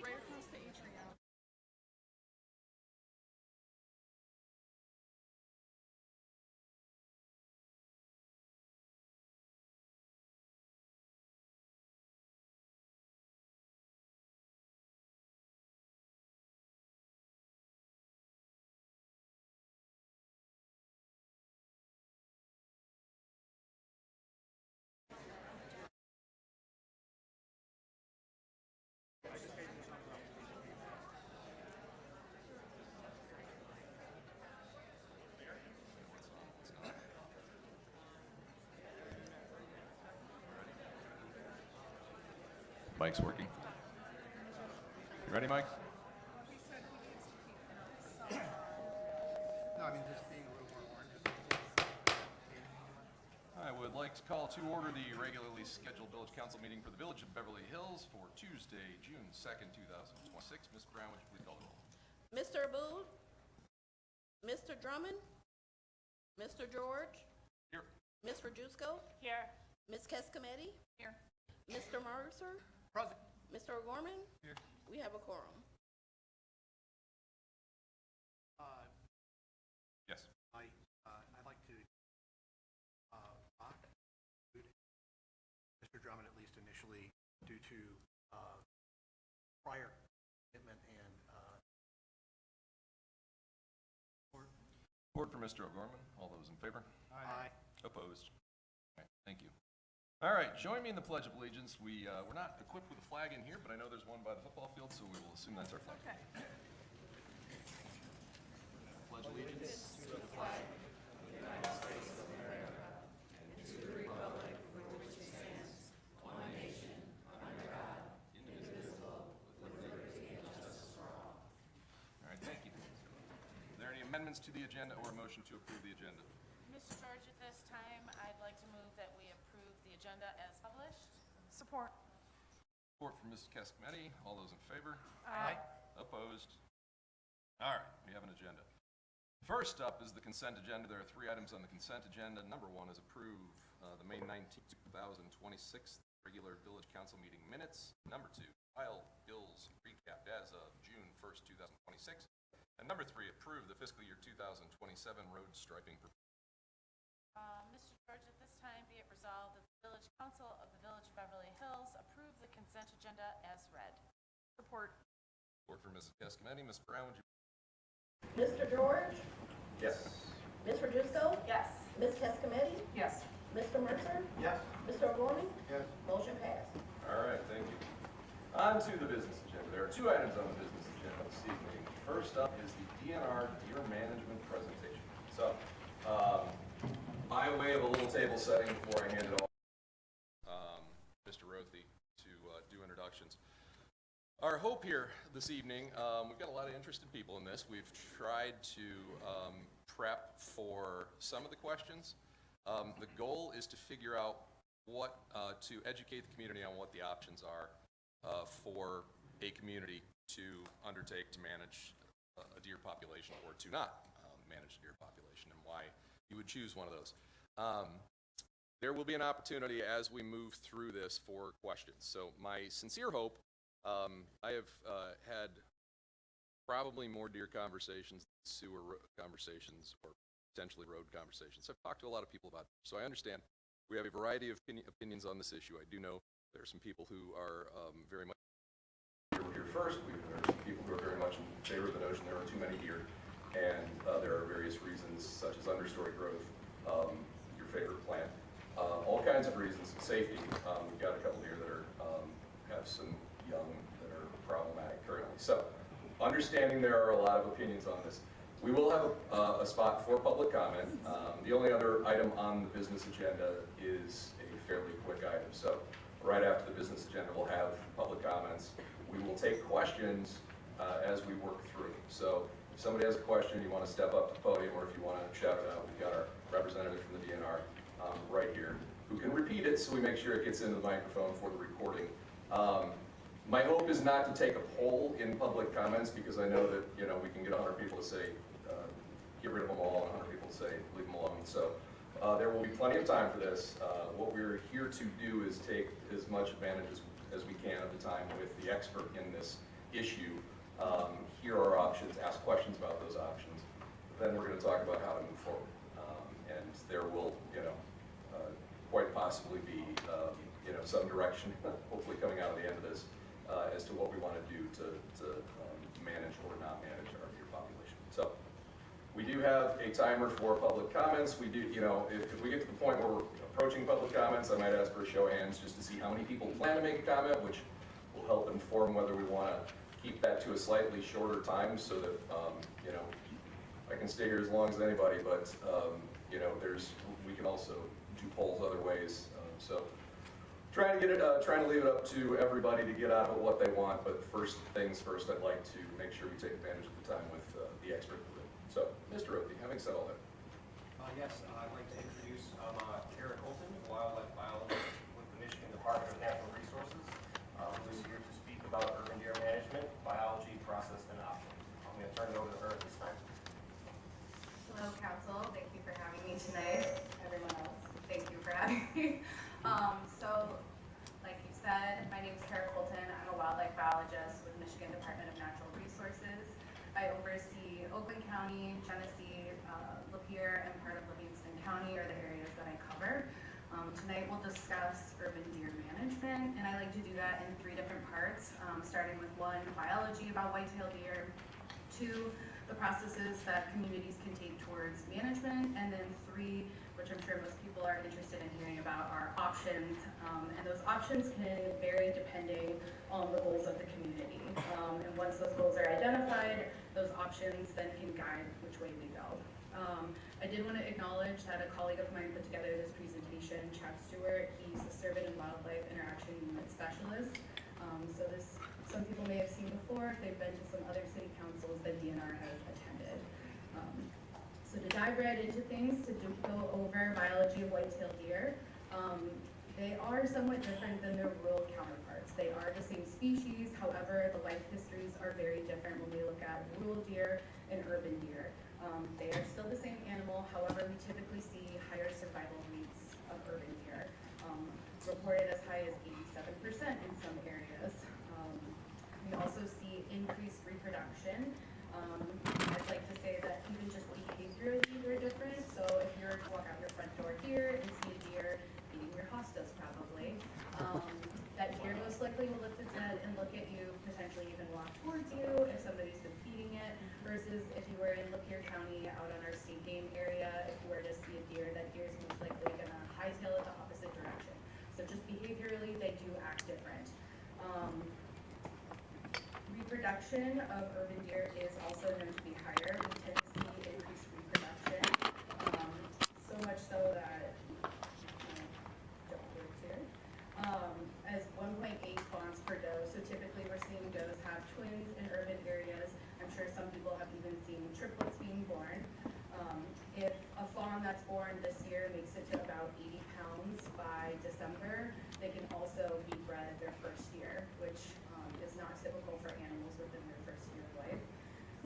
right across the atrium. Mic's working. You ready, Mike? He said he needs to keep No, I mean, just being a little more orange. I would like to call to order the regularly scheduled village council meeting for the village of Beverly Hills for Tuesday, June 2nd, 2026. Ms. Brown, would you please call the roll? Mr. Aboud? Mr. Drummond? Mr. George? Here. Ms. Rajusco? Here. Ms. Kescometti? Here. Mr. Mercer? Present. Mr. O'Gorman? Here. We have a quorum. Yes. I'd like to mock Mr. Drummond, at least initially, due to prior commitment and Support for Mr. O'Gorman. All those in favor? Aye. Opposed? All right, thank you. All right, join me in the Pledge of Allegiance. We're not equipped with a flag in here, but I know there's one by the football field, so we will assume that's our flag. Okay. Pledge allegiance. All right, thank you. Are there any amendments to the agenda or a motion to approve the agenda? Mr. George, at this time, I'd like to move that we approve the agenda as published. Support. Support from Mrs. Kescometti. All those in favor? Aye. Opposed? All right, we have an agenda. First up is the consent agenda. There are 3 items on the consent agenda. Number 1 is approve the May 19th, 2026 regular village council meeting minutes. Number 2, file bills recapped as of June 1st, 2026. And number 3, approve the fiscal year 2027 road striping. Mr. George, at this time, be it resolved that the Village Council of the Village of Beverly Hills approve the consent agenda as read. Support. Support for Mrs. Kescometti. Ms. Brown, would you? Mr. George? Yes. Ms. Rajusco? Yes. Ms. Kescometti? Yes. Mr. Mercer? Yes. Mr. O'Gorman? Yes. Motion passed. All right, thank you. On to the business agenda. There are 2 items on the business agenda this evening. First up is the DNR Deer Management presentation. So, by way of a little table setting before I hand it off, Mr. Rothy to do introductions. Our hope here this evening, we've got a lot of interested people in this. We've tried to prep for some of the questions. The goal is to figure out what, to educate the community on what the options are for a community to undertake to manage a deer population or to not manage a deer population, and why you would choose one of those. There will be an opportunity as we move through this for questions. So my sincere hope, I have had probably more deer conversations than sewer conversations or potentially road conversations. I've talked to a lot of people about it, so I understand we have a variety of opinions on this issue. I do know there are some people who are very much here first. There are some people who are very much in favor of the notion there are too many deer, and there are various reasons such as understory growth, your favorite plant, all kinds of reasons. Safety. We've got a couple deer that are have some young that are problematic currently. So, understanding there are a lot of opinions on this. We will have a spot for public comment. The only other item on the business agenda is a fairly quick item. So, right after the business agenda, we'll have public comments. We will take questions as we work through. So, if somebody has a question, you want to step up to the podium, or if you want to shout it out, we've got our representative from the DNR right here who can repeat it so we make sure it gets into the microphone for the recording. My hope is not to take a poll in public comments, because I know that we can get 100 people to say get rid of them all, and 100 people to say leave them alone. So there will be plenty of time for this. What we're here to do is take as much advantage as we can of the time with the expert in this issue, here are options, ask questions about those options. Then we're going to talk about how to move forward. And there will, quite possibly be, some direction, hopefully coming out of the end of this, as to what we want to do to manage or not manage our deer population. So we do have a timer for public comments. We do, if we get to the point where we're approaching public comments, I might ask for a show of hands just to see how many people plan to make a comment, which will help inform whether we want to keep that to a slightly shorter time so that, I can stay here as long as anybody, but, we can also do polls other ways. So trying to leave it up to everybody to get out of it what they want, but first things first, I'd like to make sure we take advantage of the time with the expert. So, Mr. Oakley, having said all that. Yes, I'd like to introduce Eric Holton, wildlife biologist with the Michigan Department of Natural Resources, who is here to speak about urban deer management, biology, process, and options. I'm going to turn it over to her at this time. Hello, Council. Thank you for having me tonight. Everyone else, thank you for having me. So, like you said, my name is Eric Holton. I'm a wildlife biologist with Michigan Department of Natural Resources. I oversee Oakland County, Genesee, Lapeer, and part of Livingston County are the areas that I cover. Tonight we'll discuss urban deer management, and I like to do that in 3 different parts, starting with 1, biology about white-tailed deer, 2, the processes that communities can take towards management, and then 3, which I'm sure most people are interested in hearing about, are options, and those options can vary depending on the goals of the community. And once those goals are identified, those options then can guide which way we go. I did want to acknowledge that a colleague of mine put together this presentation, Chad Stewart. He's a Survey and Wildlife Interaction Unit Specialist. So this, some people may have seen before if they've been to some other city councils that DNR has attended. So to dive right into things, to go over biology of white-tailed deer, they are somewhat different than their rural counterparts. They are the same species, however, the life histories are very different when we look at rural deer and urban deer. They are still the same animal, however, we typically see higher survival rates of urban deer, reported as high as 87% in some areas. We also see increased reproduction. I'd like to say that even just behaviorally they're different. So if you were to walk out your front door here and see a deer eating your hostas probably, that deer most likely will lift its head and look at you, potentially even walk towards you if somebody's been feeding it, versus if you were in Lapeer County out on our state game area, if you were to see a deer, that deer is most likely going to hightail it the opposite direction. So just behaviorally, they do act different. Reproduction of urban deer is also known to be higher. We tend to see increased reproduction, so much so that, as 1.8 fawns per doe. So typically we're seeing does have twins in urban areas. I'm sure some people have even seen triplets being born. If a fawn that's born this year makes it to about 80 pounds by December, they can also be bred their first year, which is not typical for animals within their first year of life.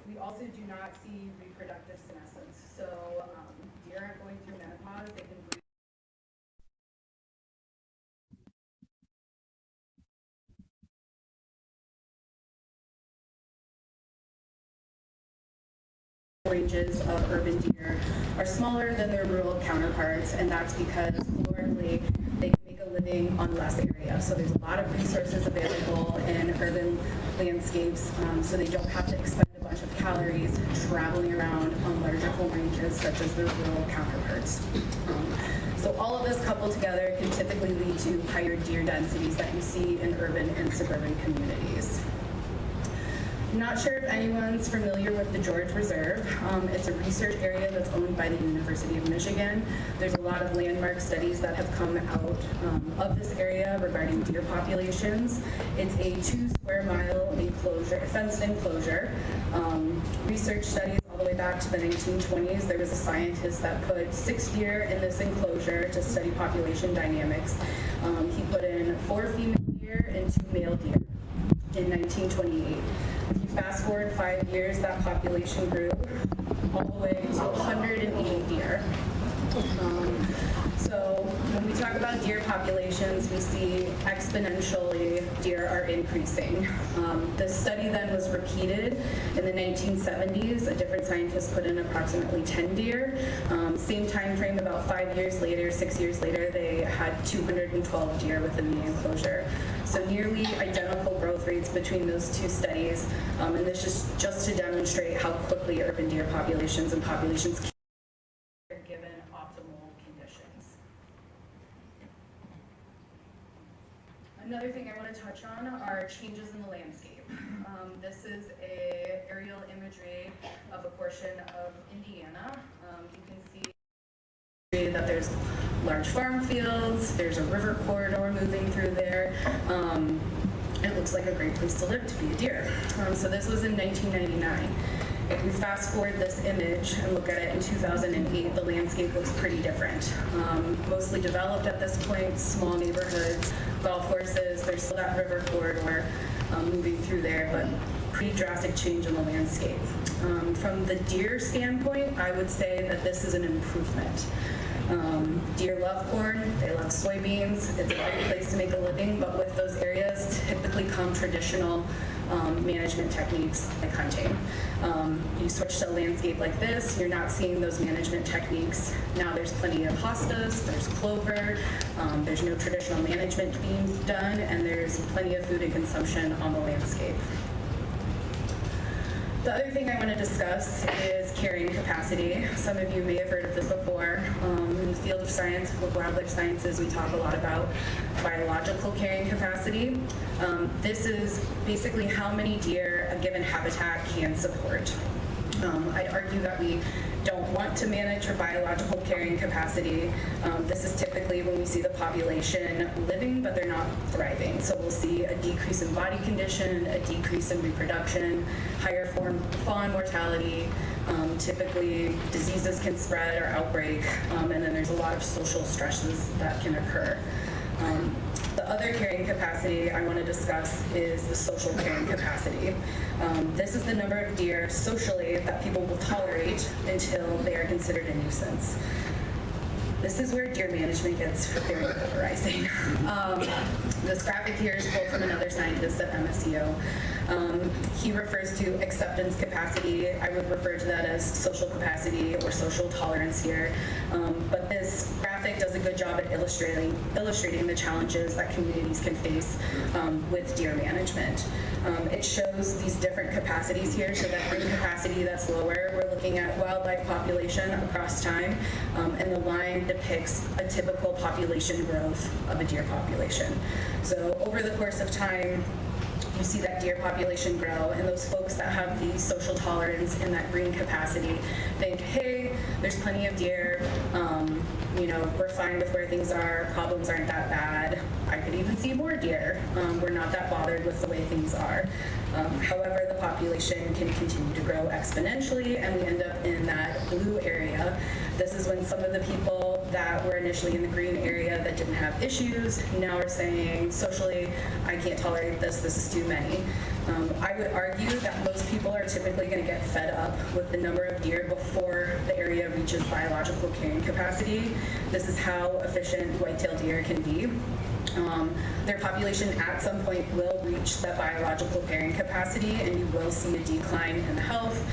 We also do not see reproductive senescence. So deer aren't going through menopause. They can breed ranges of urban deer are smaller than their rural counterparts, and that's because calorically they can make a living on less area. So there's a lot of resources available in urban landscapes, so they don't have to expend a bunch of calories traveling around on larger home ranges such as their rural counterparts. So all of this coupled together can typically lead to higher deer densities that you see in urban and suburban communities. I'm not sure if anyone's familiar with the George Reserve. It's a research area that's owned by the University of Michigan. There's a lot of landmark studies that have come out of this area regarding deer populations. It's a 2 square mile enclosure, fenced enclosure. Research studies all the way back to the 1920s. There was a scientist that put 6 deer in this enclosure to study population dynamics. He put in 4 female deer and 2 male deer in 1928. If you fast forward 5 years, that population grew all the way to 180 deer. So when we talk about deer populations, we see exponentially deer are increasing. This study then was repeated in the 1970s. A different scientist put in approximately 10 deer. Same time frame, about 5 years later, 6 years later, they had 212 deer within the enclosure. So nearly identical growth rates between those two studies. And this is just to demonstrate how quickly urban deer populations and populations are given optimal conditions. Another thing I want to touch on are changes in the landscape. This is a aerial imagery of a portion of Indiana. You can see that there's large farm fields, there's a river corridor moving through there. It looks like a great place to live, to be a deer. So this was in 1999. If we fast forward this image and look at it in 2008, the landscape looks pretty different. Mostly developed at this point, small neighborhoods, golf courses, there's still that river corridor moving through there, but pretty drastic change in the landscape. From the deer standpoint, I would say that this is an improvement. Deer love corn, they love soybeans, it's a great place to make a living, but with those areas typically come traditional management techniques like hunting. You switch to a landscape like this, you're not seeing those management techniques. Now there's plenty of hostas, there's clover, there's no traditional management being done, and there's plenty of food and consumption on the landscape. The other thing I want to discuss is carrying capacity. Some of you may have heard of this before. In the field of science, with wildlife sciences, we talk a lot about biological carrying capacity. This is basically how many deer a given habitat can support. I'd argue that we don't want to manage for biological carrying capacity. This is typically when we see the population living, but they're not thriving. So we'll see a decrease in body condition, a decrease in reproduction, higher fawn mortality. Typically, diseases can spread or outbreak, and then there's a lot of social stresses that can occur. The other carrying capacity I want to discuss is the social carrying capacity. This is the number of deer socially that people will tolerate until they are considered a nuisance. This is where deer management gets very polarizing. This graphic here is pulled from another scientist at MSCO. He refers to acceptance capacity. I would refer to that as social capacity or social tolerance here. But this graphic does a good job at illustrating the challenges that communities can face with deer management. It shows these different capacities here. So that green capacity that's lower, we're looking at wildlife population across time, and the line depicts a typical population growth of a deer population. So over the course of time, you see that deer population grow, and those folks that have the social tolerance and that green capacity think, hey, there's plenty of deer, we're fine with where things are, problems aren't that bad, I could even see more deer, we're not that bothered with the way things are. However, the population can continue to grow exponentially, and we end up in that blue area. This is when some of the people that were initially in the green area that didn't have issues now are saying, socially, I can't tolerate this is too many. I would argue that most people are typically going to get fed up with the number of deer before the area reaches biological carrying capacity. This is how efficient white-tailed deer can be. Their population at some point will reach that biological carrying capacity, and you will see a decline in health.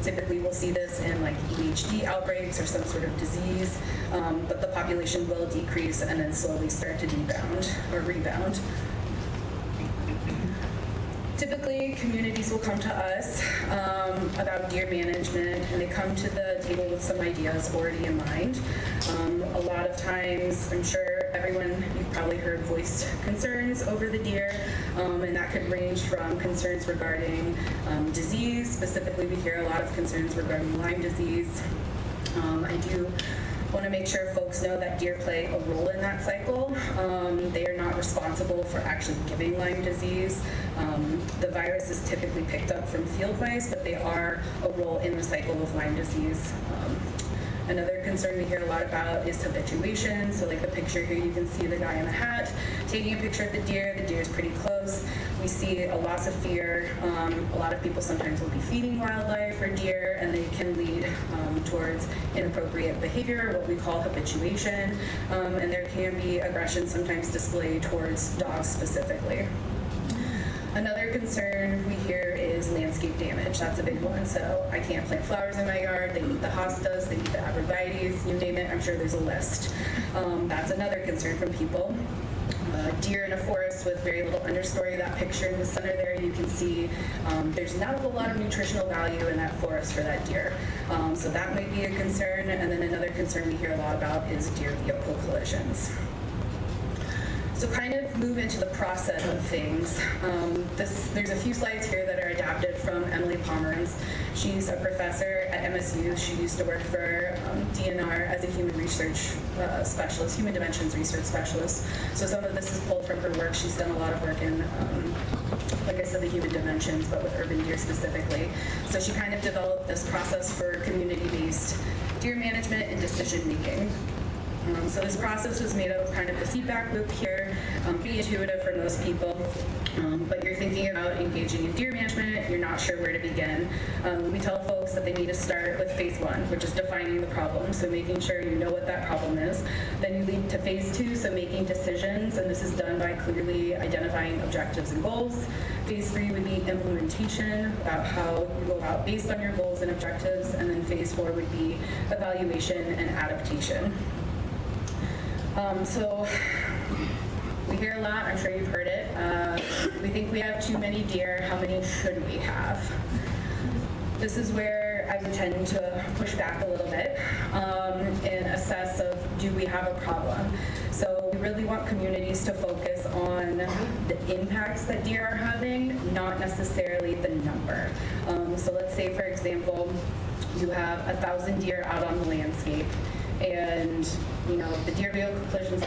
Typically we'll see this in like EHD outbreaks or some sort of disease, but the population will decrease and then slowly start to rebound. Typically, communities will come to us about deer management, and they come to the table with some ideas already in mind. A lot of times, I'm sure you've probably heard voiced concerns over the deer, and that could range from concerns regarding disease. Specifically, we hear a lot of concerns regarding Lyme disease. I do want to make sure folks know that deer play a role in that cycle. They are not responsible for actually giving Lyme disease. The virus is typically picked up from field mice, but they are a role in the cycle of Lyme disease. Another concern we hear a lot about is habituation. So like the picture here, you can see the guy in the hat taking a picture of the deer. The deer is pretty close. we see a loss of fear. A lot of people sometimes will be feeding wildlife or deer, and they can lead towards inappropriate behavior, what we call habituation, and there can be aggression sometimes displayed towards dogs specifically. Another concern we hear is landscape damage. That's a big one. So I can't plant flowers in my yard. They eat the hostas, they eat the arborvitaes, you name it. I'm sure there's a list. That's another concern from people. Deer in a forest with very little understory. That picture in the center there, you can see there's not a whole lot of nutritional value in that forest for that deer. So that might be a concern. And then another concern we hear a lot about is deer-vehicle collisions. So kind of move into the process of things. There's a few slides here that are adapted from Emily Pomeranz. She's a professor at MSU. She used to work for DNR as a human research specialist, human dimensions research specialist. So some of this is pulled from her work. She's done a lot of work in, like I said, the human dimensions, but with urban deer specifically. So she kind of developed this process for community-based deer management and decision making. So this process was made up of kind of a feedback loop here, pretty intuitive for most people, but you're thinking about engaging in deer management, you're not sure where to begin. We tell folks that they need to start with phase 1, which is defining the problem, so making sure you know what that problem is. Then you lead to phase 2, so making decisions, and this is done by clearly identifying objectives and goals. Phase 3 would be implementation, about how you go about based on your goals and objectives, and then phase 4 would be evaluation and adaptation. So we hear a lot, I'm sure you've heard it. We think we have too many deer, how many should we have? This is where I would tend to push back a little bit and assess of, do we have a problem? So we really want communities to focus on the impacts that deer are having, not necessarily the number. So let's say, for example, you have 1,000 deer out on the landscape, and the deer vehicle collisions,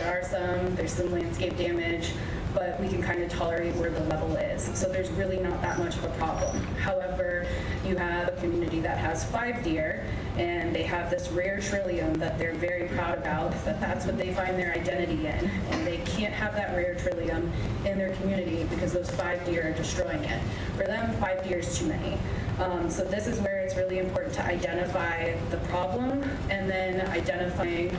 there's some landscape damage, but we can kind of tolerate where the level is. So there's really not that much of a problem. However, you have a community that has 5 deer, and they have this rare trillium that they're very proud about, that's what they find their identity in, and they can't have that rare trillium in their community because those 5 deer are destroying it. For them, 5 deer is too many. So this is where it's really important to identify the problem and then identifying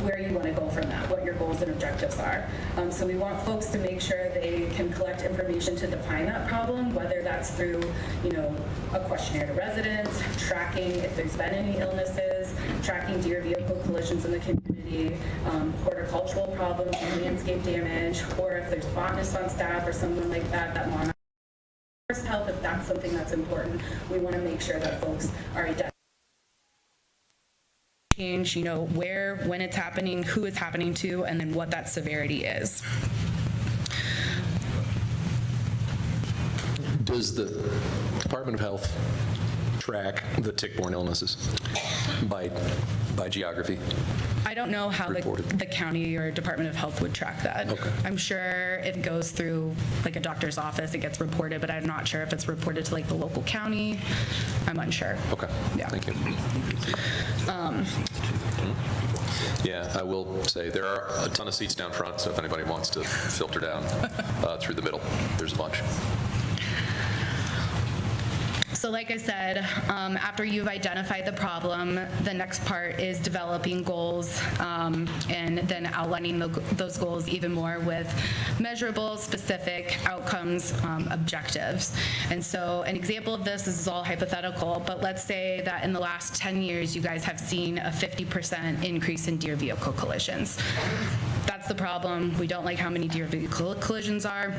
where you want to go from that, what your goals and objectives are. So we want folks to make sure they can collect information to define that problem, whether that's through, a questionnaire to residents, tracking if there's been any illnesses, tracking deer vehicle collisions in the community, horticultural problems, landscape damage, or if there's botanists on staff or someone like that monitors forest health, if that's something that's important, we want to make sure that folks are identified. Change, where, when it's happening, who it's happening to, and then what that severity is. Does the Department of Health track the tick-borne illnesses by geography? I don't know how the county or Department of Health would track that. Okay. I'm sure it goes through like a doctor's office, it gets reported, but I'm not sure if it's reported to like the local county. I'm unsure. Okay, yeah. Thank you. Yeah, I will say there are a ton of seats down front, so if anybody wants to filter down through the middle, there's a bunch. So like I said, after you've identified the problem, the next part is developing goals and then outlining those goals even more with measurable, specific outcomes, objectives. And so an example of this is all hypothetical, but let's say that in the last 10 years, you guys have seen a 50% increase in deer vehicle collisions. That's the problem. We don't like how many deer vehicle collisions are.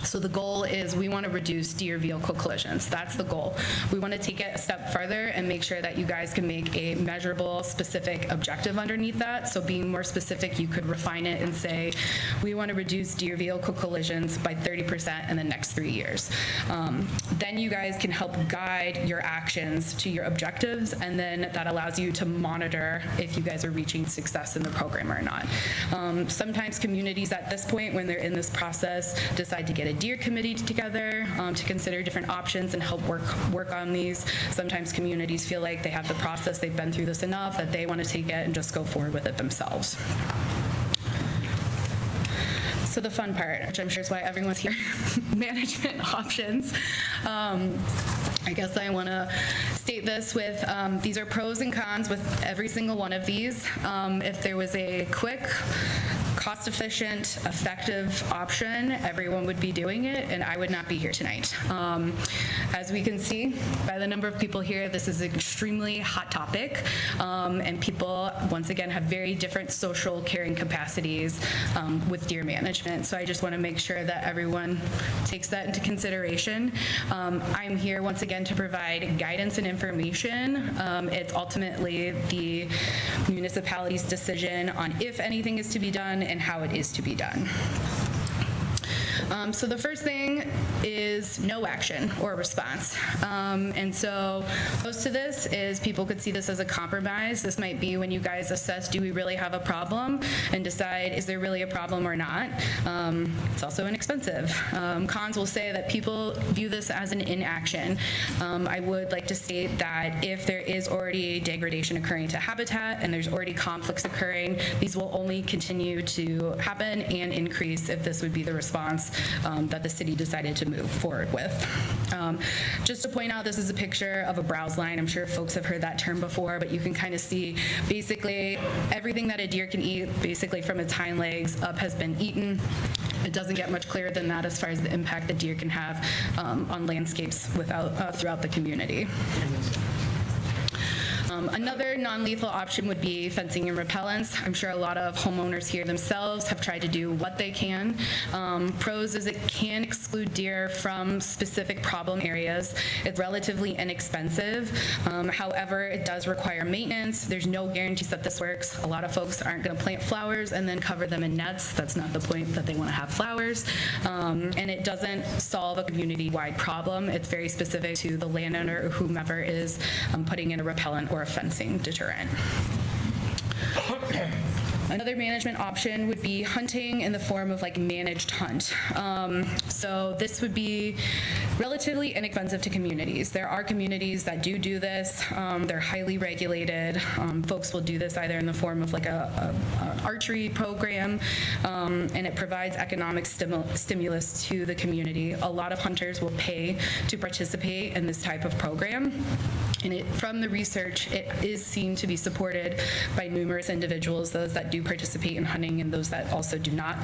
So the goal is we want to reduce deer vehicle collisions. That's the goal. We want to take it a step further and make sure that you guys can make a measurable, specific objective underneath that. So being more specific, you could refine it and say, we want to reduce deer vehicle collisions by 30% in the next 3 years. Then you guys can help guide your actions to your objectives, and then that allows you to monitor if you guys are reaching success in the program or not. Sometimes communities at this point, when they're in this process, decide to get a deer committee together to consider different options and help work on these. Sometimes communities feel like they have the process, they've been through this enough that they want to take it and just go forward with it themselves. So the fun part, which I'm sure is why everyone's here, management options. I guess I want to state this with, these are pros and cons with every single one of these. If there was a quick, cost-efficient, effective option, everyone would be doing it, and I would not be here tonight. As we can see by the number of people here, this is an extremely hot topic, and people, once again, have very different social carrying capacities with deer management. So I just want to make sure that everyone takes that into consideration. I'm here once again to provide guidance and information. It's ultimately the municipality's decision on if anything is to be done and how it is to be done. So the first thing is no action or response. And so most to this is people could see this as a compromise. This might be when you guys assess, do we really have a problem, and decide, is there really a problem or not? It's also inexpensive. Cons will say that people view this as an inaction. I would like to state that if there is already degradation occurring to habitat and there's already conflicts occurring, these will only continue to happen and increase if this would be the response that the city decided to move forward with. Just to point out, this is a picture of a browse line. I'm sure folks have heard that term before, but you can kind of see basically everything that a deer can eat, basically from its hind legs up, has been eaten. It doesn't get much clearer than that as far as the impact the deer can have on landscapes throughout the community. Another non-lethal option would be fencing and repellents. I'm sure a lot of homeowners here themselves have tried to do what they can. Pros is it can exclude deer from specific problem areas. It's relatively inexpensive. However, it does require maintenance. There's no guarantees that this works. A lot of folks aren't going to plant flowers and then cover them in nets. That's not the point, that they want to have flowers. And it doesn't solve a community-wide problem. It's very specific to the landowner or whomever is putting in a repellent or a fencing deterrent. Another management option would be hunting in the form of like managed hunt. So this would be relatively inexpensive to communities. There are communities that do this. They're highly regulated. Folks will do this either in the form of like an archery program, and it provides economic stimulus to the community. A lot of hunters will pay to participate in this type of program. And from the research, it is seen to be supported by numerous individuals, those that do participate in hunting and those that also do not,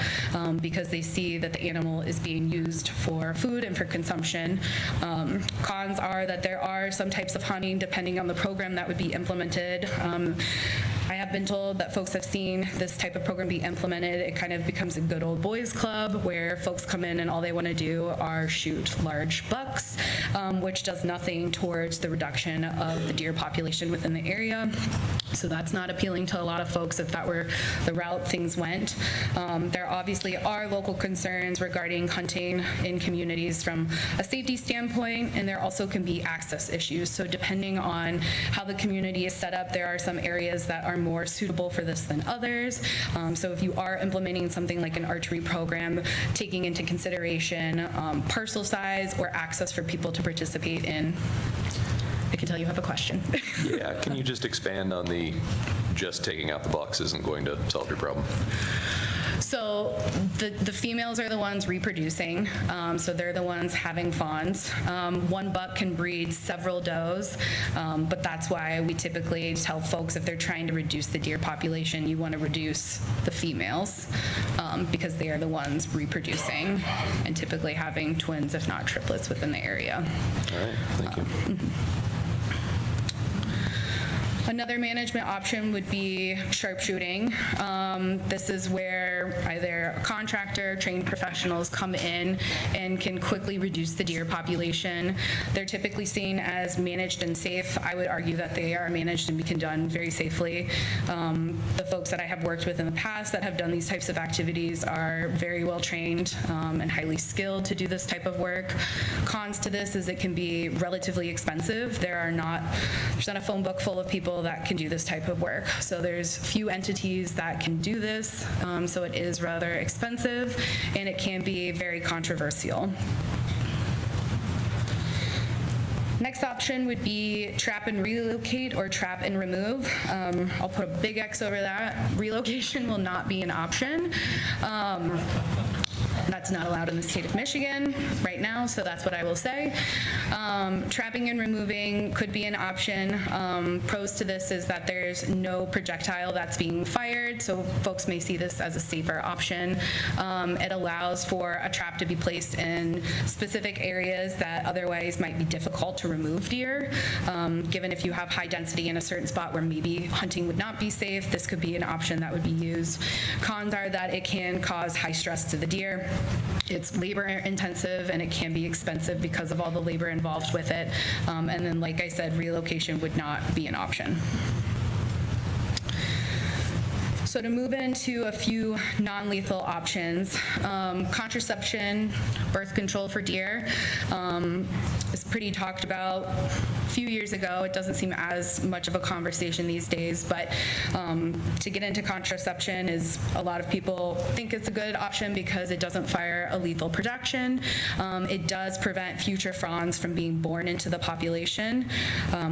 because they see that the animal is being used for food and for consumption. Cons are that there are some types of hunting, depending on the program that would be implemented. I have been told that folks have seen this type of program be implemented. It kind of becomes a good old boys club where folks come in and all they want to do are shoot large bucks, which does nothing towards the reduction of the deer population within the area. So that's not appealing to a lot of folks if that were the route things went. There obviously are local concerns regarding hunting in communities from a safety standpoint, and there also can be access issues. So depending on how the community is set up, there are some areas that are more suitable for this than others. So if you are implementing something like an archery program, taking into consideration parcel size or access for people to participate in. I can tell you have a question. Yeah, can you just expand on the just taking out the bucks isn't going to solve your problem? So the females are the ones reproducing, so they're the ones having fawns. One buck can breed several does, but that's why we typically tell folks if they're trying to reduce the deer population, you want to reduce the females because they are the ones reproducing and typically having twins, if not triplets, within the area. All right, thank you. Another management option would be sharpshooting. This is where either a contractor, trained professionals come in and can quickly reduce the deer population. They're typically seen as managed and safe. I would argue that they are managed and can be done very safely. The folks that I have worked with in the past that have done these types of activities are very well trained and highly skilled to do this type of work. Cons to this is it can be relatively expensive. There's not a phone book full of people that can do this type of work. So there's few entities that can do this, so it is rather expensive, and it can be very controversial. Next option would be trap and relocate or trap and remove. I'll put a big X over that. Relocation will not be an option. That's not allowed in the state of Michigan right now, so that's what I will say. Trapping and removing could be an option. Pros to this is that there's no projectile that's being fired, so folks may see this as a safer option. It allows for a trap to be placed in specific areas that otherwise might be difficult to remove deer. Given if you have high density in a certain spot where maybe hunting would not be safe, this could be an option that would be used. Cons are that it can cause high stress to the deer. It's labor intensive and it can be expensive because of all the labor involved with it. And then, like I said, relocation would not be an option. So to move into a few non-lethal options, contraception, birth control for deer is pretty talked about a few years ago. It doesn't seem as much of a conversation these days, but to get into contraception is a lot of people think it's a good option because it doesn't fire a lethal projection. It does prevent future fawns from being born into the population.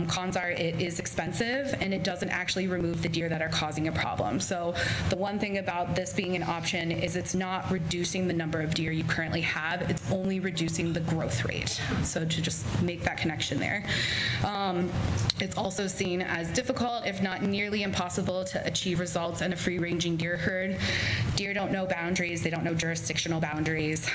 Cons are it is expensive and it doesn't actually remove the deer that are causing a problem. So the one thing about this being an option is it's not reducing the number of deer you currently have, it's only reducing the growth rate. So to just make that connection there. It's also seen as difficult, if not nearly impossible, to achieve results in a free-ranging deer herd. Deer don't know boundaries, they don't know jurisdictional boundaries.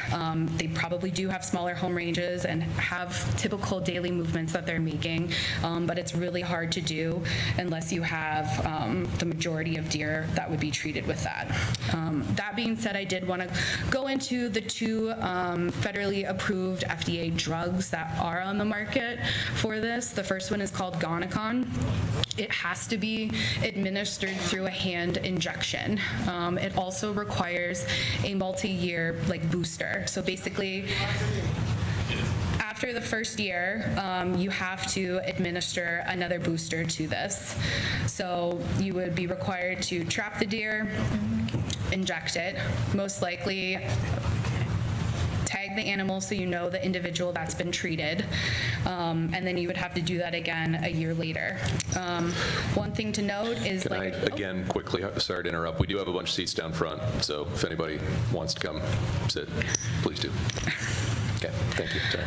They probably do have smaller home ranges and have typical daily movements that they're making, but it's really hard to do unless you have the majority of deer that would be treated with that. That being said, I did want to go into the two federally approved FDA drugs that are on the market for this. The first one is called Gonacon. It has to be administered through a hand injection. It also requires a multi-year booster. So basically, after the first year, you have to administer another booster to this. So you would be required to trap the deer, inject it, most likely tag the animal so you know the individual that's been treated, and then you would have to do that again a year later. One thing to note is Can I, again, quickly, sorry to interrupt, we do have a bunch of seats down front, so if anybody wants to come sit, please do. Okay, thank you, sorry.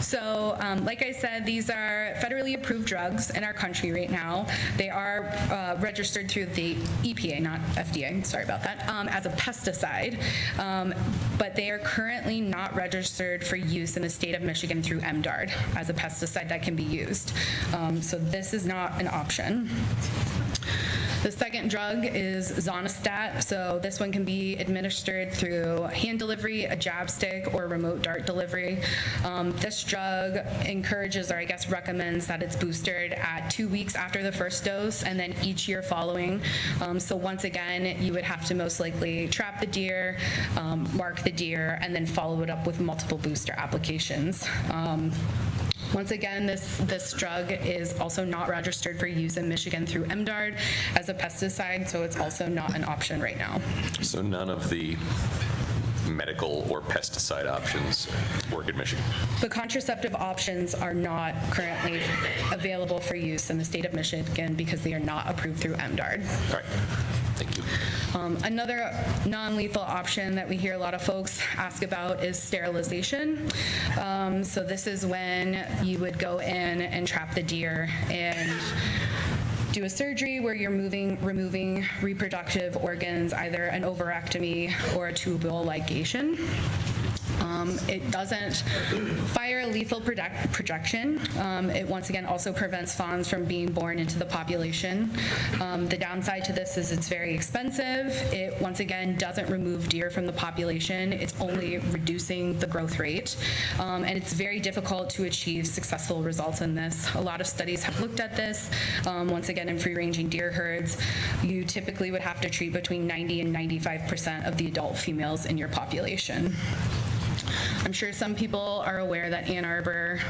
So, like I said, these are federally approved drugs in our country right now. They are registered through the EPA, not FDA, sorry about that, as a pesticide, but they are currently not registered for use in the state of Michigan through MDARD as a pesticide that can be used. So this is not an option. The second drug is Zonistat. So this one can be administered through hand delivery, a jab stick, or remote dart delivery. This drug encourages, or I guess recommends, that it's boosted at 2 weeks after the first dose and then each year following. So once again, you would have to most likely trap the deer, mark the deer, and then follow it up with multiple booster applications. Once again, this drug is also not registered for use in Michigan through MDARD as a pesticide, so it's also not an option right now. So none of the medical or pesticide options work in Michigan? The contraceptive options are not currently available for use in the state of Michigan because they are not approved through MDARD. All right, thank you. Another non-lethal option that we hear a lot of folks ask about is sterilization. So this is when you would go in and trap the deer and do a surgery where you're removing reproductive organs, either an ovarectomy or a tubal ligation. It doesn't fire a lethal projection. It once again also prevents fawns from being born into the population. The downside to this is it's very expensive. It once again doesn't remove deer from the population. It's only reducing the growth rate. And it's very difficult to achieve successful results in this. A lot of studies have looked at this. Once again, in free-ranging deer herds, you typically would have to treat between 90 and 95% of the adult females in your population. I'm sure some people are aware that Ann Arbor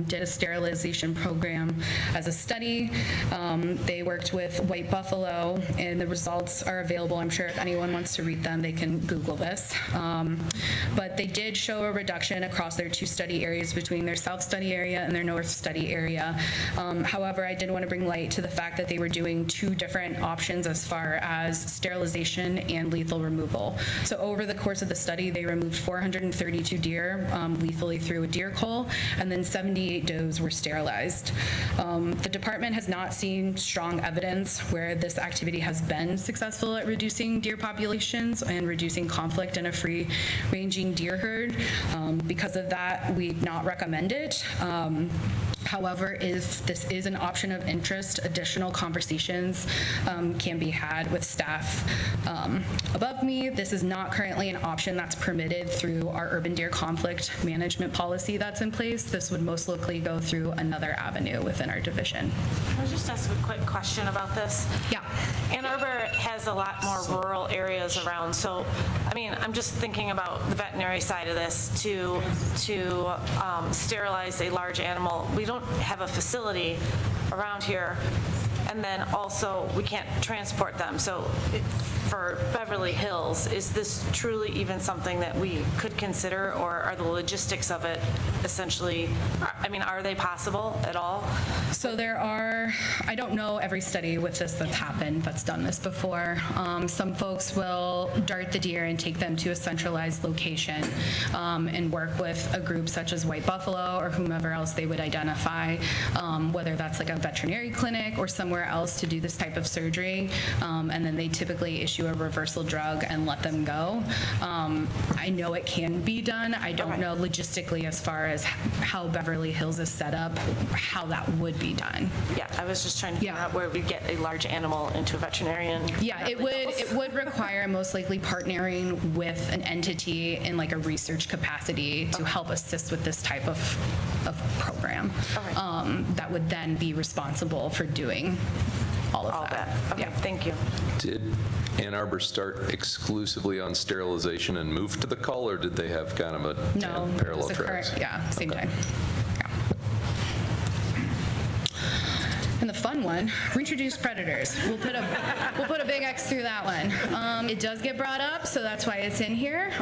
did a sterilization program as a study. They worked with white buffalo, and the results are available. I'm sure if anyone wants to read them, they can Google this. But they did show a reduction across their 2 study areas between their south study area and their north study area. However, I did want to bring light to the fact that they were doing 2 different options as far as sterilization and lethal removal. So over the course of the study, they removed 432 deer lethally through a deer cull, and then 78 does were sterilized. The department has not seen strong evidence where this activity has been successful at reducing deer populations and reducing conflict in a free-ranging deer herd. Because of that, we not recommend it. However, if this is an option of interest, additional conversations can be had with staff above me. This is not currently an option that's permitted through our urban deer conflict management policy that's in place. This would most likely go through another avenue within our division. Can I just ask a quick question about this? Yeah. Ann Arbor has a lot more rural areas around, so, I mean, I'm just thinking about the veterinary side of this. To sterilize a large animal, we don't have a facility around here, and then also we can't transport them. So for Beverly Hills, is this truly even something that we could consider, or are the logistics of it essentially, I mean, are they possible at all? So there are, I don't know every study with this that's happened, that's done this before. Some folks will dart the deer and take them to a centralized location and work with a group such as White Buffalo or whomever else they would identify, whether that's like a veterinary clinic or somewhere else to do this type of surgery. And then they typically issue a reversal drug and let them go. I know it can be done. I don't know logistically as far as how Beverly Hills is set up, how that would be done. Yeah, I was just trying to figure out where we get a large animal into a veterinarian. Yeah, it would require most likely partnering with an entity in like a research capacity to help assist with this type of program. That would then be responsible for doing all of that. Okay, Yeah. thank you. Did Ann Arbor start exclusively on sterilization and move to the cull, or did they have kind of a No, parallel it's the tracks? current, yeah, same time. Yeah. And the fun one, reintroduce predators. We'll put a big X through that one. It does get brought up, so that's why it's in here.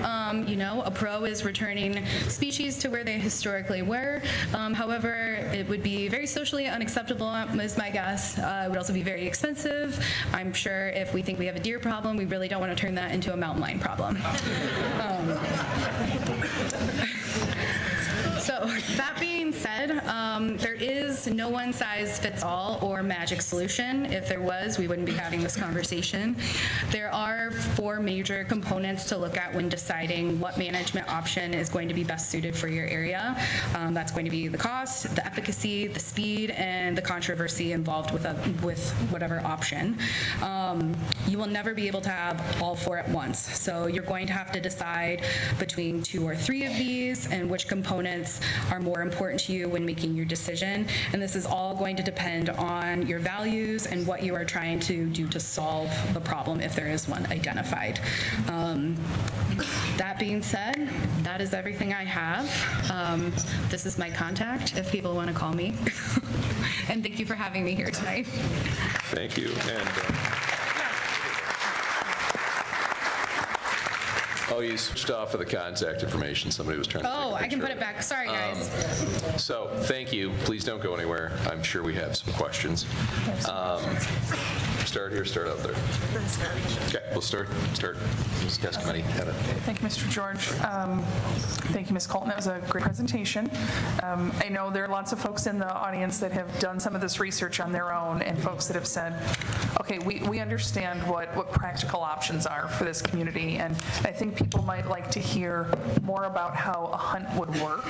You know, a pro is returning species to where they historically were. However, it would be very socially unacceptable, is my guess. It would also be very expensive. I'm sure if we think we have a deer problem, we really don't want to turn that into a mountain lion problem. So that being said, there is no one size fits all or magic solution. If there was, we wouldn't be having this conversation. There are 4 major components to look at when deciding what management option is going to be best suited for your area. That's going to be the cost, the efficacy, the speed, and the controversy involved with whatever option. You will never be able to have all 4 at once. So you're going to have to decide between 2 or 3 of these and which components are more important to you when making your decision. And this is all going to depend on your values and what you are trying to do to solve the problem if there is one identified. That being said, that is everything I have. This is my contact if people want to call me. And thank you for having me here tonight. Thank you. And oh, you switched off of the contact information. Somebody was trying to Oh, take a I can picture put of it back. Sorry, guys. So, thank you. Please don't go anywhere. I'm sure we have some questions. Start here, start out there. Okay, we'll start. Ms. Cascamani had it. Thank you, Mr. George. Thank you, Ms. Colton. That was a great presentation. I know there are lots of folks in the audience that have done some of this research on their own, and folks that have said, okay, we understand what practical options are for this community, and I think people might like to hear more about how a hunt would work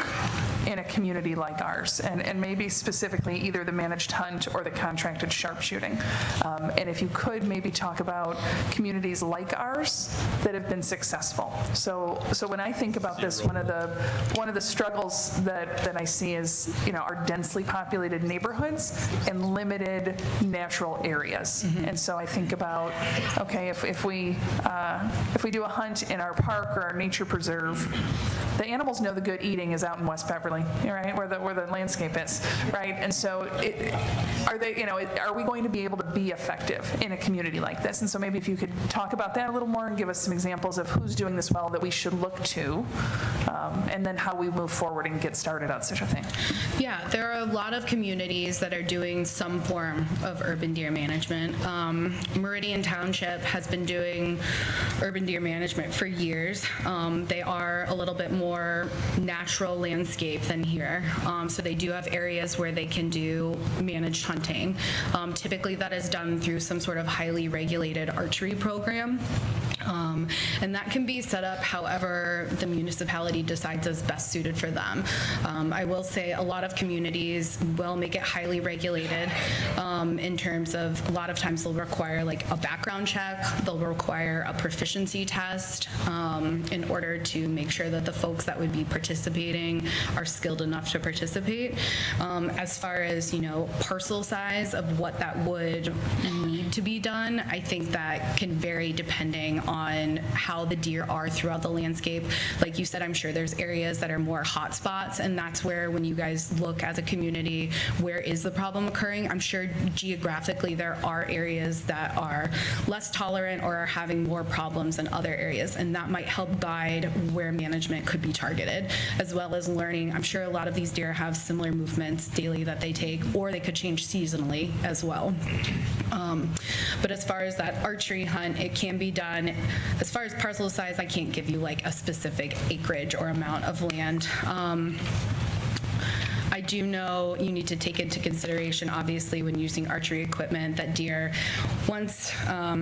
in a community like ours, and maybe specifically either the managed hunt or the contracted sharpshooting. And if you could maybe talk about communities like ours that have been successful. So when I think about this, one of the struggles that I see is, you know, our densely populated neighborhoods and limited natural areas. And so I think about, okay, if we do a hunt in our park, park or our nature preserve, the animals know the good eating is out in West Beverly, right, where the landscape is, right? And so are we going to be able to be effective in a community like this? And so maybe if you could talk about that a little more and give us some examples of who's doing this well that we should look to, and then how we move forward and get started on such a thing. Yeah, there are a lot of communities that are doing some form of urban deer management. Meridian Township has been doing urban deer management for years. They are a little bit more natural landscape than here. So they do have areas where they can do managed hunting. Typically that is done through some sort of highly regulated archery program. And that can be set up however the municipality decides is best suited for them. I will say a lot of communities will make it highly regulated in terms of a lot of times they'll require like a background check, they'll require a proficiency test in order to make sure that the folks that would be participating are skilled enough to participate. As far as, parcel size of what that would need to be done, I think that can vary depending on how the deer are throughout the landscape. Like you said, I'm sure there's areas that are more hot spots, and that's where when you guys look as a community, where is the problem occurring? I'm sure geographically there are areas that are less tolerant or are having more problems than other areas, and that might help guide where management could be targeted, as well as learning. I'm sure a lot of these deer have similar movements daily that they take, or they could change seasonally as well. But as far as that archery hunt, it can be done. As far as parcel size, I can't give you like a specific acreage or amount of land. I do know you need to take into consideration, obviously, when using archery equipment, that deer, once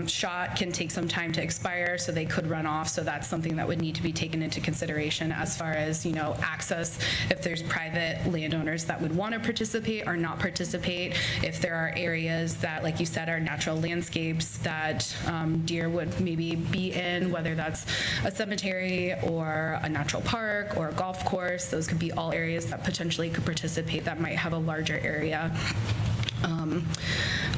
shot, can take some time to expire, so they could run off. So that's something that would need to be taken into consideration as far as, access. If there's private landowners that would want to participate or not participate, if there are areas that, like you said, are natural landscapes that deer would maybe be in, whether that's a cemetery or a natural park or a golf course, those could be all areas that potentially could participate that might have a larger area.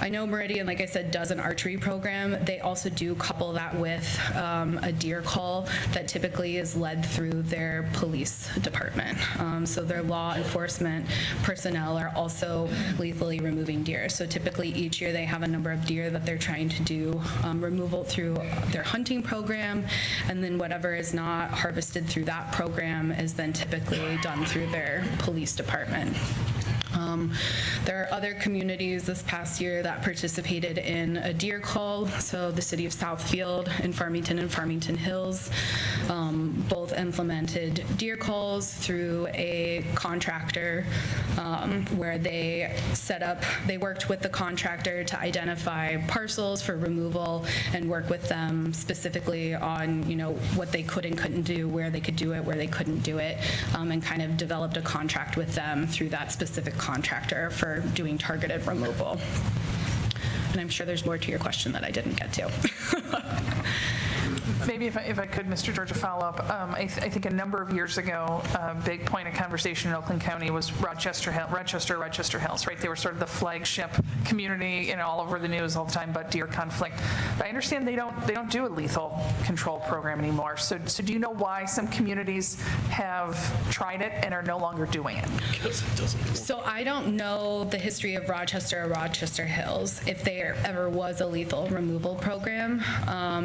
I know Meridian, like I said, does an archery program. They also do couple that with a deer call that typically is led through their police department. So their law enforcement personnel are also lethally removing deer. So typically each year they have a number of deer that they're trying to do removal through their hunting program, and then whatever is not harvested through that program is then typically done through their police department. There are other communities this past year that participated in a deer call. So the city of Southfield and Farmington Hills both implemented deer calls through a contractor where they worked with the contractor to identify parcels for removal and work with them specifically on, what they could and couldn't do, where they could do it, where they couldn't do it, and kind of developed a contract with them through that specific contractor for doing targeted removal. And I'm sure there's more to your question that I didn't get to. Maybe if I could, Mr. George, a follow-up. I think a number of years ago, a big point of conversation in Oakland County was Rochester Hills, right? They were sort of the flagship community, all over the news all the time about deer conflict. But I understand they don't do a lethal control program anymore. So do you know why some communities have tried it and are no longer doing it? So I don't know the history of Rochester or Rochester Hills, if there ever was a lethal removal program.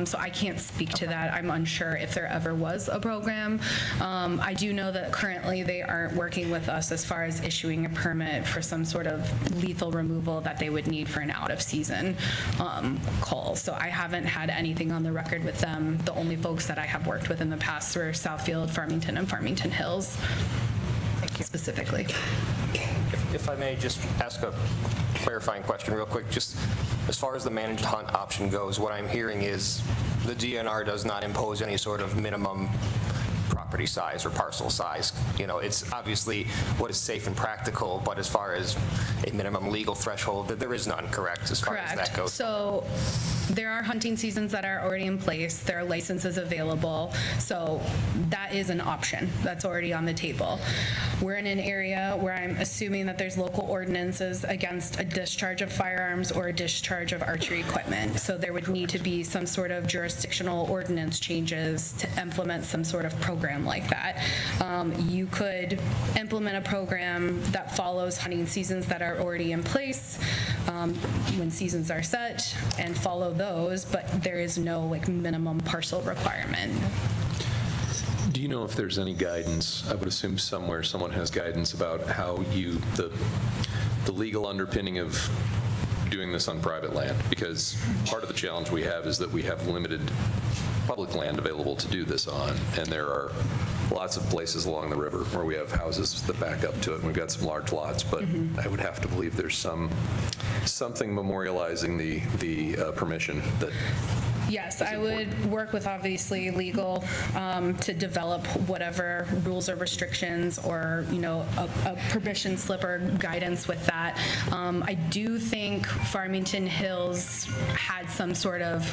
So I can't speak to that. I'm unsure if there ever was a program. I do know that currently they aren't working with us as far as issuing a permit for some sort of lethal removal that they would need for an out-of-season call. So I haven't had anything on the record with them. The only folks that I have worked with in the past were Southfield, Farmington, and Farmington Hills. Thank you. Specifically. If I may just ask a clarifying question real quick, just as far as the managed hunt option goes, what I'm hearing is the DNR does not impose any sort of minimum property size or parcel size. You know, it's obviously what is safe and practical, but as far as a minimum legal threshold, there is none, correct, as far as that Correct. goes? So there are hunting seasons that are already in place. There are licenses available. So that is an option that's already on the table. We're in an area where I'm assuming that there's local ordinances against a discharge of firearms or a discharge of archery equipment. So there would need to be some sort of jurisdictional ordinance changes to implement some sort of program like that. You could implement a program that follows hunting seasons that are already in place when seasons are set and follow those, but there is no like minimum parcel requirement. Do you know if there's any guidance? I would assume somewhere someone has guidance about how the legal underpinning of doing this on private land, because part of the challenge we have is that we have limited public land available to do this on, and there are lots of places along the river where we have houses that back up to it, and we've got some large lots, but I would have to believe there's something memorializing the permission that. Yes, I would work with obviously legal to develop whatever rules or restrictions or, you know, a permission slip or guidance with that. I do think Farmington Hills had some sort of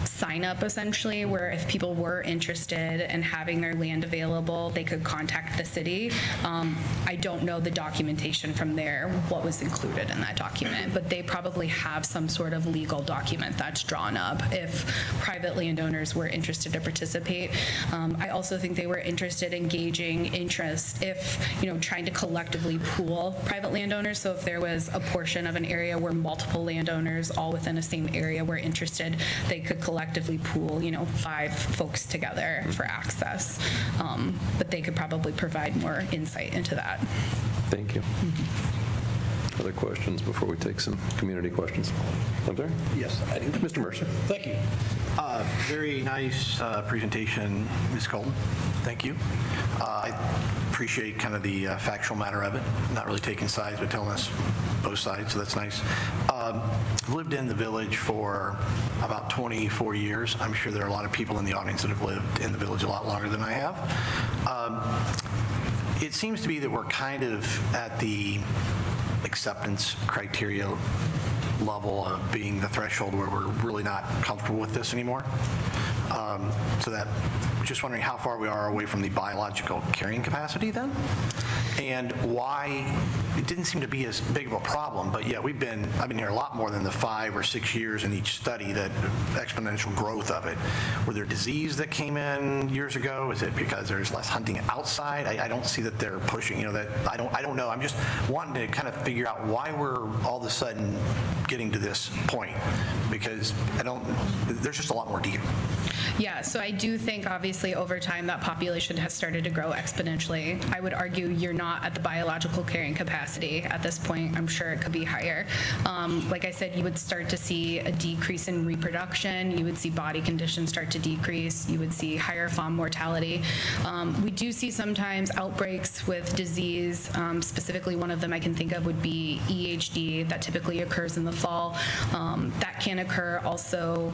sign up essentially where if people were interested in having their land available, they could contact the city. I don't know the documentation from there, what was included in that document, but they probably have some sort of legal document that's drawn up if private landowners were interested to participate. I also think they were interested in gauging interest if, you know, trying to collectively pool private landowners. So if there was a portion of an area where multiple landowners all within the same area were interested, they could collectively pool, you know, 5 folks together for access. But they could probably provide more insight into that. Thank you. Other questions before we take some community questions? I'm sorry? Yes, I do. Mr. Mercer. Thank you. Very nice presentation, Ms. Colton. Thank you. I appreciate kind of the factual matter of it, not really taking sides, but telling us both sides, so that's nice. I've lived in the village for about 24 years. I'm sure there are a lot of people in the audience that have lived in the village a lot longer than I have. It seems to be that we're kind of at the acceptance criteria level of being the threshold where we're really not comfortable with this anymore. So that, just wondering how far we are away from the biological carrying capacity then, and why it didn't seem to be as big of a problem, but yet I've been here a lot more than the 5 or 6 years in each study, that exponential growth of it. Were there disease that came in years ago? Is it because there's less hunting outside? I don't see that they're pushing, you know, that I don't know. I'm just wanting to kind of figure out why we're all of a sudden getting to this point, because there's just a lot more deer. Yeah, so I do think obviously over time that population has started to grow exponentially. I would argue you're not at the biological carrying capacity at this point. I'm sure it could be higher. Like I said, you would start to see a decrease in reproduction. You would see body conditions start to decrease. You would see higher fawn mortality. We do see sometimes outbreaks with disease. Specifically, one of them I can think of would be EHD that typically occurs in the fall. That can occur also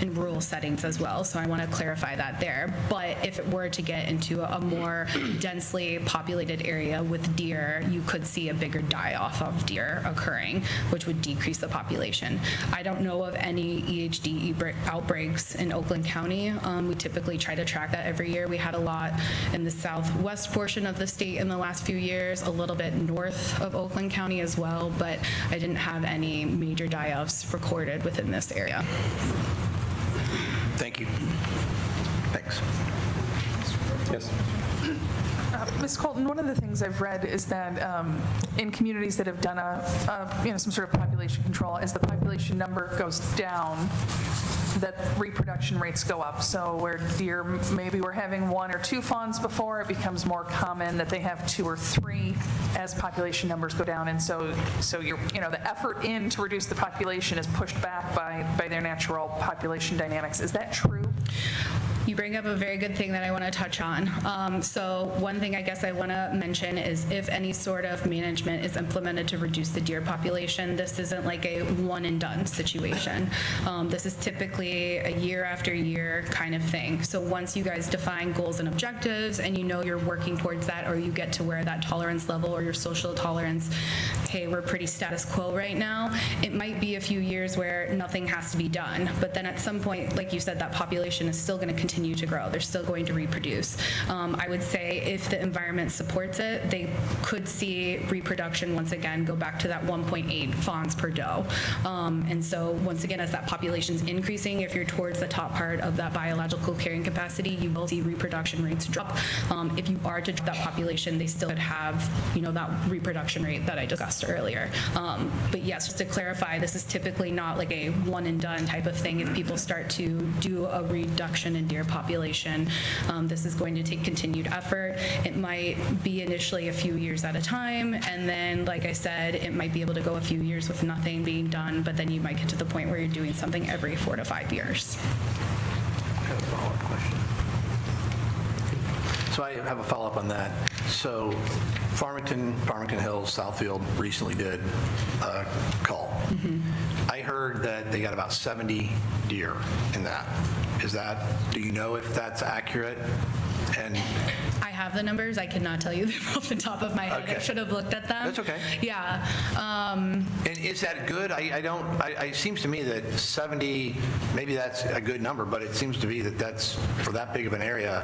in rural settings as well. So I want to clarify that there. But if it were to get into a more densely populated area with deer, you could see a bigger die-off of deer occurring, which would decrease the population. I don't know of any EHD outbreaks in Oakland County. We typically try to track that every year. We had a lot in the southwest portion of the state in the last few years, a little bit north of Oakland County as well, but I didn't have any major die-offs recorded within this area. Thank you. Thanks. Yes. Ms. Colton, one of the things I've read is that in communities that have done some sort of population control, as the population number goes down, that reproduction rates go up. So where deer maybe were having 1 or 2 fawns before, it becomes more common that they have 2 or 3 as population numbers go down. And so the effort in to reduce the population is pushed back by their natural population dynamics. Is that true? You bring up a very good thing that I want to touch on. So one thing I guess I want to mention is if any sort of management is implemented to reduce the deer population, this isn't like a one and done situation. This is typically a year after year kind of thing. So once you guys define goals and objectives and you know you're working towards that, or you get to where that tolerance level or your social tolerance, hey, we're pretty status quo right now, it might be a few years where nothing has to be done. But then at some point, like you said, that population is still going to continue to grow. They're still going to reproduce. I would say if the environment supports it, they could see reproduction once again go back to that 1.8 fawns per doe. And so once again, as that population is increasing, if you're towards the top part of that biological carrying capacity, you will see reproduction rates drop. If you are to drop that population, they still could have, you know, that reproduction rate that I discussed earlier. But yes, just to clarify, this is typically not like a one and done type of thing. If people start to do a reduction in deer population, this is going to take continued effort. It might be initially a few years at a time, and then, like I said, it might be able to go a few years with nothing being done, but then you might get to the point where you're doing something every 4 to 5 years. I have a follow-up question. So I have a follow-up on that. So Farmington Hills, Southfield recently did a cull. I heard that they got about 70 deer in that. Do you know if that's accurate? And I have the numbers. I cannot tell you them off the top of my head. Okay. I should have looked at them. That's okay. Yeah. And is that good? It seems to me that 70, maybe that's a good number, but it seems to be that that's, for that big of an area,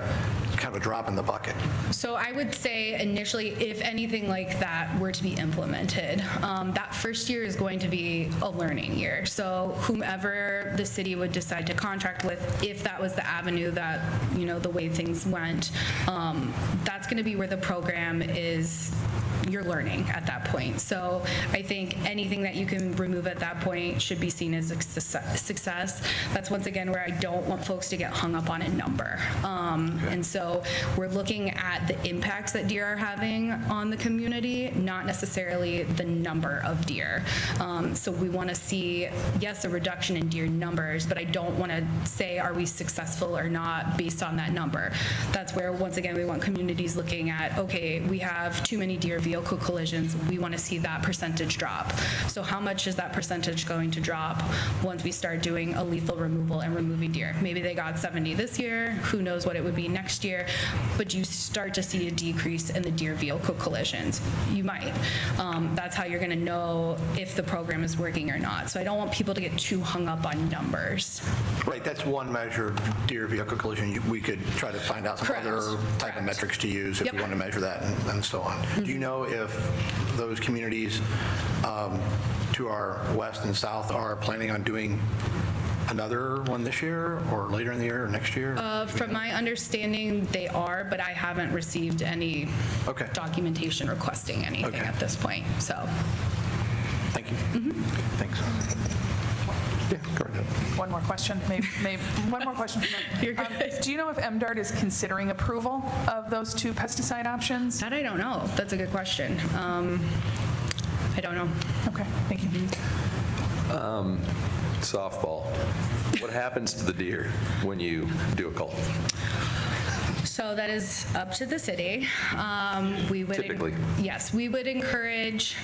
kind of a drop in the bucket. So I would say initially, if anything like that were to be implemented, that first year is going to be a learning year. So whomever the city would decide to contract with, if that was the avenue that, you know, the way things went, that's going to be where the program is, you're learning at that point. So I think anything that you can remove at that point should be seen as a success. That's once again where I don't want folks to get hung up on a number. And so we're looking at the impacts that deer are having on the community, not necessarily the number of deer. So we want to see, yes, a reduction in deer numbers, but I don't want to say, are we successful or not based on that number. That's where, once again, we want communities looking at, okay, we have too many deer vehicle collisions. We want to see that percentage drop. So how much is that percentage going to drop once we start doing a lethal removal and removing deer? Maybe they got 70 this year. Who knows what it would be next year? But you start to see a decrease in the deer vehicle collisions. You might. That's how you're going to know if the program is working or not. So I don't want people to get too hung up on numbers. Right, that's one measure of deer vehicle collision. We could try to find out some Correct. other type of metrics to use if we want to measure that and so on. Do you know if those communities to our west and south are planning on doing another one this year or later in the year or next year? From my understanding, they are, but I haven't received any documentation requesting anything at this point. So, thank you. Thanks. Yeah, go ahead. One more question, maybe one more question. You're good. Do you know if MDART is considering approval of those 2 pesticide options? that I don't know. That's a good question. I don't know. Okay, thank you. Softball. What happens to the deer when you do a cull? So that is up to the city. We would Typically. Yes, we would encourage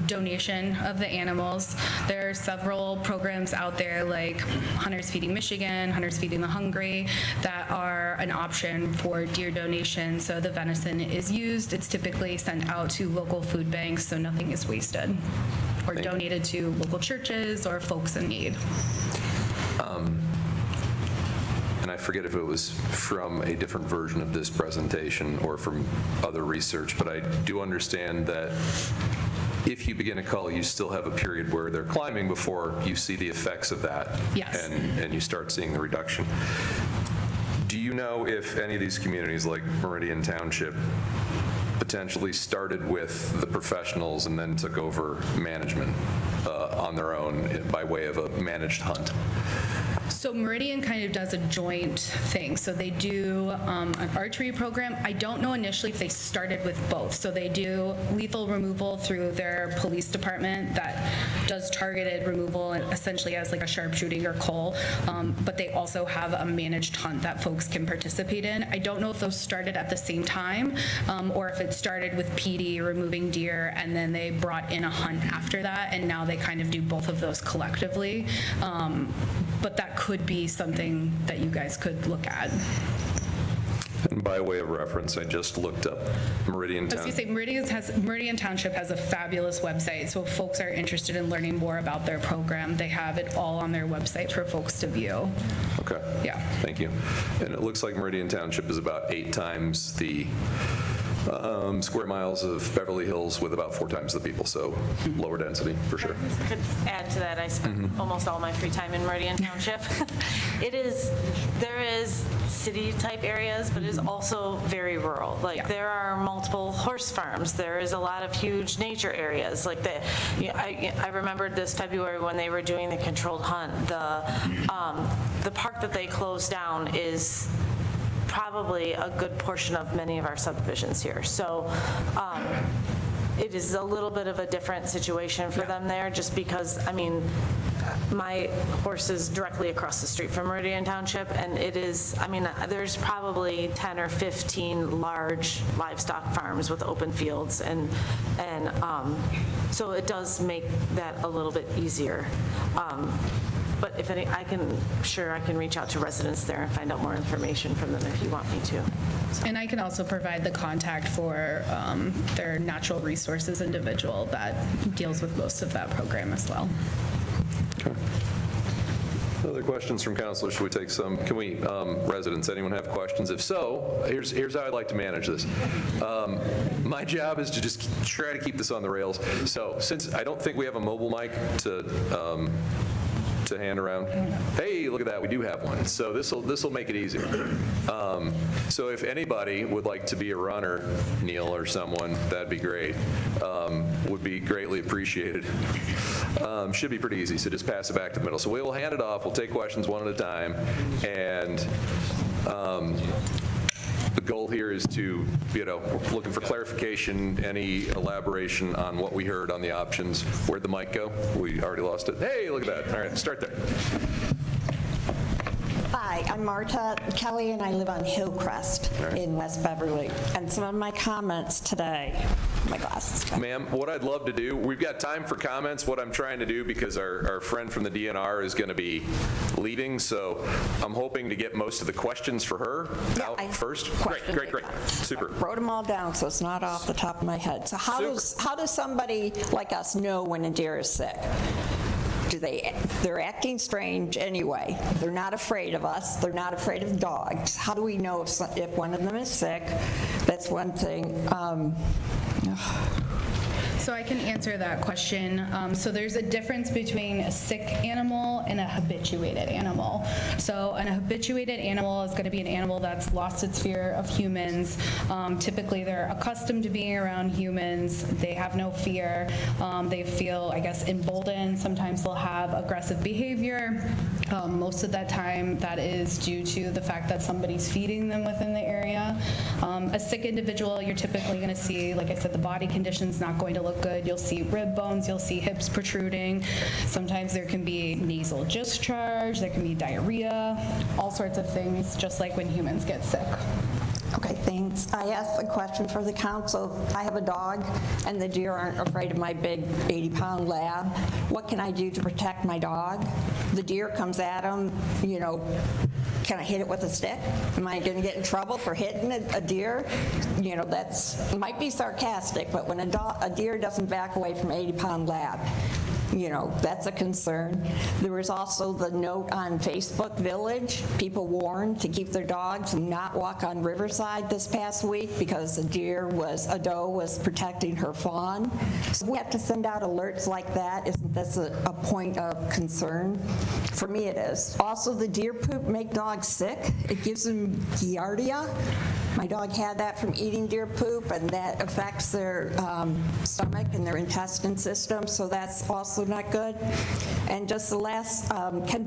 donation of the animals. There are several programs out there like Hunters Feeding Michigan, Hunters Feeding the Hungry, that are an option for deer donation. So the venison is used. It's typically sent out to local food banks, so nothing is wasted, or Thank you. donated to local churches or folks in need. And I forget if it was from a different version of this presentation or from other research, but I do understand that if you begin a cull, you still have a period where they're climbing before you see the effects of that. Yes. And you start seeing the reduction. Do you know if any of these communities like Meridian Township potentially started with the professionals and then took over management on their own by way of a managed hunt? So Meridian kind of does a joint thing. So they do an archery program. I don't know initially if they started with both. So they do lethal removal through their police department that does targeted removal essentially as like a sharpshooting or cull. But they also have a managed hunt that folks can participate in. I don't know if those started at the same time or if it started with PD removing deer and then they brought in a hunt after that, and now they kind of do both of those collectively. But that could be something that you guys could look at. And by way of reference, I just looked up Meridian I was Town. going to say, Meridian Township has a fabulous website, so if folks are interested in learning more about their program, they have it all on their website for folks to view. Okay. Yeah. Thank you. And it looks like Meridian Township is about 8 times the square miles of Beverly Hills with about 4 times the people, so lower density for sure. Could add to that, I spend almost all my free time in Meridian Township. There is city-type areas, but it is also very rural. Like, there are multiple horse farms. There is a lot of huge nature areas. Like, I remembered this February when they were doing the controlled hunt. The park that they closed down is probably a good portion of many of our subdivisions here. So it is a little bit of a different situation for them there, just because, I mean, my horse is directly across the street from Meridian Township, and it is, I mean, there's probably 10 or 15 large livestock farms with open fields, and so it does make that a little bit easier. But if any, I can reach out to residents there and find out more information from them if you want me to. And I can also provide the contact for their natural resources individual that deals with most of that program as well. Okay. Other questions from council? Should we take some? Can we, residents, anyone have questions? If so, here's how I'd like to manage this. My job is to just try to keep this on the rails. So since I don't think we have a mobile mic to hand around. Hey, look at that, we do have one. So this'll make it easier. So if anybody would like to be a runner, Neil or someone, that'd be great. Would be greatly appreciated. Should be pretty easy, so just pass it back to the middle. So we'll hand it off, we'll take questions one at a time, and the goal here is to, we're looking for clarification, any elaboration on what we heard on the options. Where'd the mic go? We already lost it. Hey, look at that. All right, start there. Hi, I'm Marta Kelly, and I live on Hillcrest in West Beverly. And some of my comments today, my glasses. Ma'am, what I'd love to do, we've got time for comments. What I'm trying to do, because our friend from the DNR is going to be leaving, so I'm hoping to get most of the questions for her out first. Great. Super. I wrote them all down, so it's not off the top of my head. So how does somebody like us know when a deer is sick? They're acting strange anyway. They're not afraid of us. They're not afraid of dogs. How do we know if one of them is sick? That's one thing. So I can answer that question. So there's a difference between a sick animal and a habituated animal. So an habituated animal is going to be an animal that's lost its fear of humans. Typically, they're accustomed to being around humans. They have no fear. They feel, I guess, emboldened. Sometimes they'll have aggressive behavior. Most of that time, that is due to the fact that somebody's feeding them within the area. A sick individual, you're typically going to see, like I said, the body condition's not going to look good. You'll see rib bones, you'll see hips protruding. Sometimes there can be nasal discharge, there can be diarrhea, all sorts of things, just like when humans get sick. Okay, thanks. I asked a question for the council. I have a dog, and the deer aren't afraid of my big 80-pound lab. What can I do to protect my dog? The deer comes at him, can I hit it with a stick? Am I going to get in trouble for hitting a deer? That's might be sarcastic, but when a deer doesn't back away from 80-pound lab, that's a concern. There was also the note on Facebook Village. People warned to keep their dogs and not walk on Riverside this past week because a doe was protecting her fawn. So we have to send out alerts like that. Isn't this a point of concern? For me, it is. Also, the deer poop make dogs sick. It gives them giardia. My dog had that from eating deer poop, and that affects their stomach and their intestine system, so that's also not good. And just the last, can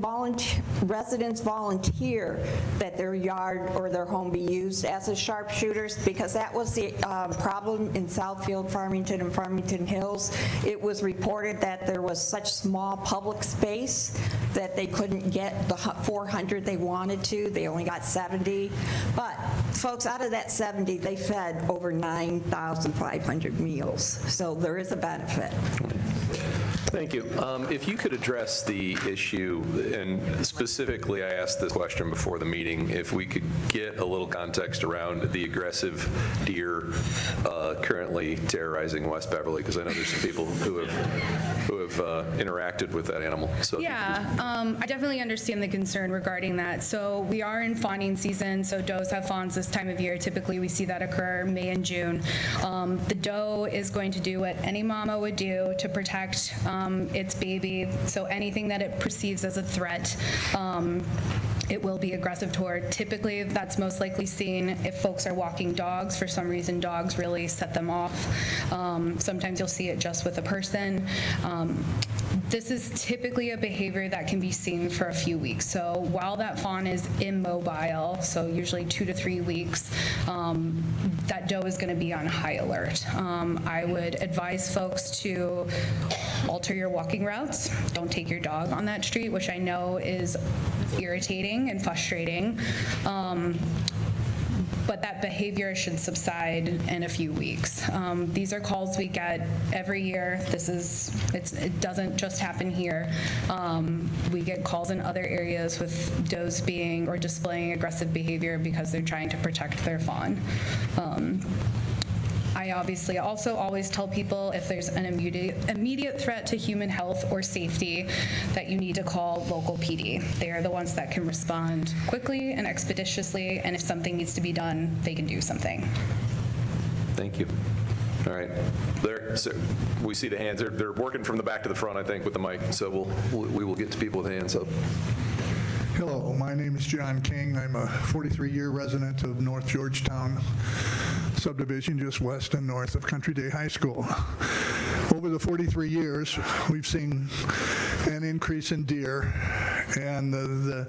residents volunteer that their yard or their home be used as a sharpshooters? Because that was the problem in Southfield, Farmington, and Farmington Hills. It was reported that there was such small public space that they couldn't get the 400 they wanted to. They only got 70. But folks, out of that 70, they fed over 9,500 meals. So there is a benefit. Thank you. If you could address the issue, and specifically I asked this question before the meeting, if we could get a little context around the aggressive deer currently terrorizing West Beverly, because I know there's some people who have interacted with that animal. So Yeah, I definitely understand the concern regarding that. So we are in fawning season, so does have fawns this time of year. Typically we see that occur May and June. The doe is going to do what any mama would do to protect its baby, so anything that it perceives as a threat, it will be aggressive toward. Typically, that's most likely seen if folks are walking dogs. For some reason, dogs really set them off. Sometimes you'll see it just with a person. This is typically a behavior that can be seen for a few weeks. So while that fawn is immobile, so usually 2 to 3 weeks, that doe is going to be on high alert. I would advise folks to alter your walking routes. Don't take your dog on that street, which I know is irritating and frustrating. But that behavior should subside in a few weeks. These are calls we get every year. It doesn't just happen here. We get calls in other areas with does being or displaying aggressive behavior because they're trying to protect their fawn. I obviously also always tell people if there's an immediate threat to human health or safety that you need to call local PD. They are the ones that can respond quickly and expeditiously, and if something needs to be done, they can do something. Thank you. All right. So we see the hands. They're working from the back to the front, I think, with the mic, so we will get to people with hands up. Hello, my name is John King. I'm a 43-year resident of North Georgetown subdivision, just west and north of Country Day High School. Over the 43 years, we've seen an increase in deer and the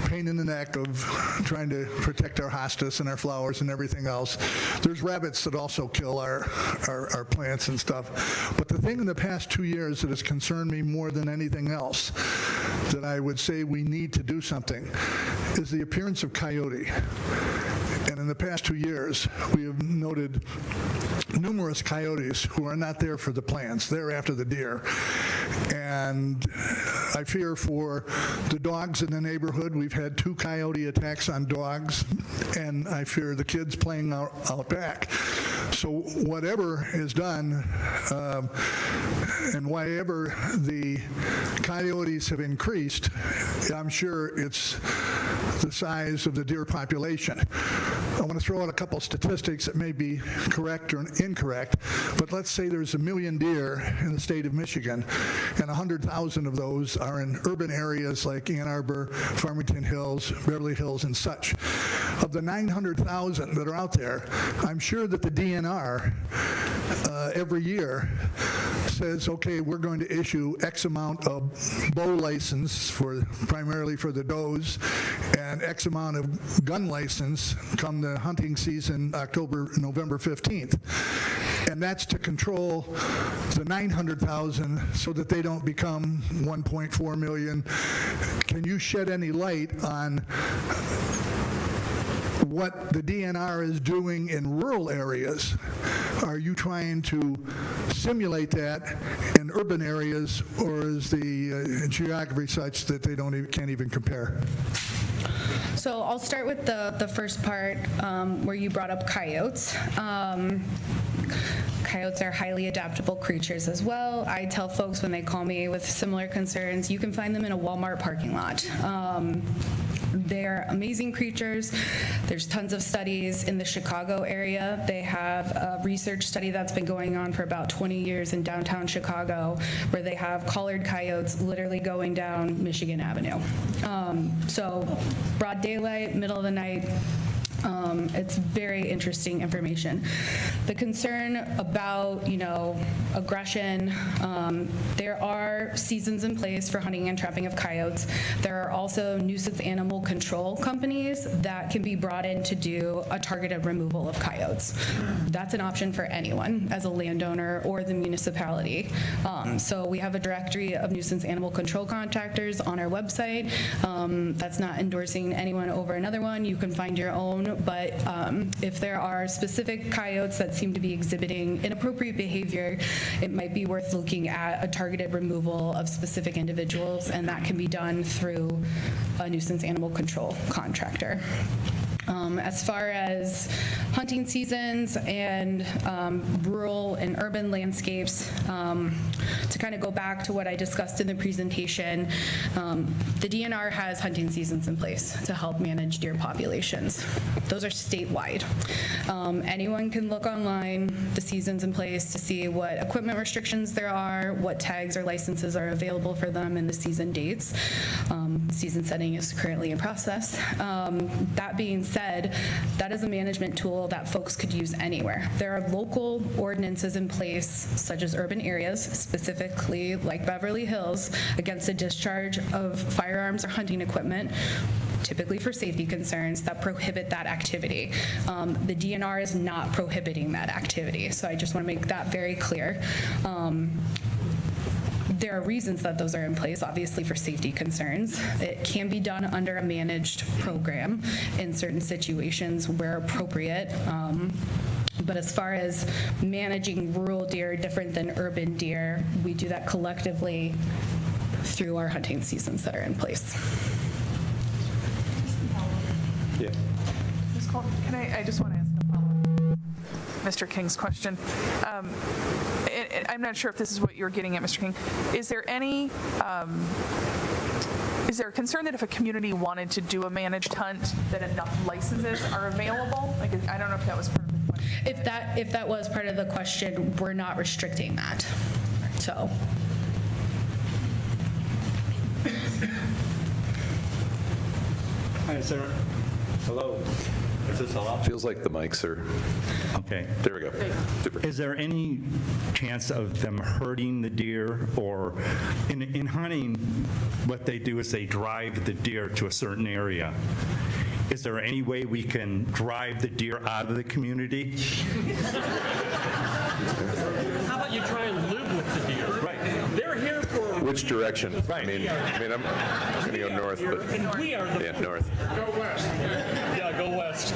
pain in the neck of trying to protect our hostas and our flowers and everything else. There's rabbits that also kill our plants and stuff. But the thing in the past 2 years that has concerned me more than anything else that I would say we need to do something is the appearance of coyote. And in the past 2 years, we have noted numerous coyotes who are not there for the plants. They're after the deer. And I fear for the dogs in the neighborhood. We've had 2 coyote attacks on dogs, and I fear the kids playing out back. So whatever is done, and whenever the coyotes have increased, I'm sure it's the size of the deer population. I want to throw out a couple statistics that may be correct or incorrect, but let's say there's 1 million deer in the state of Michigan, and 100,000 of those are in urban areas like Ann Arbor, Farmington Hills, Beverly Hills, and such. Of the 900,000 that are out there, I'm sure that the DNR every year says, okay, we're going to issue X amount of bow license primarily for the does, and X amount of gun license come the hunting season, November 15th. And that's to control the 900,000 so that they don't become 1.4 million. Can you shed any light on what the DNR is doing in rural areas? Are you trying to simulate that in urban areas, or is the geography such that they can't even compare? So I'll start with the first part where you brought up coyotes. Coyotes are highly adaptable creatures as well. I tell folks when they call me with similar concerns, you can find them in a Walmart parking lot. They're amazing creatures. There's tons of studies in the Chicago area. They have a research study that's been going on for about 20 years in downtown Chicago, where they have collared coyotes literally going down Michigan Avenue. So broad daylight, middle of the night, It's very interesting information. The concern about, aggression, there are seasons in place for hunting and trapping of coyotes. There are also nuisance animal control companies that can be brought in to do a targeted removal of coyotes. That's an option for anyone as a landowner or the municipality. So we have a directory of nuisance animal control contractors on our website. That's not endorsing anyone over another one. You can find your own, but if there are specific coyotes that seem to be exhibiting inappropriate behavior, it might be worth looking at a targeted removal of specific individuals, and that can be done through a nuisance animal control contractor. As far as hunting seasons and rural and urban landscapes, to kind of go back to what I discussed in the presentation, the DNR has hunting seasons in place to help manage deer populations. Those are statewide. Anyone can look online, the seasons in place, to see what equipment restrictions there are, what tags or licenses are available for them, and the season dates. Season setting is currently in process. That being said, that is a management tool that folks could use anywhere. There are local ordinances in place, such as urban areas, specifically like Beverly Hills, against the discharge of firearms or hunting equipment, typically for safety concerns, that prohibit that activity. The DNR is not prohibiting that activity, so I just want to make that very clear. There are reasons that those are in place, obviously for safety concerns. It can be done under a managed program in certain situations where appropriate. But as far as managing rural deer different than urban deer, we do that collectively through our hunting seasons that are in place. Yeah. Ms. Colton, I just want to ask a follow-up. Mr. King's question. I'm not sure if this is what you're getting at, Mr. King. Is there a concern that if a community wanted to do a managed hunt, that enough licenses are available? Like, I don't know if that was part of the question. If that was part of the question, we're not restricting that. So. Hi, sir. Hello. Is this allowed? Feels like the mics are, Okay. there we go. Super. Is there any chance of them hurting the deer? Or in hunting, what they do is they drive the deer to a certain area. Is there any way we can drive the deer out of the community? How about you try and live with the deer? Right. They're here for. Which direction? Right. I'm going to go north, but And we are the. yeah, north. Go west. Yeah, go west.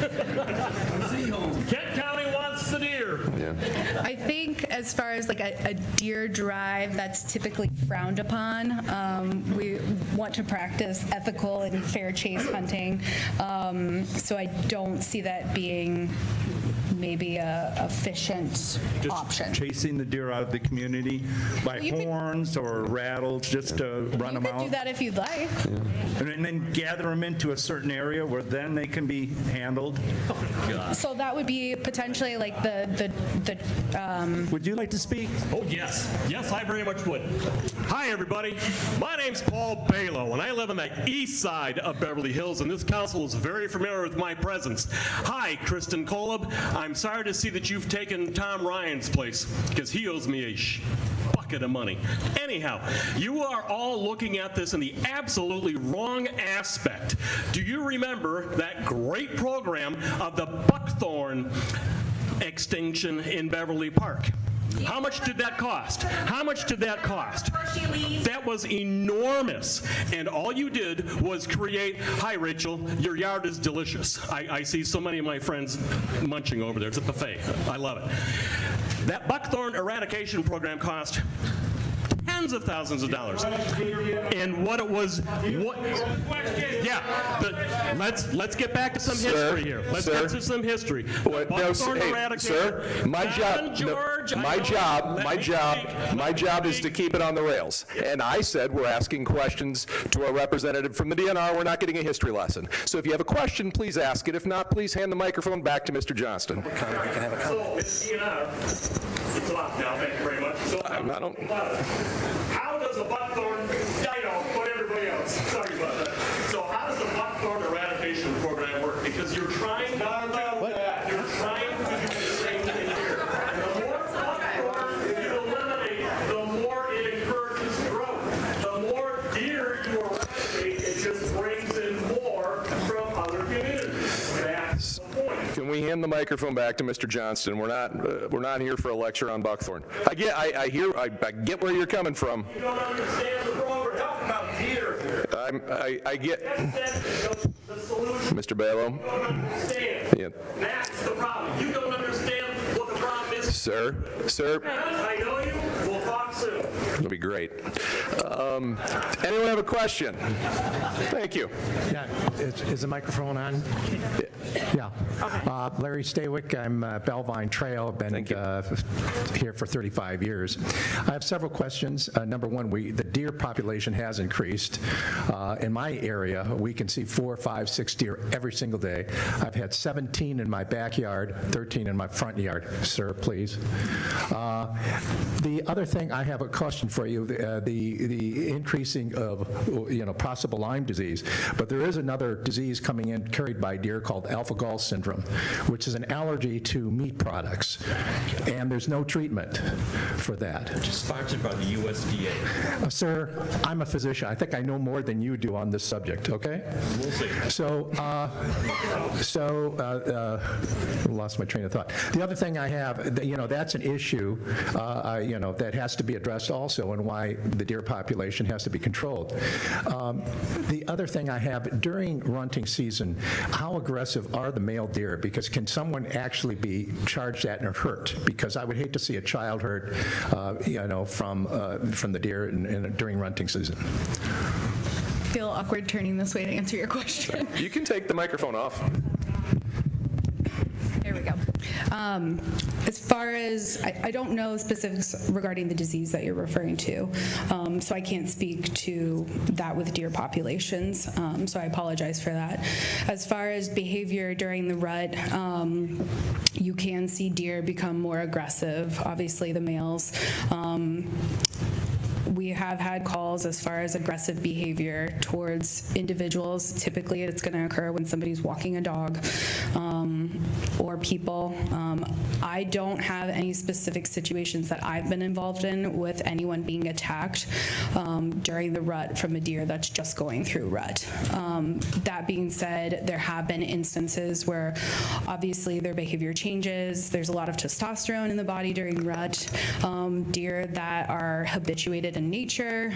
Kent County wants the deer. Yeah. I think as far as like a deer drive, that's typically frowned upon. We want to practice ethical and fair chase hunting. So I don't see that being maybe a efficient option. Just chasing the deer out of the community by horns or rattles just to run them You out? could do that if you'd like. And then gather them into a certain area where then they can be handled? So that would be potentially like Would you like to speak? Oh, yes. Yes, I very much would. Hi, everybody. My name's Paul Balo, and I live on the east side of Beverly Hills, and this council is very familiar with my presence. Hi, Kristen Kolob. I'm sorry to see that you've taken Tom Ryan's place, because he owes me a bucket of money. Anyhow, you are all looking at this in the absolutely wrong aspect. Do you remember that great program of the buckthorn extinction in Beverly Park? How much did that cost? How much did that cost? That was enormous. And all you did was create, hi Rachel, your yard is delicious. I see so many of my friends munching over there. It's a buffet. I love it. That buckthorn eradication program cost tens of thousands of dollars. And what it was, let's get back to some history here. Let's get to some history. Buckthorn eradication. My job is to keep it on the rails. And I said we're asking questions to a representative from the DNR. We're not getting a history lesson. So if you have a question, please ask it. If not, please hand the microphone back to Mr. Johnston. So, it's DNR. It's off now. Thank you very much. So, how does a buckthorn, put everybody else. Sorry about that. So how does the buckthorn eradication program at work, because you're trying not about that. You're trying to do the same thing here. And the more buckthorn you eliminate, the more it encourages growth. The more deer you eradicate, it just brings in more from other communities. That's the point. Can we hand the microphone back to Mr. Johnston? We're not here for a lecture on buckthorn. I get where you're coming from. You don't understand the program. Talk about deer here. I get, That's the solution. Mr. Balo. You don't understand. Yeah. That's the problem. You don't understand what the problem is. Sir, I know you. We'll talk soon. that'll be great. Anyone have a question? Thank you. Yeah, is the microphone on? Yeah. Larry Stawick, I'm Bellvine Trail, been here for 35 years. I have several questions. Number one, the deer population has increased. In my area, we can see 4, 5, 6 deer every single day. I've had 17 in my backyard, 13 in my front yard. Sir, please. The other thing, I have a question for you, the increasing of possible Lyme disease, but there is another disease coming in carried by deer called alpha-gall syndrome, which is an allergy to meat products, and there's no treatment for that. Sponsored by the USDA. Sir, I'm a physician. I think I know more than you do on this subject, okay? We'll see. Lost my train of thought. The other thing I have, that's an issue, that has to be addressed also, and why the deer population has to be controlled. The other thing I have, during runting season, how aggressive are the male deer? Because can someone actually be charged at and hurt? Because I would hate to see a child hurt, from the deer during runting season. Feel awkward turning this way to answer your question. You can take the microphone off. There we go. As far as, I don't know specifics regarding the disease that you're referring to, so I can't speak to that with deer populations, so I apologize for that. As far as behavior during the rut, you can see deer become more aggressive, obviously the males. We have had calls as far as aggressive behavior towards individuals. Typically, it's going to occur when somebody's walking a dog or people. I don't have any specific situations that I've been involved in with anyone being attacked during the rut from a deer that's just going through rut. That being said, there have been instances where obviously their behavior changes. There's a lot of testosterone in the body during rut. Deer that are habituated in nature,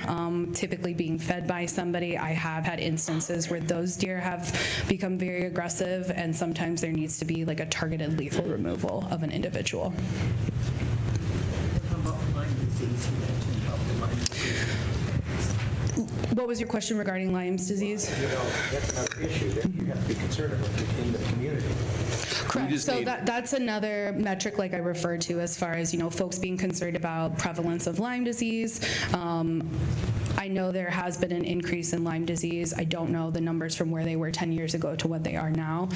typically being fed by somebody. I have had instances where those deer have become very aggressive, and sometimes there needs to be like a targeted lethal removal of an individual. What was your question regarding Lyme's disease? That's another issue that you have to be concerned about in the community. Correct. So that's another metric like I referred to as far as, folks being concerned about prevalence of Lyme disease. I know there has been an increase in Lyme disease. I don't know the numbers from where they were 10 years ago to what they are now.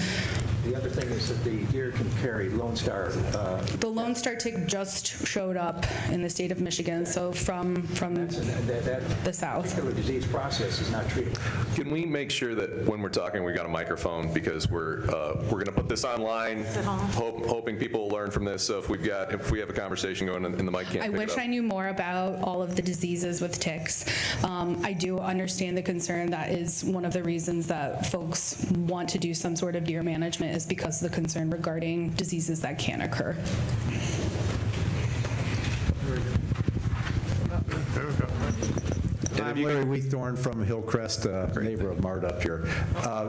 The other thing is that the deer can carry Lone Star. The Lone Star tick just showed up in the state of Michigan, so from the south. That particular disease process is not treated. Can we make sure that when we're talking, we got a microphone, because we're going to put this online, hoping people will learn from this. So if we have a conversation going and the mic can't I pick it wish up. I knew more about all of the diseases with ticks. I do understand the concern. That is one of the reasons that folks want to do some sort of deer management, is because of the concern regarding diseases that can occur. I'm Larry Wheathorn from Hillcrest, neighbor of Mart up here.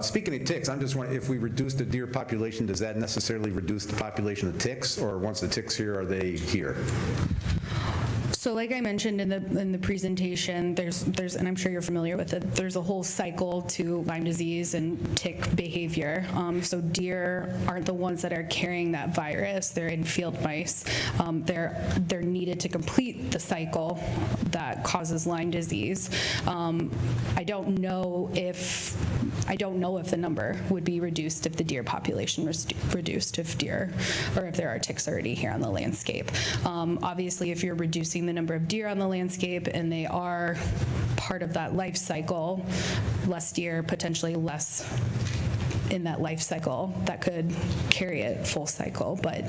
Speaking of ticks, I'm just wondering, if we reduce the deer population, does that necessarily reduce the population of ticks, or once the ticks here, are they here? So like I mentioned in the presentation, there's and I'm sure you're familiar with it, there's a whole cycle to Lyme disease and tick behavior. So deer aren't the ones that are carrying that virus. They're in field mice. They're needed to complete the cycle that causes Lyme disease. I don't know if the number would be reduced if the deer population was reduced, if there are ticks already here on the landscape. Obviously, if you're reducing the number of deer on the landscape and they are part of that life cycle, less deer, potentially less in that life cycle that could carry it full cycle, but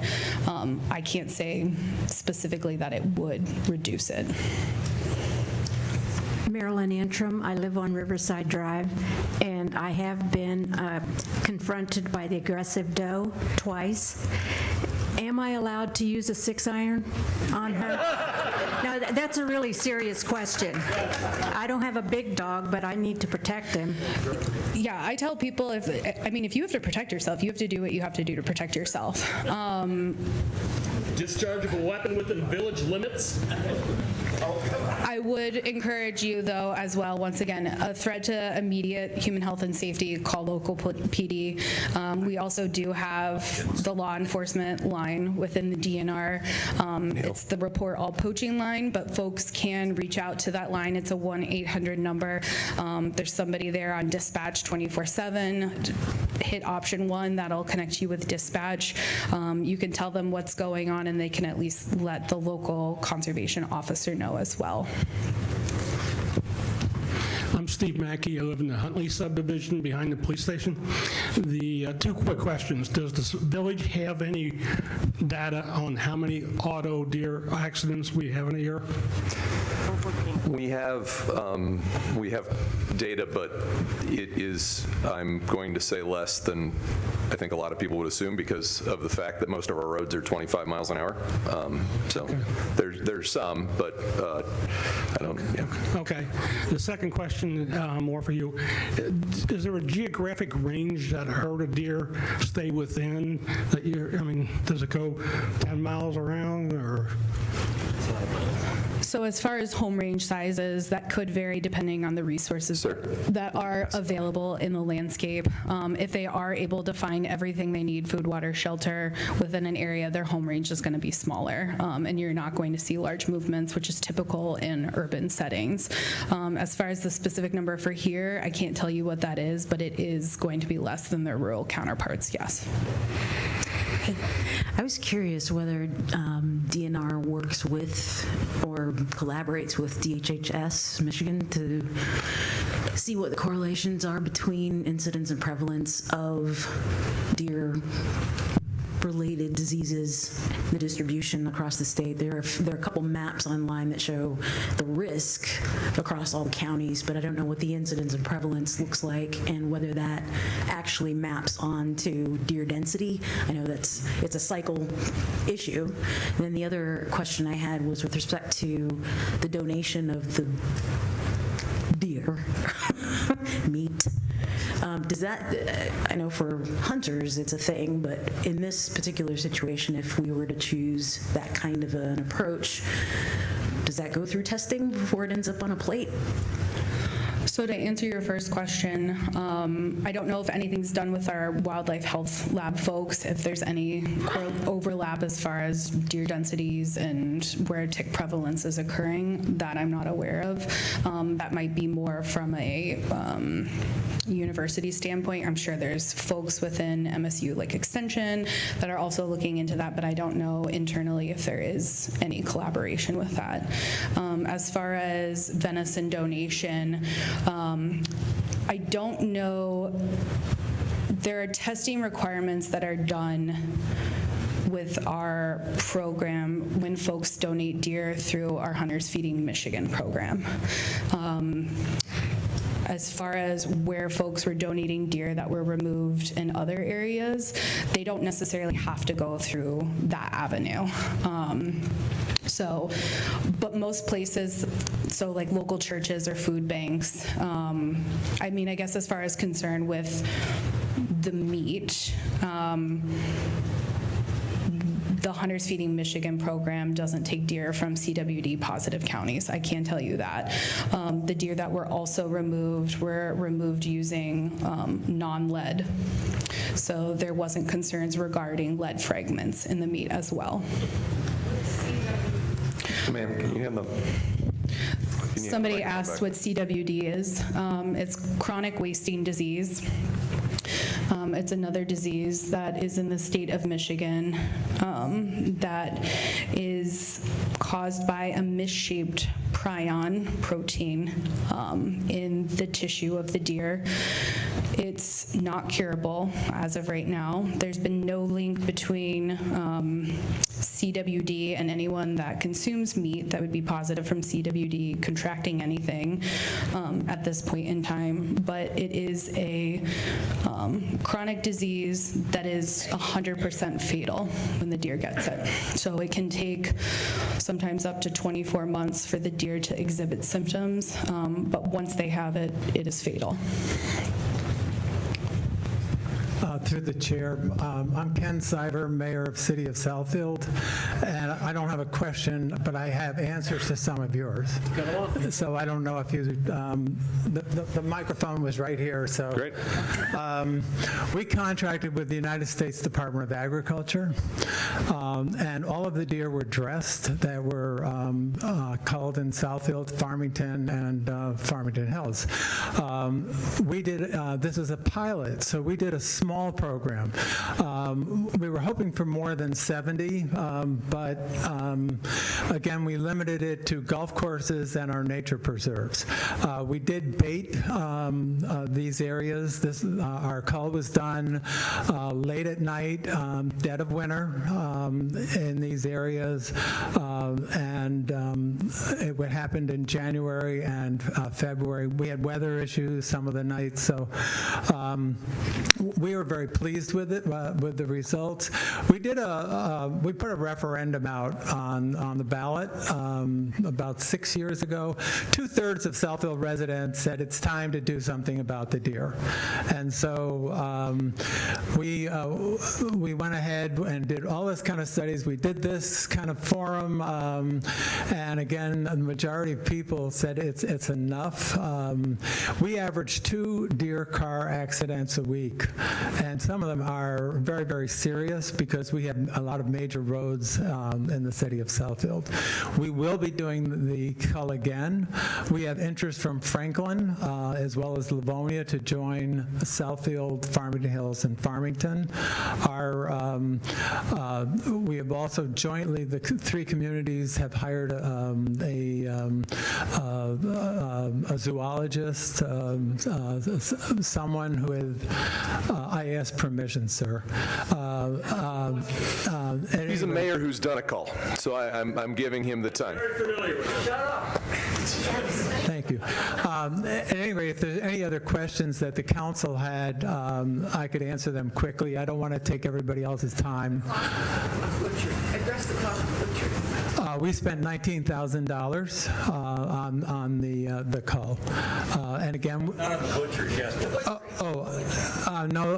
I can't say specifically that it would reduce it. Marilyn Antrim. I live on Riverside Drive, and I have been confronted by the aggressive doe twice. Am I allowed to use a 6-iron on her? No, that's a really serious question. I don't have a big dog, but I need to protect him. Yeah, I tell people if you have to protect yourself, you have to do what you have to do to protect yourself. Discharge of a weapon within village limits? I would encourage you, though, as well, once again, a threat to immediate human health and safety, call local PD. We also do have the law enforcement line within the DNR. It's the report all poaching line, but folks can reach out to that line. It's a 1-800 number. There's somebody there on dispatch 24/7. Hit option 1, that'll connect you with dispatch. You can tell them what's going on, and they can at least let the local conservation officer know as well. I'm Steve Mackey. I live in the Huntley subdivision behind the police station. The 2 quick questions. Does the village have any data on how many auto deer accidents we have in a year? We have data, but it is, I'm going to say, less than I think a lot of people would assume because of the fact that most of our roads are 25 miles an hour. So there's some, but I don't. Yeah. Okay. The second question, more for you. Is there a geographic range that a herd of deer stay within? That does it go 10 miles around or? So as far as home range sizes, that could vary depending on the resources that are available in the landscape. If they are able to find everything they need, food, water, shelter, within an area, their home range is going to be smaller, and you're not going to see large movements, which is typical in urban settings. As far as the specific number for here, I can't tell you what that is, but it is going to be less than their rural counterparts, yes. I was curious whether DNR works with or collaborates with DHHS Michigan to see what the correlations are between incidence and prevalence of deer-related diseases, the distribution across the state. There are a couple maps online that show the risk across all the counties, but I don't know what the incidence and prevalence looks like and whether that actually maps onto deer density. I know it's a cycle issue. And then the other question I had was with respect to the donation of the deer meat. Does that, I know for hunters it's a thing, but in this particular situation, if we were to choose that kind of an approach, does that go through testing before it ends up on a plate? So to answer your first question, I don't know if anything's done with our wildlife health lab folks, if there's any overlap as far as deer densities and where tick prevalence is occurring. That I'm not aware of. That might be more from a university standpoint. I'm sure there's folks within MSU like Extension that are also looking into that, but I don't know internally if there is any collaboration with that. As far as venison donation, I don't know. There are testing requirements that are done with our program when folks donate deer through our Hunters Feeding Michigan program. As far as where folks were donating deer that were removed in other areas, they don't necessarily have to go through that avenue. But most places, so like local churches or food banks, I guess as far as concerned with the meat, the Hunters Feeding Michigan program doesn't take deer from CWD positive counties. I can tell you that. The deer that were also removed were removed using non-lead. So there wasn't concerns regarding lead fragments in the meat as well. Ma'am, can you have the... Somebody asked what CWD is. It's chronic wasting disease. It's another disease that is in the state of Michigan that is caused by a misshaped prion protein in the tissue of the deer. It's not curable as of right now. There's been no link between CWD and anyone that consumes meat that would be positive from CWD contracting anything at this point in time. But it is a chronic disease that is 100% fatal when the deer gets it. So it can take sometimes up to 24 months for the deer to exhibit symptoms, but once they have it, it is fatal. Through the chair, I'm Ken Siver, Mayor of City of Southfield, and I don't have a question, but I have answers to some of yours. So I don't know if you, the microphone was right here, so. Great. We contracted with the United States Department of Agriculture, and all of the deer were dressed that were culled in Southfield, Farmington, and Farmington Hills. We did, this is a pilot, so we did a small program. We were hoping for more than 70, but again, we limited it to golf courses and our nature preserves. We did bait these areas. Our cull was done late at night, dead of winter in these areas, and it happened in January and February. We had weather issues some of the nights, so we were very pleased with it, with the results. We did we put a referendum out on the ballot about 6 years ago. 2/3 of Southfield residents said it's time to do something about the deer, and so we went ahead and did all this kind of studies. We did this kind of forum, and again, the majority of people said it's enough. We average 2 deer car accidents a week, and some of them are very, very serious because we have a lot of major roads in the city of Southfield. We will be doing the cull again. We have interest from Franklin as well as Livonia to join Southfield, Farmington Hills, and Farmington. We have also jointly, the 3 communities have hired a zoologist, someone who is, I asked permission, sir. He's a mayor who's done a cull, so I'm giving him the time. Very familiar with it. Shut up. Thank you. At any rate, if there's any other questions that the council had, I could answer them quickly. I don't want to take everybody else's time. Address the cost of butchery. We spent $19,000 on the cull. And again, Not on the butchers, yes. no,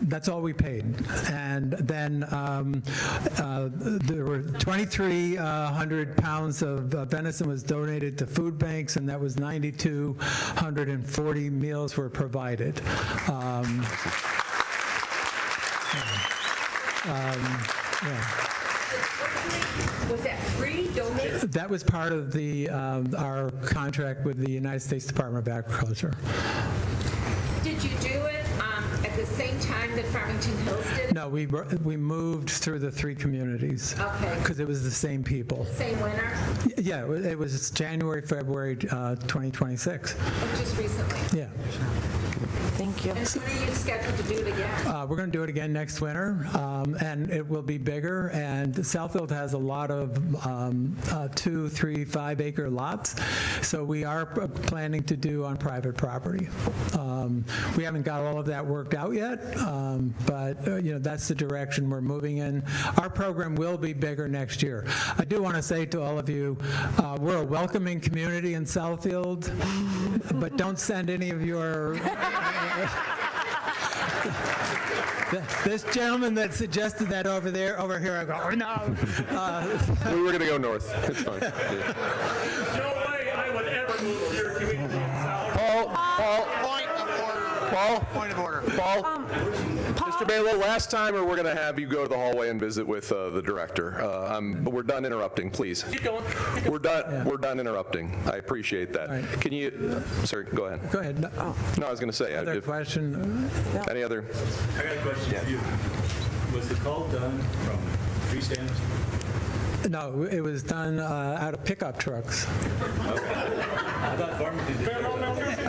that's all we paid. And then there were 2,300 pounds of venison was donated to food banks, and that was 9,240 meals were provided. Was that free, donated? That was part of our contract with the United States Department of Agriculture. Did you do it at the same time that Farmington Hills did? No, we moved through the 3 communities. Okay. Because it was the same people. Same winter? Yeah, it was January, February 2026. Just recently? Yeah. Thank you. And when are you scheduled to do it again? We're going to do it again next winter, and it will be bigger. And Southfield has a lot of 2, 3, 5 acre lots, so we are planning to do on private property. We haven't got all of that worked out yet, but that's the direction we're moving in. Our program will be bigger next year. I do want to say to all of you, we're a welcoming community in Southfield, but don't send any of your this gentleman that suggested that over here, I go, oh, no. We were going to go north. It's fine. Yeah. No way I would ever move to your community. Point of order. Paul? Mr. Balo, last time, or we're going to have you go to the hallway and visit with the director. But we're done interrupting, please. Keep going. We're done interrupting. I appreciate that. Right. Can you, sir, go ahead. Go ahead. No, I was going to say. Other question? Any other? I got a question for you. Was the call done from tree stands? No, it was done out of pickup trucks.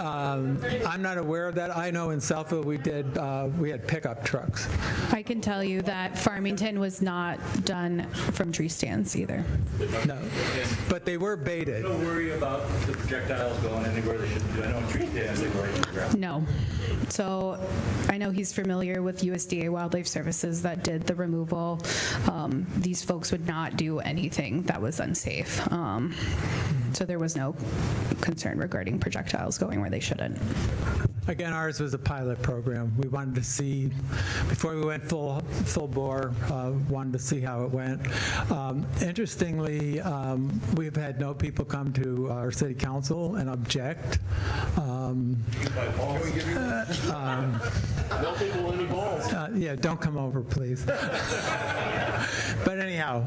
I'm not aware of that. I know in Southfield we had pickup trucks. I can tell you that Farmington was not done from tree stands either. No, but they were baited. Don't worry about the projectiles going anywhere they shouldn't do. I know in tree stands they go right to the ground. No. So I know he's familiar with USDA Wildlife Services that did the removal. These folks would not do anything that was unsafe. So there was no concern regarding projectiles going where they shouldn't. Again, ours was a pilot program. We wanted to see, before we went full bore, wanted to see how it went. Interestingly, we've had no people come to our city council and object. No people any balls. Yeah, don't come over, please. But anyhow,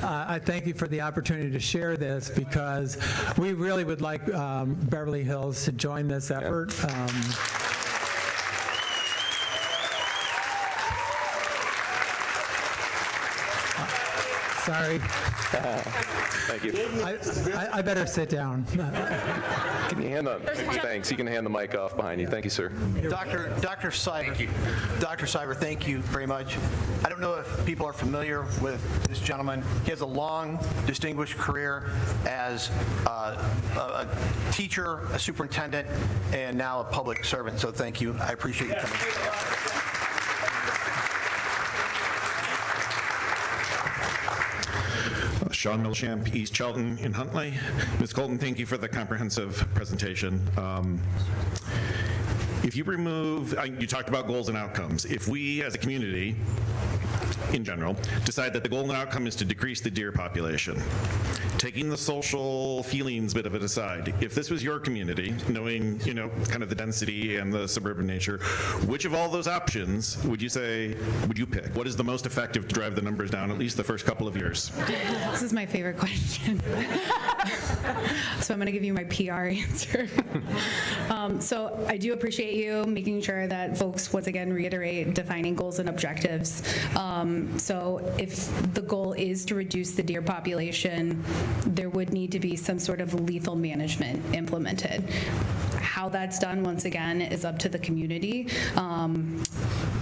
I thank you for the opportunity to share this because we really would like Beverly Hills to join this effort. Sorry. Thank you. I better sit down. Can you hand the, thanks, you can hand the mic off behind you. Thank you, sir. Dr. Seibert. Dr. Seibert, thank you very much. I don't know if people are familiar with this gentleman. He has a long, distinguished career as a teacher, a superintendent, and now a public servant. So thank you. I appreciate you coming. Sean Milchamp, East Chelton in Huntley. Ms. Colton, thank you for the comprehensive presentation. If you remove, you talked about goals and outcomes. If we as a community, in general, decide that the goal and outcome is to decrease the deer population, taking the social feelings bit of it aside, if this was your community, knowing, kind of the density and the suburban nature, which of all those options would you pick? What is the most effective to drive the numbers down, at least the first couple of years? This is my favorite question. So I'm going to give you my PR answer. So I do appreciate you making sure that folks, once again, reiterate defining goals and objectives. So if the goal is to reduce the deer population, there would need to be some sort of lethal management implemented. How that's done, once again, is up to the community.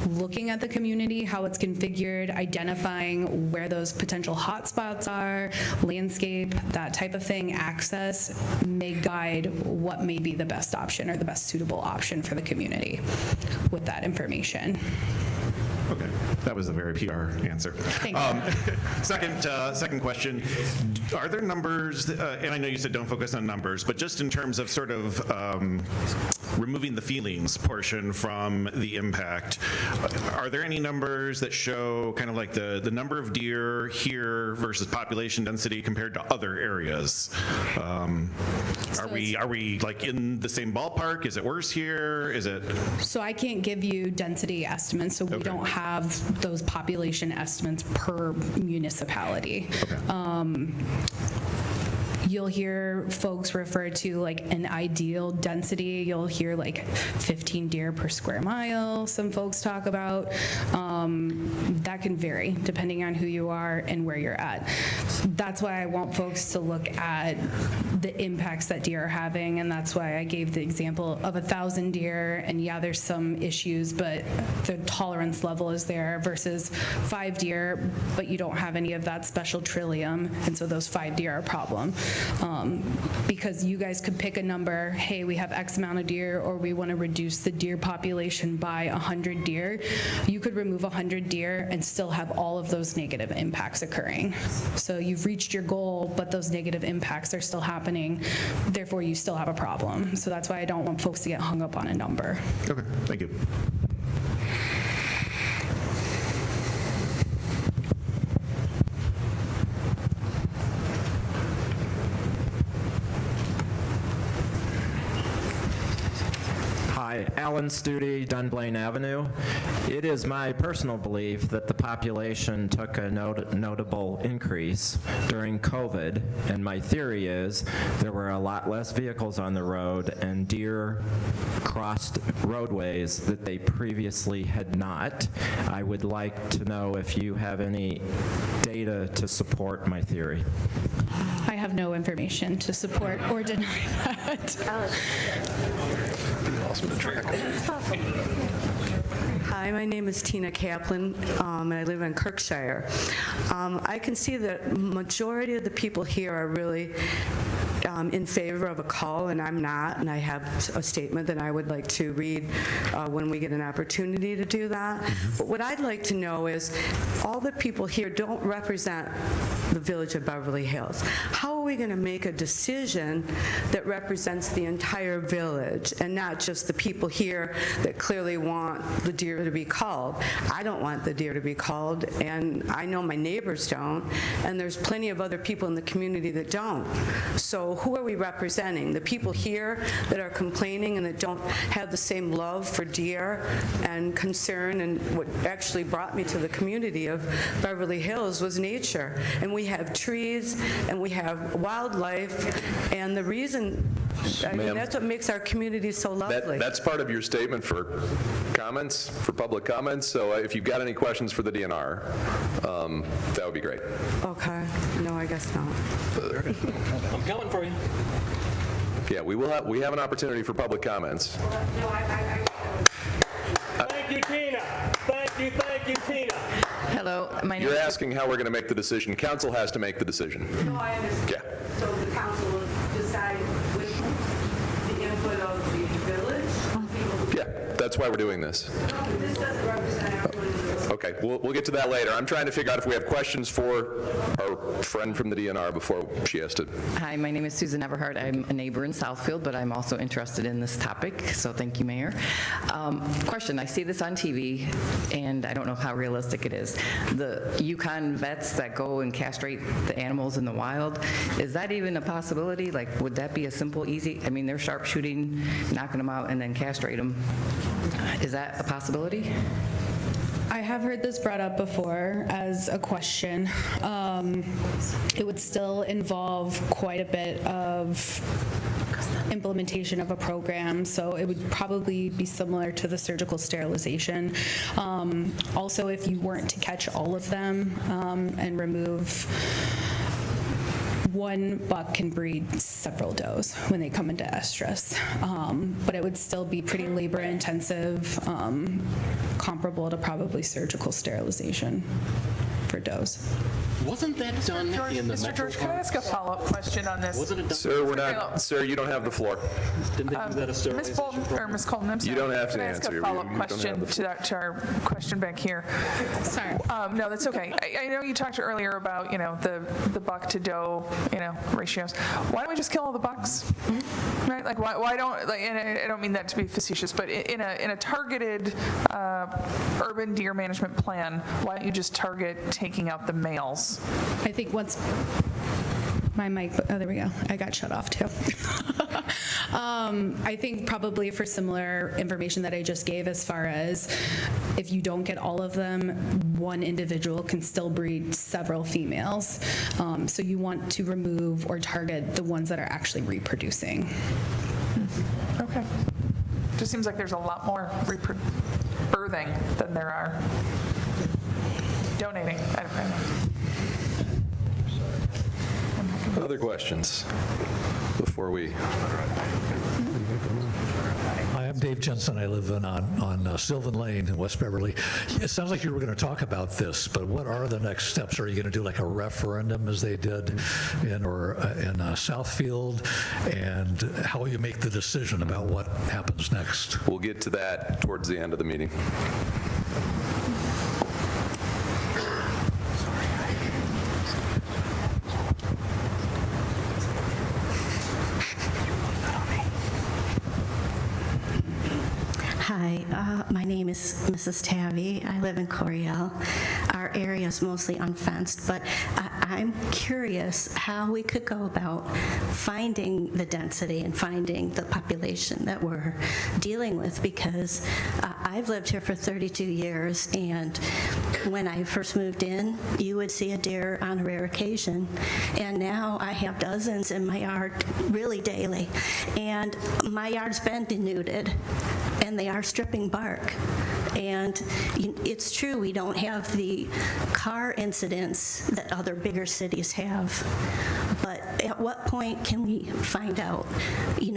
Looking at the community, how it's configured, identifying where those potential hotspots are, landscape, that type of thing, access, may guide what may be the best option or the best suitable option for the community with that information. Okay, that was a very PR answer. Thank you. Second question, are there numbers, and I know you said don't focus on numbers, but just in terms of sort of removing the feelings portion from the impact, are there any numbers that show kind of like the number of deer here versus population density compared to other areas? Are we like in the same ballpark? Is it worse here? Is it? So I can't give you density estimates, so we don't have those population estimates per municipality. You'll hear folks refer to like an ideal density. You'll hear like 15 deer per square mile, some folks talk about. That can vary depending on who you are and where you're at. That's why I want folks to look at the impacts that deer are having, and that's why I gave the example of 1,000 deer, and yeah, there's some issues, but the tolerance level is there, versus 5 deer, but you don't have any of that special trillium, and so those 5 deer are a problem. Because you guys could pick a number, hey, we have X amount of deer, or we want to reduce the deer population by 100 deer. You could remove 100 deer and still have all of those negative impacts occurring. So you've reached your goal, but those negative impacts are still happening. Therefore, you still have a problem. So that's why I don't want folks to get hung up on a number. Okay, thank you. Hi, Hi, Alan Studi, Dunblane Avenue. It is my personal belief that the population took a notable increase during COVID, and my theory is there were a lot less vehicles on the road and deer crossed roadways that they previously had not. I would like to know if you have any data to support my theory. I have no information to support or deny that. Hi, my name is Tina Kaplan, and I live in Kirkshire. I can see that majority of the people here are really in favor of a call, and I'm not, and I have a statement that I would like to read when we get an opportunity to do that. But what I'd like to know is, all the people here don't represent the village of Beverly Hills. How are we going to make a decision that represents the entire village and not just the people here that clearly want the deer to be called? I don't want the deer to be called, and I know my neighbors don't, and there's plenty of other people in the community that don't. So who are we representing? The people here that are complaining and that don't have the same love for deer and concern, and what actually brought me to the community of Beverly Hills was nature. And we have trees and we have wildlife, and the reason, I mean, that's what makes our community so lovely. That's part of your statement for comments, for public comments, so if you've got any questions for the DNR, that would be great. Okay, no, I guess not. I'm coming for you. Yeah, we have an opportunity for public comments. Thank you, Tina. Thank you, Tina. Hello, my name You're asking how we're going to make the decision. Council has to make the decision. No, I understand. Yeah. So the council will decide with the input of the village? Yeah, that's why we're doing this. No, but this doesn't represent everyone in the village. Okay, we'll get to that later. I'm trying to figure out if we have questions for our friend from the DNR before she has to. Hi, my name is Susan Everhart. I'm a neighbor in Southfield, but I'm also interested in this topic, so thank you, Mayor. Question, I see this on TV, and I don't know how realistic it is. The Yukon vets that go and castrate the animals in the wild, is that even a possibility? Like, would that be a simple, easy, I mean, they're sharpshooting, knocking them out, and then castrate them. Is that a possibility? I have heard this brought up before as a question. It would still involve quite a bit of implementation of a program, so it would probably be similar to the surgical sterilization. Also, if you weren't to catch all of them and remove, one buck can breed several does when they come into estrus, but it would still be pretty labor intensive, comparable to probably surgical sterilization for does. Wasn't that done in the Mr. metro George, can I ask a follow-up question on this? Wasn't it done? Sir, we're not. Sir, you don't have the floor. Didn't they do that a Ms. sterilization Bolton, or program? Ms. Colton, I'm sorry. You don't have to Can I ask answer. a You follow-up don't have question the to our question back here? Sorry. No, that's okay. I know you talked earlier about, the buck to doe, ratios. Why don't we just kill all the bucks? Right? Like, why don't, like, and I don't mean that to be facetious, but in a targeted urban deer management plan, why don't you just target taking out the males? I think once my mic, oh, there we go. I got shut off too. I think probably for similar information that I just gave, as far as if you don't get all of them, one individual can still breed several females. So you want to remove or target the ones that are actually reproducing. Okay. Just seems like there's a lot more birthing than there are donating. I don't know. Other questions before we? Hi, I'm Dave Jensen. I live on Sylvan Lane in West Beverly. It sounds like you were going to talk about this, but what are the next steps? Are you going to do like a referendum as they did in Southfield? And how will you make the decision about what happens next? We'll get to that towards the end of the meeting. Hi, my name is Mrs. Tabby. I live in Coriel. Our area is mostly unfenced, but I'm curious how we could go about finding the density and finding the population that we're dealing with, because I've lived here for 32 years, and when I first moved in, you would see a deer on a rare occasion, and now I have dozens in my yard really daily, and my yard's been denuded, and they are stripping bark. And it's true, we don't have the car incidents that other bigger cities have. But at what point can we find out,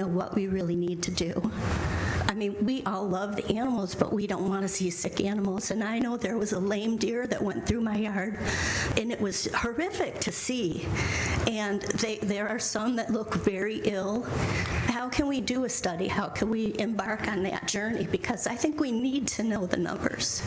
what we really need to do? I mean, we all love the animals, but we don't want to see sick animals. And I know there was a lame deer that went through my yard, and it was horrific to see. And there are some that look very ill. How can we do a study? How can we embark on that journey? Because I think we need to know the numbers.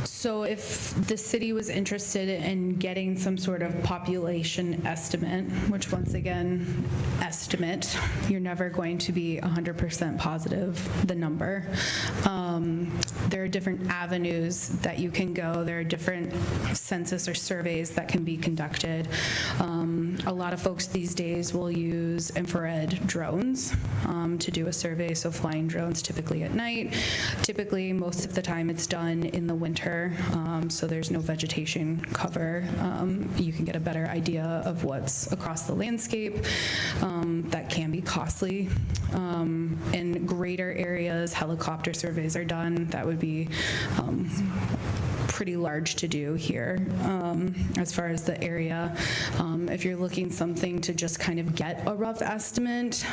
So if the city was interested in getting some sort of population estimate, which once again, estimate, you're never going to be 100% positive, the number. There are different avenues that you can go. There are different census or surveys that can be conducted. A lot of folks these days will use infrared drones to do a survey, so flying drones typically at night. Typically, most of the time it's done in the winter. So there's no vegetation cover. You can get a better idea of what's across the landscape. That can be costly. In greater areas, helicopter surveys are done. That would be pretty large to do here. As far as the area, if you're looking something to just kind of get a rough estimate,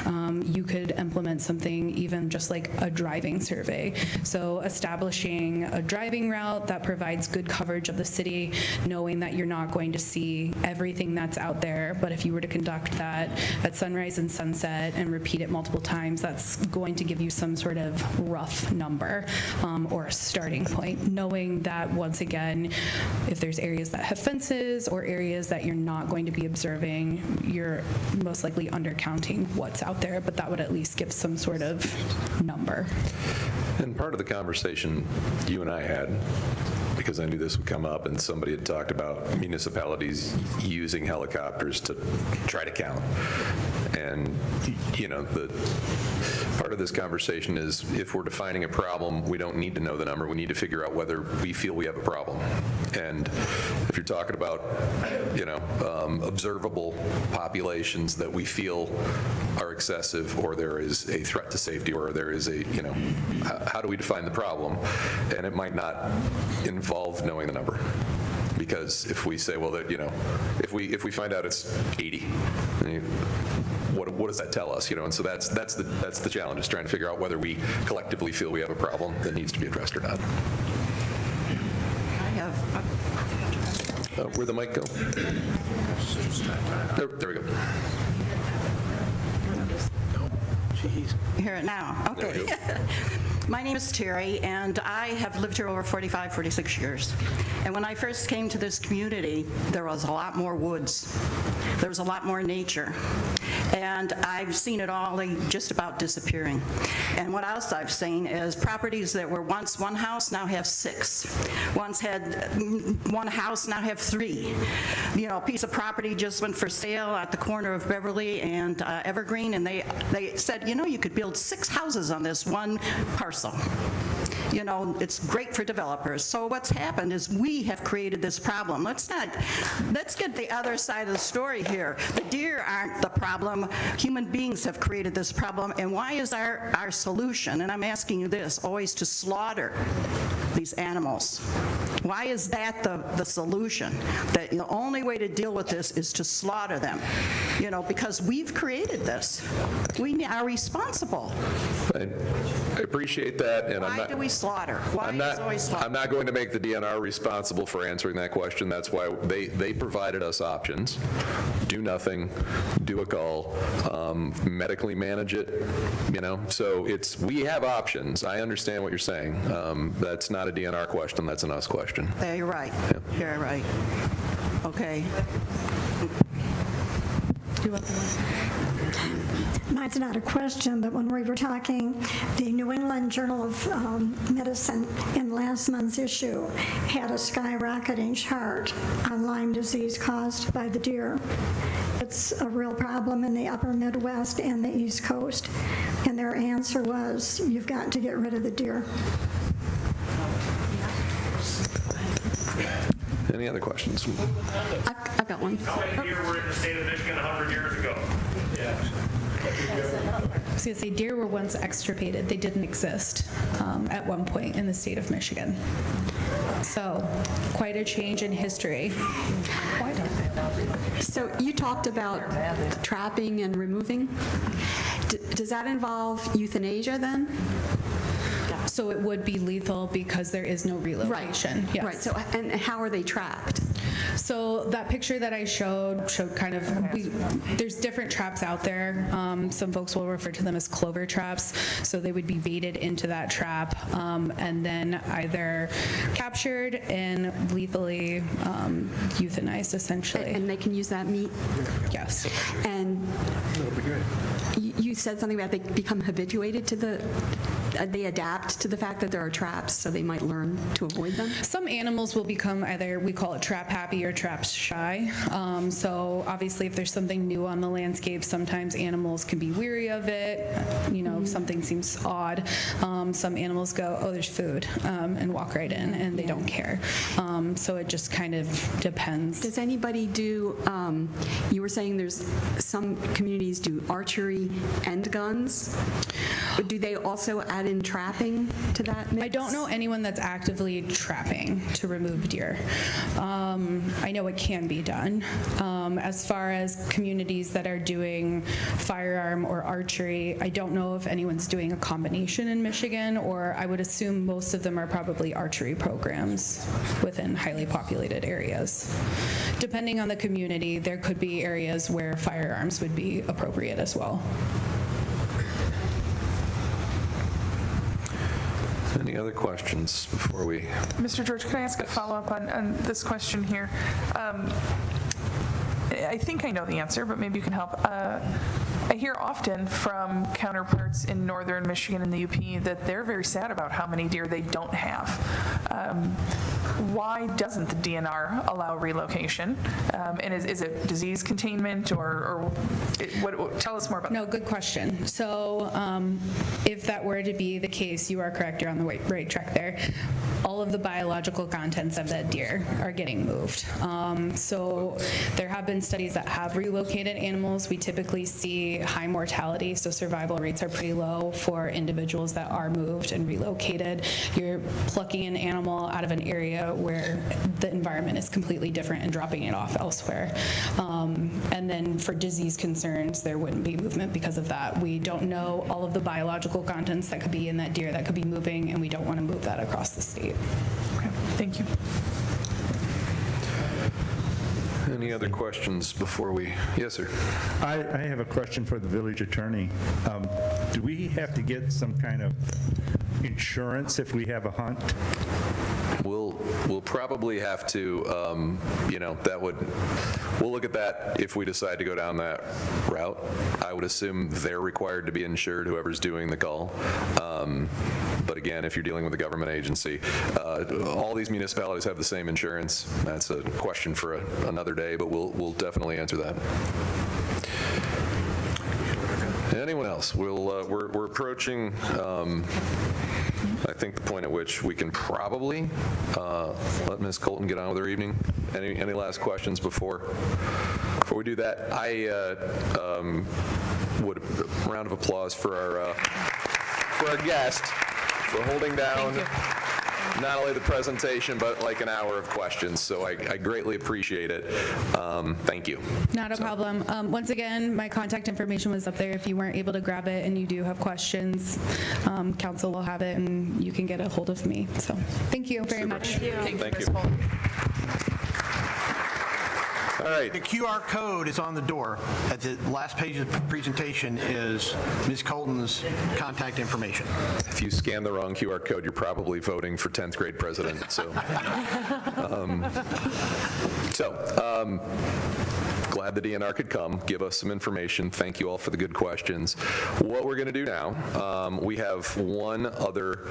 you could implement something even just like a driving survey. So establishing a driving route that provides good coverage of the city, knowing that you're not going to see everything that's out there, but if you were to conduct that at sunrise and sunset and repeat it multiple times, that's going to give you some sort of rough number or a starting point, knowing that once again, if there's areas that have fences or areas that you're not going to be observing, you're most likely undercounting what's out there, but that would at least give some sort of number. And part of the conversation you and I had, because I knew this would come up, and somebody had talked about municipalities using helicopters to try to count. And, the part of this conversation is if we're defining a problem, we don't need to know the number. We need to figure out whether we feel we have a problem. And if you're talking about, observable populations that we feel are excessive, or there is a threat to safety, or there is a, how do we define the problem? And it might not involve knowing the number. Because if we say, well, that if we find out it's 80, what does that tell us? And so that's the challenge, is trying to figure out whether we collectively feel we have a problem that needs to be addressed or not. Where'd the mic go? There we go. Hear it now. Okay. My name is Terry, and I have lived here over 45, 46 years. And when I first came to this community, there was a lot more woods. There was a lot more nature. And I've seen it all just about disappearing. And what else I've seen is properties that were once one house now have 6. Once had one house now have 3. A piece of property just went for sale at the corner of Beverly and Evergreen, and they said, you could build 6 houses on this one parcel. It's great for developers. So what's happened is we have created this problem. Let's get the other side of the story here. The deer aren't the problem. Human beings have created this problem. And why is our solution, and I'm asking you this, always to slaughter these animals? Why is that the solution? That the only way to deal with this is to slaughter them? Because we've created this. We are responsible. I appreciate that, and why do we slaughter? Why is always slaughter? I'm not going to make the DNR responsible for answering that question. That's why they provided us options. Do nothing, do a call, medically manage it, So we have options. I understand what you're saying. That's not a DNR question, that's an us question. Yeah, you're right. Yeah. You're right. Okay. Do you want the Mine's not a question, but when we were talking, the New England Journal of Medicine in last month's issue had a skyrocketing chart on Lyme disease caused by the deer. It's a real problem in the upper Midwest and the East Coast. And their answer was, you've got to get rid of the deer. Any other questions? I've got one. How many deer were in the state of Michigan 100 years ago? I was going to say deer were once extirpated. They didn't exist at one point in the state of Michigan. So quite a change in history. So you talked about trapping and removing. Does that involve euthanasia then? So it would be lethal because there is no relocation. Right. Yes. Right. So and how are they trapped? So that picture that I showed kind of, there's different traps out there. Some folks will refer to them as clover traps. So they would be baited into that trap and then either captured and lethally euthanized, essentially. And they can use that meat? Yes. And you said something about they become habituated to they adapt to the fact that there are traps, so they might learn to avoid them? Some animals will become either, we call it trap happy or trap shy. So obviously if there's something new on the landscape, sometimes animals can be weary of it. You know, if something seems odd. Some animals go, oh, there's food, and walk right in, and they don't care. So it just kind of depends. Does anybody do, you were saying there's some communities do archery and guns. Do they also add in trapping to that mix? I don't know anyone that's actively trapping to remove deer. I know it can be done. As far as communities that are doing firearm or archery, I don't know if anyone's doing a combination in Michigan, or I would assume most of them are probably archery programs within highly populated areas. Depending on the community, there could be areas where firearms would be appropriate as well. Any other questions before we? Mr. George, can I ask a follow-up on this question here? I think I know the answer, but maybe you can help. I hear often from counterparts in northern Michigan and the UP that they're very sad about how many deer they don't have. Why doesn't the DNR allow relocation? And is it disease containment or tell us more about that. No, good question. So if that were to be the case, you are correct, you're on the right track there. All of the biological contents of that deer are getting moved. So there have been studies that have relocated animals. We typically see high mortality, so survival rates are pretty low for individuals that are moved and relocated. You're plucking an animal out of an area where the environment is completely different and dropping it off elsewhere. And then for disease concerns, there wouldn't be movement because of that. We don't know all of the biological contents that could be in that deer that could be moving, and we don't want to move that across the state. Okay, thank you. Any other questions before we? Yes, sir. I have a question for the village attorney. Do we have to get some kind of insurance if we have a hunt? We'll probably have to, we'll look at that if we decide to go down that route. I would assume they're required to be insured, whoever's doing the call. But again, if you're dealing with a government agency, all these municipalities have the same insurance. That's a question for another day, but we'll definitely answer that. Anyone else? We're approaching, I think, the point at which we can probably let Ms. Colton get on with her evening. Any last questions before we do that? I would a round of applause for our guest for holding down not only the presentation, but like an hour of questions. So I greatly appreciate it. Thank you. Not a problem. Once again, my contact information was up there. If you weren't able to grab it and you do have questions, council will have it and you can get a hold of me. So thank you very much. Thank you. All right. The QR code is on the door. At the last page of the presentation is Ms. Colton's contact information. If you scan the wrong QR code, you're probably voting for 10th grade president. So, glad glad the DNR could come, give us some information. Thank you all for the good questions. What we're going to do now, we have one other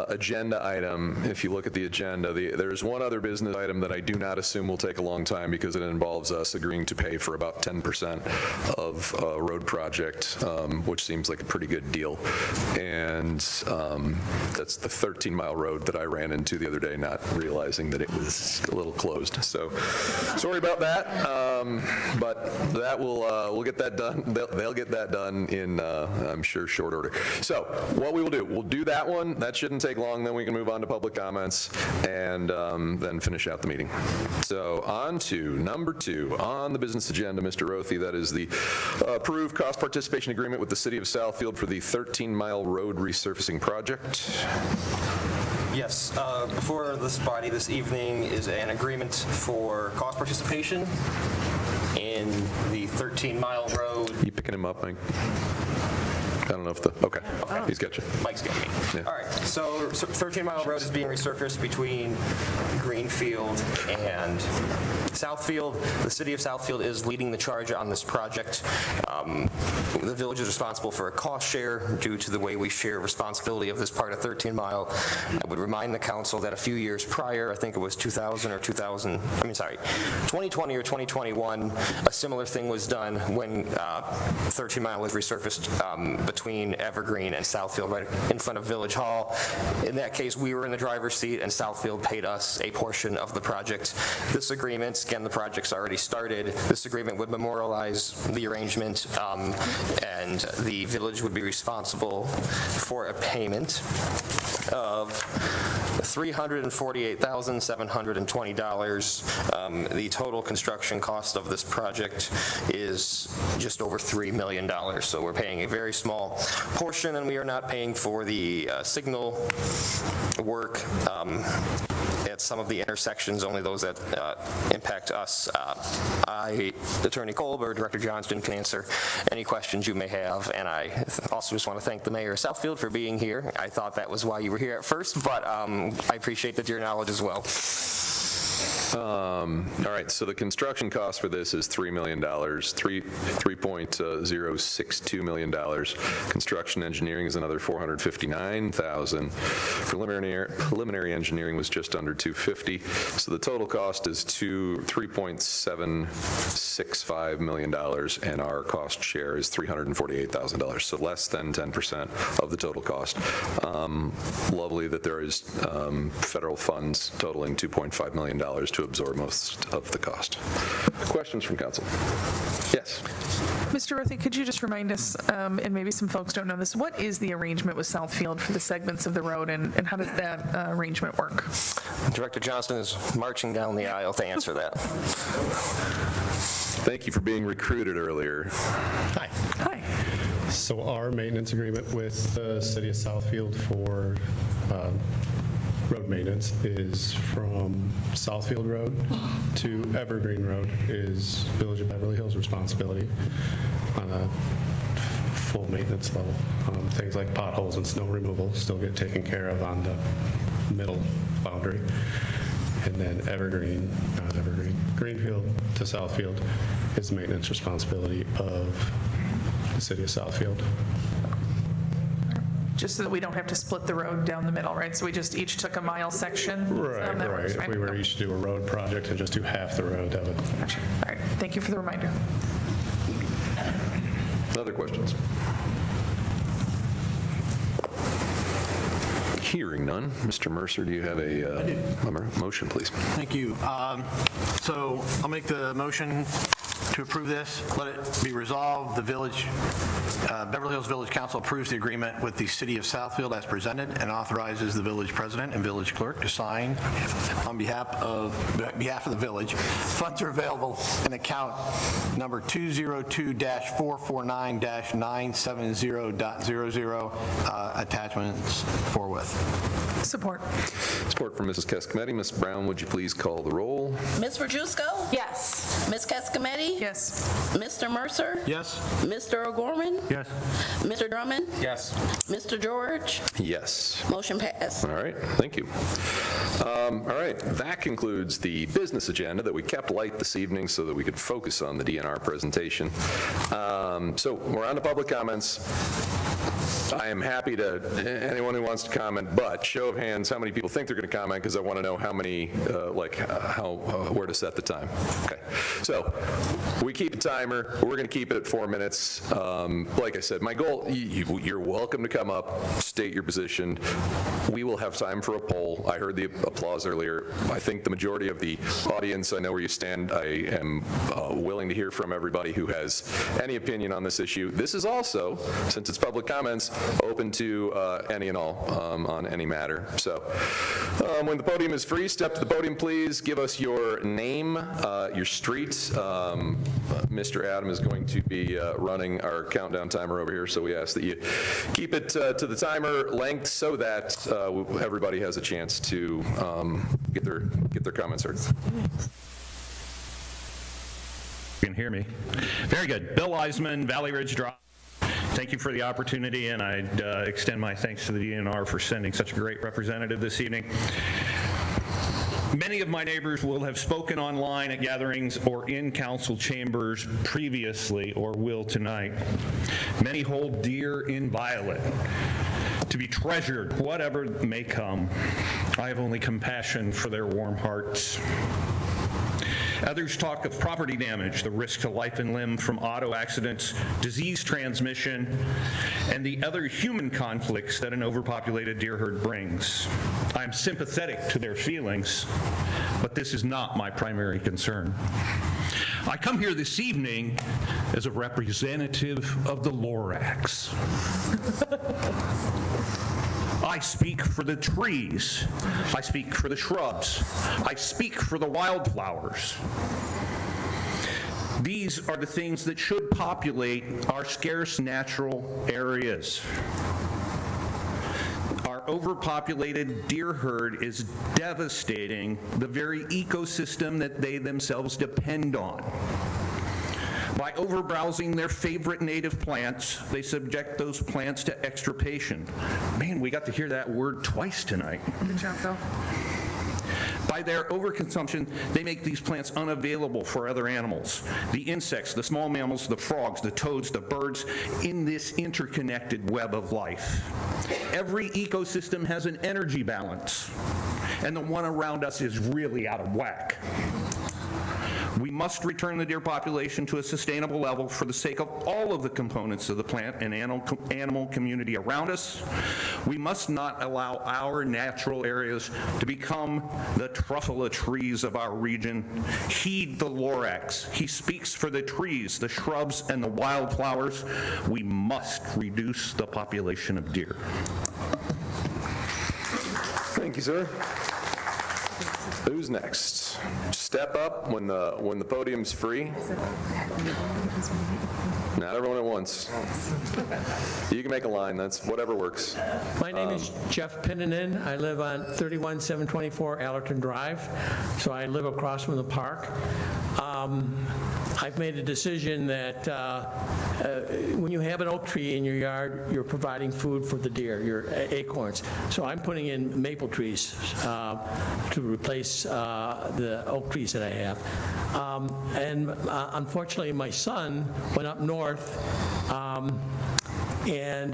agenda item. If you look at the agenda, there's one other business item that I do not assume will take a long time because it involves us agreeing to pay for about 10% of a road project, which seems like a pretty good deal. And that's the 13-mile road that I ran into the other day, not realizing that it was a little closed. So sorry about that, but that we'll get that done. They'll get that done in, I'm sure, short order. So what we will do, we'll do that one. That shouldn't take long. Then we can move on to public comments and then finish out the meeting. So on to number 2 on the business agenda, Mr. Rothy, that is the approved cost participation agreement with the City of Southfield for the 13-mile road resurfacing project. Yes, before this body this evening is an agreement for cost participation in the 13-mile road. You picking him up, Mike? I don't know if okay, he's got you. Mike's got me. Yeah. All right, so 13-mile road is being resurfaced between Greenfield and Southfield. The city of Southfield is leading the charge on this project. The village is responsible for a cost share due to the way we share responsibility of this part of 13-mile. I would remind the council that a few years prior, I think it was 2020 or 2021, a similar thing was done when 13-mile was resurfaced between Evergreen and Southfield, right in front of Village Hall. In that case, we were in the driver's seat and Southfield paid us a portion of the project. This agreement, again, the project's already started. This agreement would memorialize the arrangement, and the village would be responsible for a payment of $348,720. The total construction cost of this project is just over $3 million. So we're paying a very small portion, and we are not paying for the signal work at some of the intersections, only those that impact us. Attorney Kolber, Director Johnston can answer any questions you may have, and I also just want to thank the mayor of Southfield for being here. I thought that was why you were here at first, but I appreciate that your knowledge as well. All right, so the construction cost for this is $3 million, $3.062 million. Construction engineering is another $459,000. Preliminary engineering was just under $250,000. So the total cost is $3.765 million, and our cost share is $348,000. So less than 10% of the total cost. Lovely that there is federal funds totaling $2.5 million to absorb most of the cost. Questions from council? Yes. Mr. Rothy, could you just remind us, and maybe some folks don't know this, what is the arrangement with Southfield for the segments of the road, and how does that arrangement work? Director Johnston is marching down the aisle to answer that. Thank you for being recruited earlier. Hi. Hi. So our maintenance agreement with the city of Southfield for road maintenance is from Southfield Road to Evergreen Road is Village of Beverly Hills responsibility on a full maintenance level. Things like potholes and snow removal still get taken care of on the middle boundary. And then Greenfield to Southfield is maintenance responsibility of the city of Southfield. Just so that we don't have to split the road down the middle, right? So we just each took a mile section? Right. If we were each to do a road project and just do half the road, that would... Gotcha. All right, thank you for the reminder. Other questions? Hearing none. Mr. Mercer, do you have a motion, please? Thank you. So I'll make the motion to approve this. Let it be resolved. The village, Beverly Hills Village Council approves the agreement with the city of Southfield as presented and authorizes the village president and village clerk to sign on behalf of the village. Funds are available in account number 202-449-970.00, attachments forthwith. Support. Support from Mrs. Cascometti. Ms. Brown, would you please call the roll? Ms. Rajusco? Yes. Ms. Cascometti? Yes. Mr. Mercer? Yes. Mr. O'Gorman? Yes. Mr. Drummond? Yes. Mr. George? Yes. Motion passed. All right, thank you. All right, that concludes the business agenda that we kept light this evening so that we could focus on the DNR presentation. So we're on to public comments. I am happy to, anyone who wants to comment, but show of hands, how many people think they're going to comment, because I want to know how many, where to set the time. Okay, so we keep a timer. We're going to keep it at 4 minutes. Like I said, my goal, you're welcome to come up, state your position. We will have time for a poll. I heard the applause earlier. I think the majority of the audience, I know where you stand. I am willing to hear from everybody who has any opinion on this issue. This is also, since it's public comments, open to any and all on any matter. So when the podium is free, step to the podium, please. Give us your name, your street. Mr. Adam is going to be running our countdown timer over here, so we ask that you keep it to the timer length so that everybody has a chance to get their comments heard. You can hear me. Very good. Bill Eisman, Valley Ridge Drive. Thank you for the opportunity, and I'd extend my thanks to the DNR for sending such a great representative this evening. Many of my neighbors will have spoken online at gatherings or in council chambers previously or will tonight. Many hold dear inviolate, to be treasured, whatever may come. I have only compassion for their warm hearts. Others talk of property damage, the risk to life and limb from auto accidents, disease transmission, and the other human conflicts that an overpopulated deer herd brings. I'm sympathetic to their feelings, but this is not my primary concern. I come here this evening as a representative of the Lorax. I speak for the trees. I speak for the shrubs. I speak for the wildflowers. These are the things that should populate our scarce natural areas. Our overpopulated deer herd is devastating the very ecosystem that they themselves depend on. By overbrowsing their favorite native plants, they subject those plants to extirpation. Man, we got to hear that word twice tonight. Good job, Bill. By their overconsumption, they make these plants unavailable for other animals. The insects, the small mammals, the frogs, the toads, the birds, in this interconnected web of life. Every ecosystem has an energy balance, and the one around us is really out of whack. We must return the deer population to a sustainable level for the sake of all of the components of the plant and animal community around us. We must not allow our natural areas to become the truffula trees of our region. Heed the Lorax. He speaks for the trees, the shrubs, and the wildflowers. We must reduce the population of deer. Thank you, sir. Who's next? Step up when the podium's free. Not everyone at once. You can make a line. That's whatever works. My name is Jeff Pinnanen. I live on 31724 Allerton Drive, so I live across from the park. I've made a decision that when you have an oak tree in your yard, you're providing food for the deer, your acorns. So I'm putting in maple trees to replace the oak trees that I have. And unfortunately, my son went up north and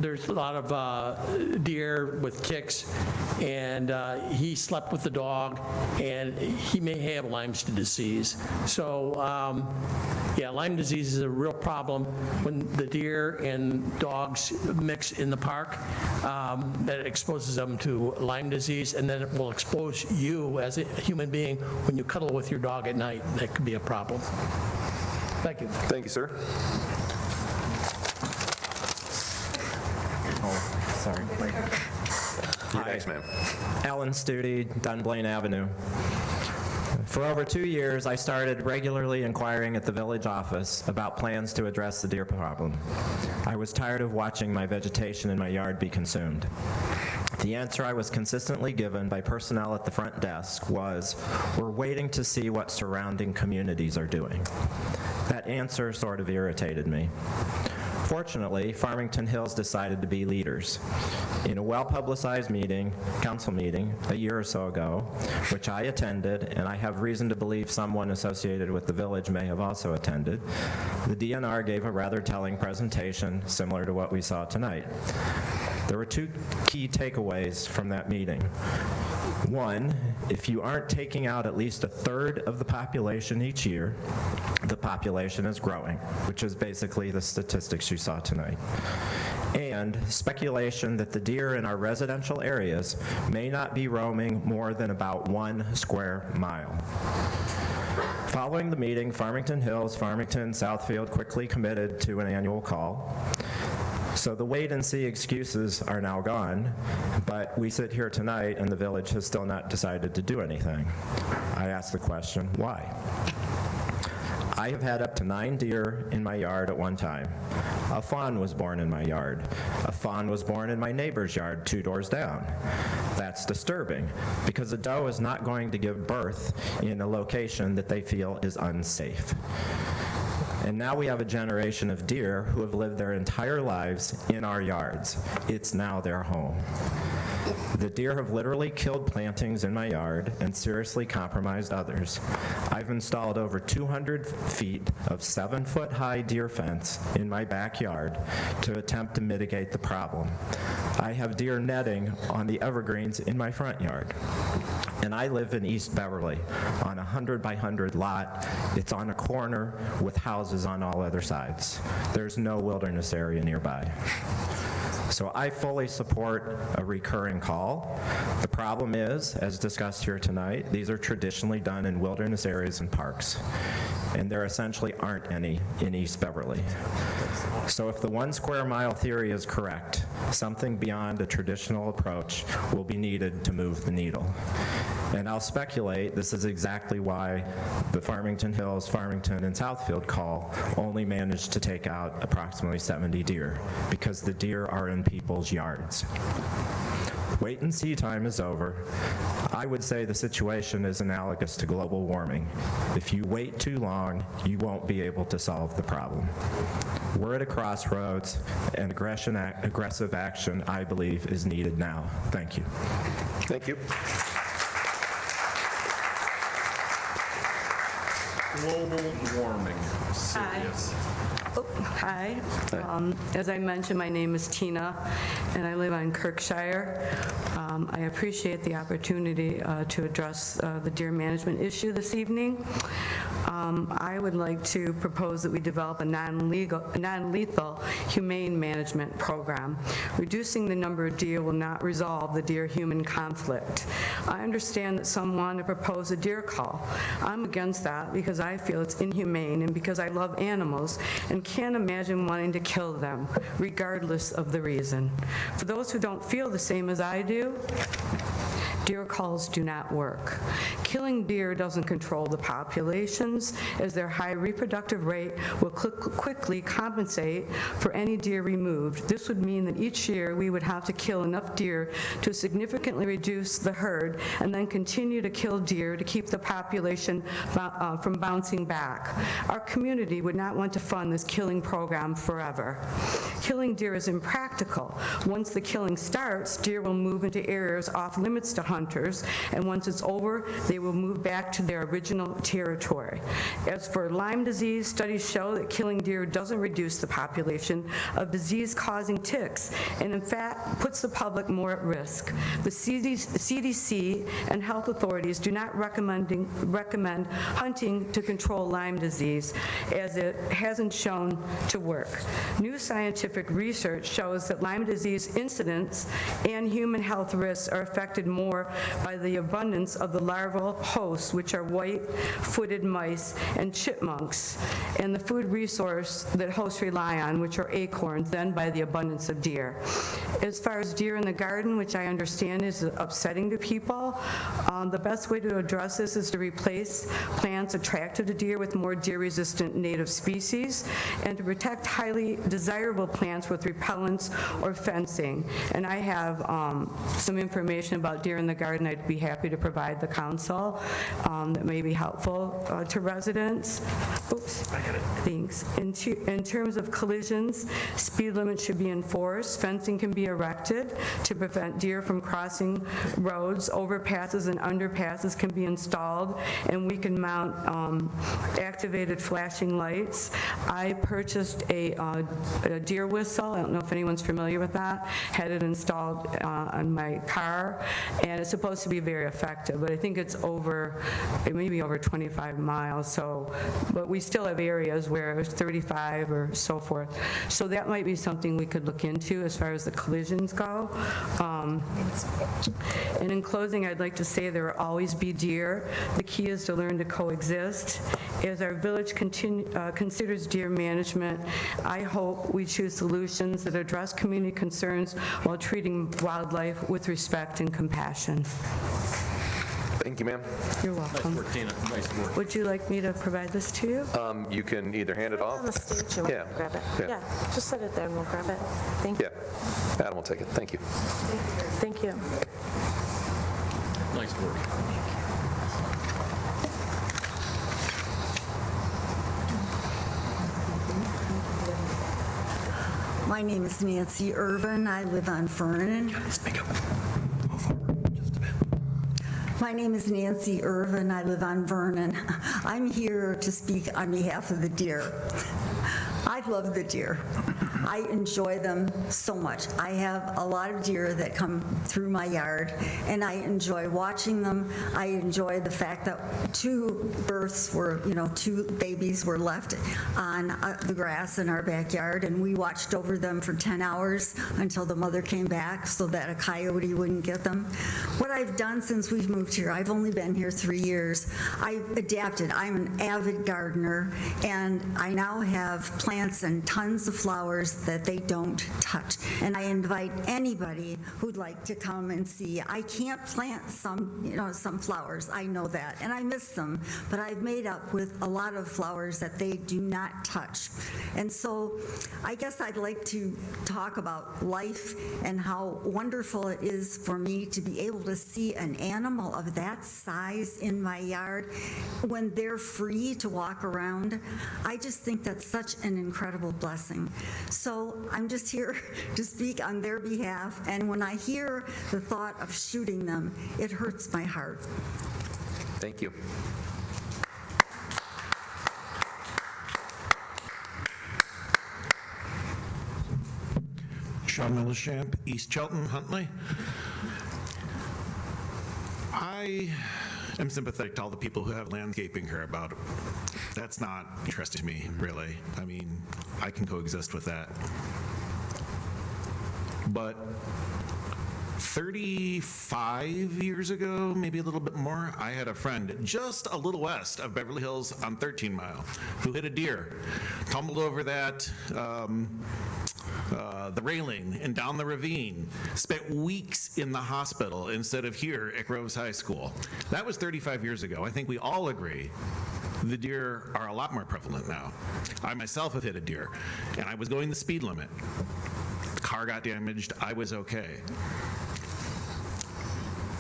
there's a lot of deer with ticks, and he slept with the dog, and he may have Lyme's disease. So, yeah, Lyme disease is a real problem when the deer and dogs mix in the park. That exposes them to Lyme disease, and then it will expose you as a human being when you cuddle with your dog at night. That could be a problem. Thank you. Thank you, sir. Sorry. Thanks, ma'am. Alan Studi, Dunblane Avenue. For over 2 years, I started regularly inquiring at the village office about plans to address the deer problem. I was tired of watching my vegetation in my yard be consumed. The answer I was consistently given by personnel at the front desk was, "We're waiting to see what surrounding communities are doing." That answer sort of irritated me. Fortunately, Farmington Hills decided to be leaders. In a well-publicized council meeting, a year or so ago, which I attended, and I have reason to believe someone associated with the village may have also attended, the DNR gave a rather telling presentation similar to what we saw tonight. There were two key takeaways from that meeting. One, if you aren't taking out at least a third of the population each year, the population is growing, which is basically the statistics you saw tonight. And speculation that the deer in our residential areas may not be roaming more than about 1 square mile. Following the meeting, Farmington Hills, Farmington, Southfield quickly committed to an annual call. So the wait-and-see excuses are now gone, but we sit here tonight and the village has still not decided to do anything. I ask the question, why? I have had up to 9 deer in my yard at one time. A fawn was born in my yard. A fawn was born in my neighbor's yard 2 doors down. That's disturbing, because a doe is not going to give birth in a location that they feel is unsafe. And now we have a generation of deer who have lived their entire lives in our yards. It's now their home. The deer have literally killed plantings in my yard and seriously compromised others. I've installed over 200 feet of 7-foot-high deer fence in my backyard to attempt to mitigate the problem. I have deer netting on the evergreens in my front yard. And I live in East Beverly on a 100 by 100 lot. It's on a corner with houses on all other sides. There's no wilderness area nearby. So I fully support a recurring call. The problem is, as discussed here tonight, these are traditionally done in wilderness areas and parks, and there essentially aren't any in East Beverly. So if the 1 square mile theory is correct, something beyond a traditional approach will be needed to move the needle. And I'll speculate this is exactly why the Farmington Hills, Farmington, and Southfield call only managed to take out approximately 70 deer, because the deer are in people's yards. Wait and see time is over. I would say the situation is analogous to global warming. If you wait too long, you won't be able to solve the problem. We're at a crossroads, and aggressive action, I believe, is needed now. Thank you. Thank you. Global warming. Serious. Hi. As I mentioned, my name is Tina, and I live on Kirkshire. I appreciate the opportunity to address the deer management issue this evening. I would like to propose that we develop a non-lethal humane management program. Reducing the number of deer will not resolve the deer-human conflict. I understand that some want to propose a deer call. I'm against that because I feel it's inhumane and because I love animals and can't imagine wanting to kill them, regardless of the reason. For those who don't feel the same as I do, deer calls do not work. Killing deer doesn't control the populations, as their high reproductive rate will quickly compensate for any deer removed. This would mean that each year we would have to kill enough deer to significantly reduce the herd and then continue to kill deer to keep the population from bouncing back. Our community would not want to fund this killing program forever. Killing deer is impractical. Once the killing starts, deer will move into areas off limits to hunters, and once it's over, they will move back to their original territory. As for Lyme disease, studies show that killing deer doesn't reduce the population of disease-causing ticks, and in fact puts the public more at risk. The CDC and health authorities do not recommend hunting to control Lyme disease, as it hasn't shown to work. New scientific research shows that Lyme disease incidence and human health risks are affected more for by the abundance of the larval hosts, which are white-footed mice and chipmunks, and the food resource that hosts rely on, which are acorns, then by the abundance of deer. As far as deer in the garden, which I understand is upsetting to people, the best way to address this is to replace plants attractive to deer with more deer-resistant native species, and to protect highly desirable plants with repellents or fencing. And I have some information about deer in the garden I'd be happy to provide the council that may be helpful to residents. Oops, thanks. In terms of collisions, speed limits should be enforced. Fencing can be erected to prevent deer from crossing roads. Overpasses and underpasses can be installed, and we can mount activated flashing lights. I purchased a deer whistle. I don't know if anyone's familiar with that. Had it installed on my car, and it's supposed to be very effective, but I think it may be over 25 miles, so, but we still have areas where it's 35 or so forth. So that might be something we could look into as far as the collisions go. And in closing, I'd like to say there will always be deer. The key is to learn to coexist. As our village considers deer management, I hope we choose solutions that address community concerns while treating wildlife with respect and compassion. Thank you, ma'am. You're welcome. Nice work, Tina. Nice work. Would you like me to provide this to you? You can either hand it off. On the stage, and we'll grab it. Yeah, just set it there and we'll grab it. Thank you. Yeah, Adam will take it. Thank you. Thank you. Nice work. My name is Nancy Irvin. I live on Vernon. My name is Nancy Irvin. I live on Vernon. I'm here to speak on behalf of the deer. I love the deer. I enjoy them so much. I have a lot of deer that come through my yard, and I enjoy watching them. I enjoy the fact that two babies were left on the grass in our backyard, and we watched over them for 10 hours until the mother came back so that a coyote wouldn't get them. What I've done since we've moved here, I've only been here 3 years, I've adapted. I'm an avid gardener, and I now have plants and tons of flowers that they don't touch. And I invite anybody who'd like to come and see. I can't plant some flowers, I know that, and I miss them, but I've made up with a lot of flowers that they do not touch. And so I guess I'd like to talk about life and how wonderful it is for me to be able to see an animal of that size in my yard when they're free to walk around. I just think that's such an incredible blessing. So I'm just here to speak on their behalf, and when I hear the thought of shooting them, it hurts my heart. Thank you. Sean Millichamp, East Chelton, Huntley. I am sympathetic to all the people who have landscaping here about it. That's not interesting to me, really. I mean, I can coexist with that. But 35 years ago, maybe a little bit more, I had a friend just a little west of Beverly Hills on 13 Mile who hit a deer, tumbled over that the railing and down the ravine, spent weeks in the hospital instead of here at Groves High School. That was 35 years ago. I think we all agree the deer are a lot more prevalent now. I myself have hit a deer, and I was going the speed limit. The car got damaged. I was okay.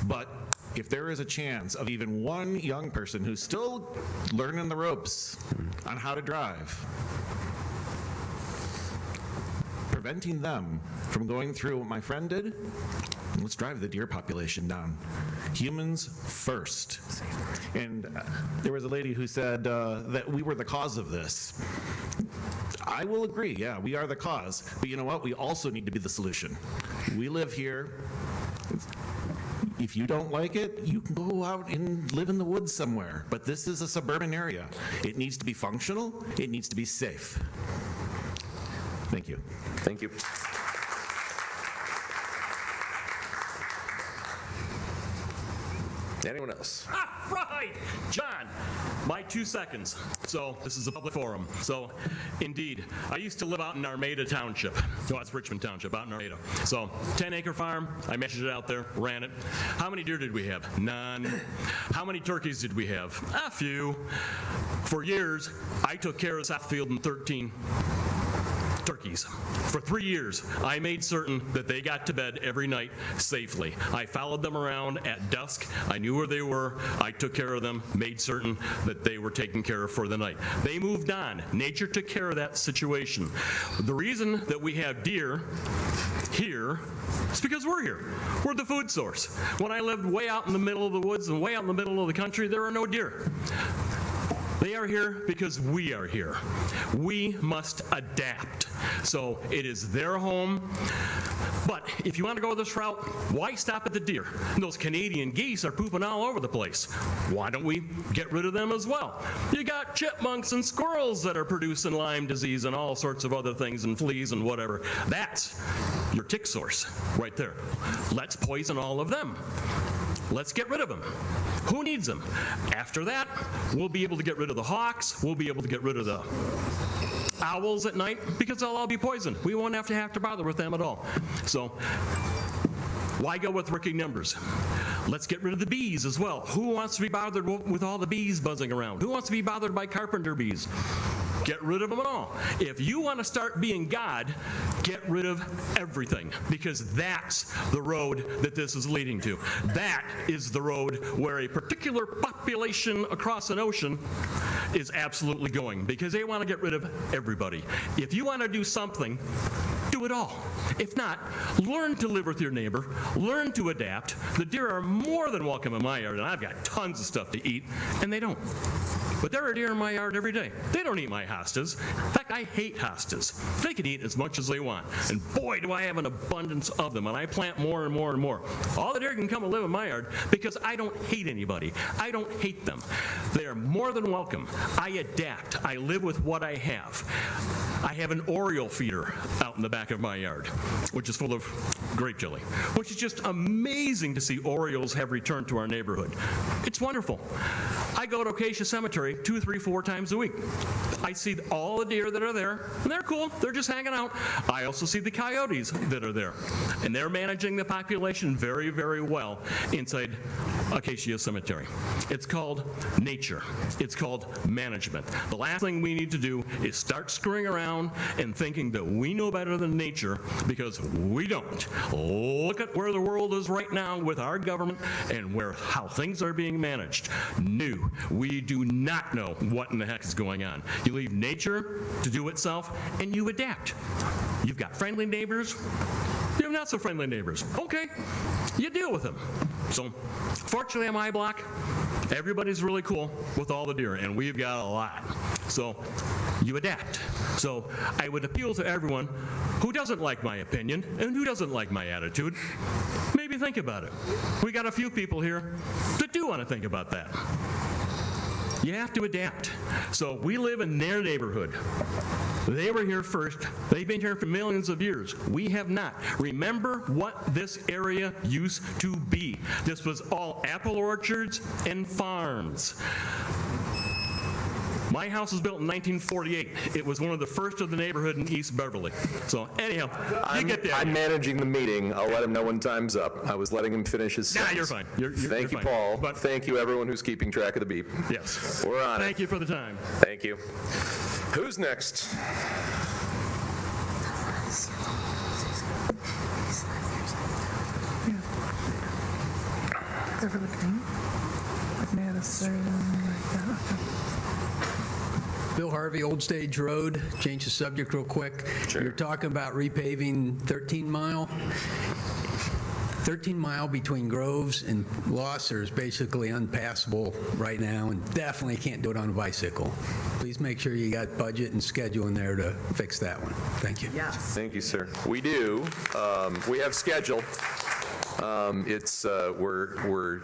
But if there is a chance of even one young person who's still learning the ropes on how to drive, preventing them from going through what my friend did, let's drive the deer population down. Humans first. And there was a lady who said that we were the cause of this. I will agree, yeah, we are the cause. But you know what? We also need to be the solution. We live here. If you don't like it, you can go out and live in the woods somewhere. But this is a suburban area. It needs to be functional. It needs to be safe. Thank you. Thank you. Anyone else? Right, John, my 2 seconds. So this is a public forum. So indeed, I used to live out in Armada Township. No, it's Richmond Township, out in Armada. So 10-acre farm, I measured it out there, ran it. How many deer did we have? None. How many turkeys did we have? A few. For years, I took care of Southfield and 13 turkeys. For 3 years, I made certain that they got to bed every night safely. I followed them around at dusk. I knew where they were. I took care of them, made certain that they were taken care of for the night. They moved on. Nature took care of that situation. The reason that we have deer here is because we're here. We're the food source. When I lived way out in the middle of the woods and way out in the middle of the country, there are no deer. They are here because we are here. We must adapt. So it is their home. But if you want to go this route, why stop at the deer? Those Canadian geese are pooping all over the place. Why don't we get rid of them as well? You got chipmunks and squirrels that are producing Lyme disease and all sorts of other things and fleas and whatever. That's your tick source right there. Let's poison all of them. Let's get rid of them. Who needs them? After that, we'll be able to get rid of the hawks. We'll be able to get rid of the owls at night because they'll all be poisoned. We won't have to bother with them at all. So why go with working numbers? Let's get rid of the bees as well. Who wants to be bothered with all the bees buzzing around? Who wants to be bothered by carpenter bees? Get rid of them all. If you want to start being God, get rid of everything, because that's the road that this is leading to. That is the road where a particular population across an ocean is absolutely going, because they want to get rid of everybody. If you want to do something, do it all. If not, learn to live with your neighbor, learn to adapt. The deer are more than welcome in my yard, and I've got tons of stuff to eat, and they don't. But there are deer in my yard every day. They don't eat my hostas. In fact, I hate hostas. They can eat as much as they want. And boy, do I have an abundance of them, and I plant more and more and more. All the deer can come and live in my yard because I don't hate anybody. I don't hate them. They are more than welcome. I adapt. I live with what I have. I have an Oriole feeder out in the back of my yard, which is full of grape jelly, which is just amazing to see Orioles have returned to our neighborhood. It's wonderful. I go to Acacia Cemetery 2, 3, 4 times a week. I see all the deer that are there, and they're cool. They're just hanging out. I also see the coyotes that are there, and they're managing the population very, very well inside Acacia Cemetery. It's called nature. It's called management. The last thing we need to do is start screwing around and thinking that we know better than nature, because we don't. Look at where the world is right now with our government and how things are being managed. No, we do not know what in the heck is going on. You leave nature to do itself, and you adapt. You've got friendly neighbors. You have not so friendly neighbors. Okay, you deal with them. So, fortunately on my block, everybody's really cool with all the deer, and we've got a lot. So, you adapt. So, I would appeal to everyone who doesn't like my opinion and who doesn't like my attitude. Maybe think about it. We got a few people here that do want to think about that. You have to adapt. So we live in their neighborhood. They were here first. They've been here for millions of years. We have not. Remember what this area used to be. This was all apple orchards and farms. My house was built in 1948. It was one of the first of the neighborhood in East Beverly. So anyhow, you get there. I'm managing the meeting. I'll let him know when time's up. I was letting him finish his sentence. Nah, you're fine. Thank you, fine. Paul. But thank you, everyone who's keeping track of the beep. Yes. We're on it. Thank you for the time. Thank you. Who's next? Beverly Green? Like Madison, like that. Bill Harvey, Old Stage Road. Change the subject real quick. Sure. You're talking about repaving 13 Mile. 13 Mile between Groves and Gloucester is basically unpassable right now, and definitely can't do it on a bicycle. Please make sure you got budget and schedule in there to fix that one. Thank you. Thank you, sir. We do. We have schedule. We're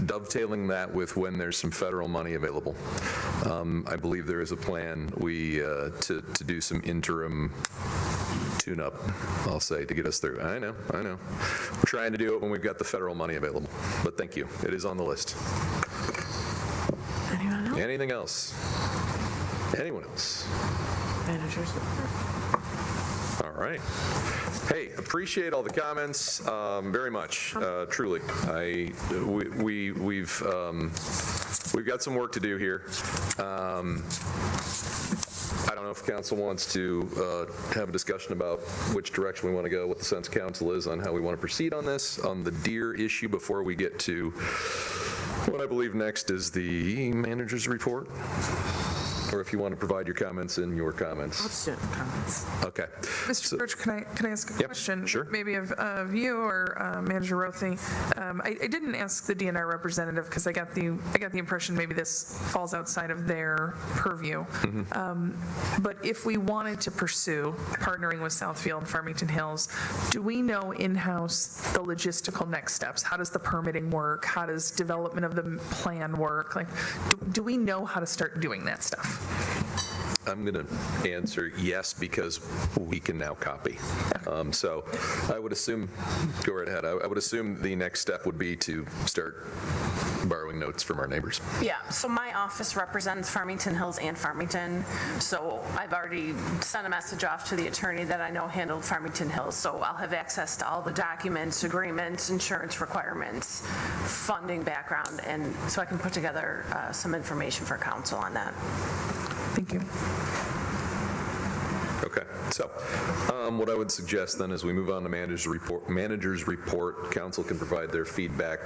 dovetailing that with when there's some federal money available. I believe there is a plan to do some interim tune-up, I'll say, to get us through. I know. We're trying to do it when we've got the federal money available. But thank you. It is on the list. Anyone else? Anything else? Anyone else? Managers report. All right. Hey, appreciate all the comments very much, truly. We've got some work to do here. I don't know if council wants to have a discussion about which direction we want to go, what the sense of council is on how we want to proceed on this, on the deer issue before we get to what I believe next is the manager's report. Or if you want to provide your comments in your comments. Let's do comments. Okay. Mr. Birch, can I ask a question? Sure. Maybe of you or Manager Rothy. I didn't ask the DNR representative because I got the impression maybe this falls outside of their purview. But if we wanted to pursue partnering with Southfield, Farmington Hills, do we know in-house the logistical next steps? How does the permitting work? How does development of the plan work? Like, do we know how to start doing that stuff? I'm going to answer yes because we can now copy. So I would assume, go right ahead, I would assume the next step would be to start borrowing notes from our neighbors. Yeah, so my office represents Farmington Hills and Farmington, so I've already sent a message off to the attorney that I know handled Farmington Hills, so I'll have access to all the documents, agreements, insurance requirements, funding background, and so I can put together some information for council on that. Thank you. Okay, so what I would suggest then is we move on to manager's report. Council can provide their feedback.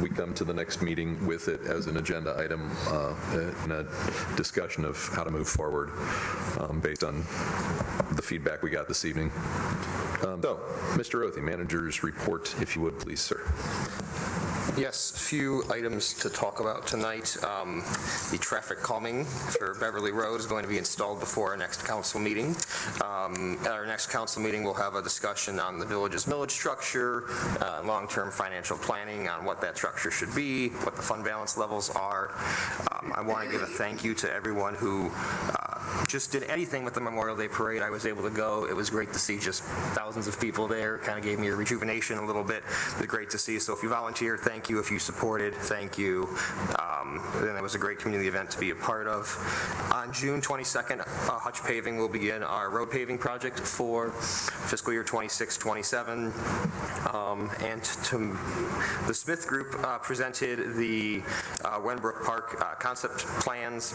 We come to the next meeting with it as an agenda item and a discussion of how to move forward based on the feedback we got this evening. So, Mr. Rothy, manager's report, if you would, please, sir. Yes, a few items to talk about tonight. The traffic calming for Beverly Road is going to be installed before our next council meeting. At our next council meeting, we'll have a discussion on the village's millage structure, long-term financial planning on what that structure should be, what the fund balance levels are. I want to give a thank you to everyone who just did anything with the Memorial Day Parade. I was able to go. It was great to see just thousands of people there. Kind of gave me a rejuvenation a little bit. It was great to see. So if you volunteered, thank you. If you supported, thank you. Then it was a great community event to be a part of. On June 22nd, Hutch Paving will begin our road paving project for fiscal year 26-27. And the Smith Group presented the Wenbrook Park concept plans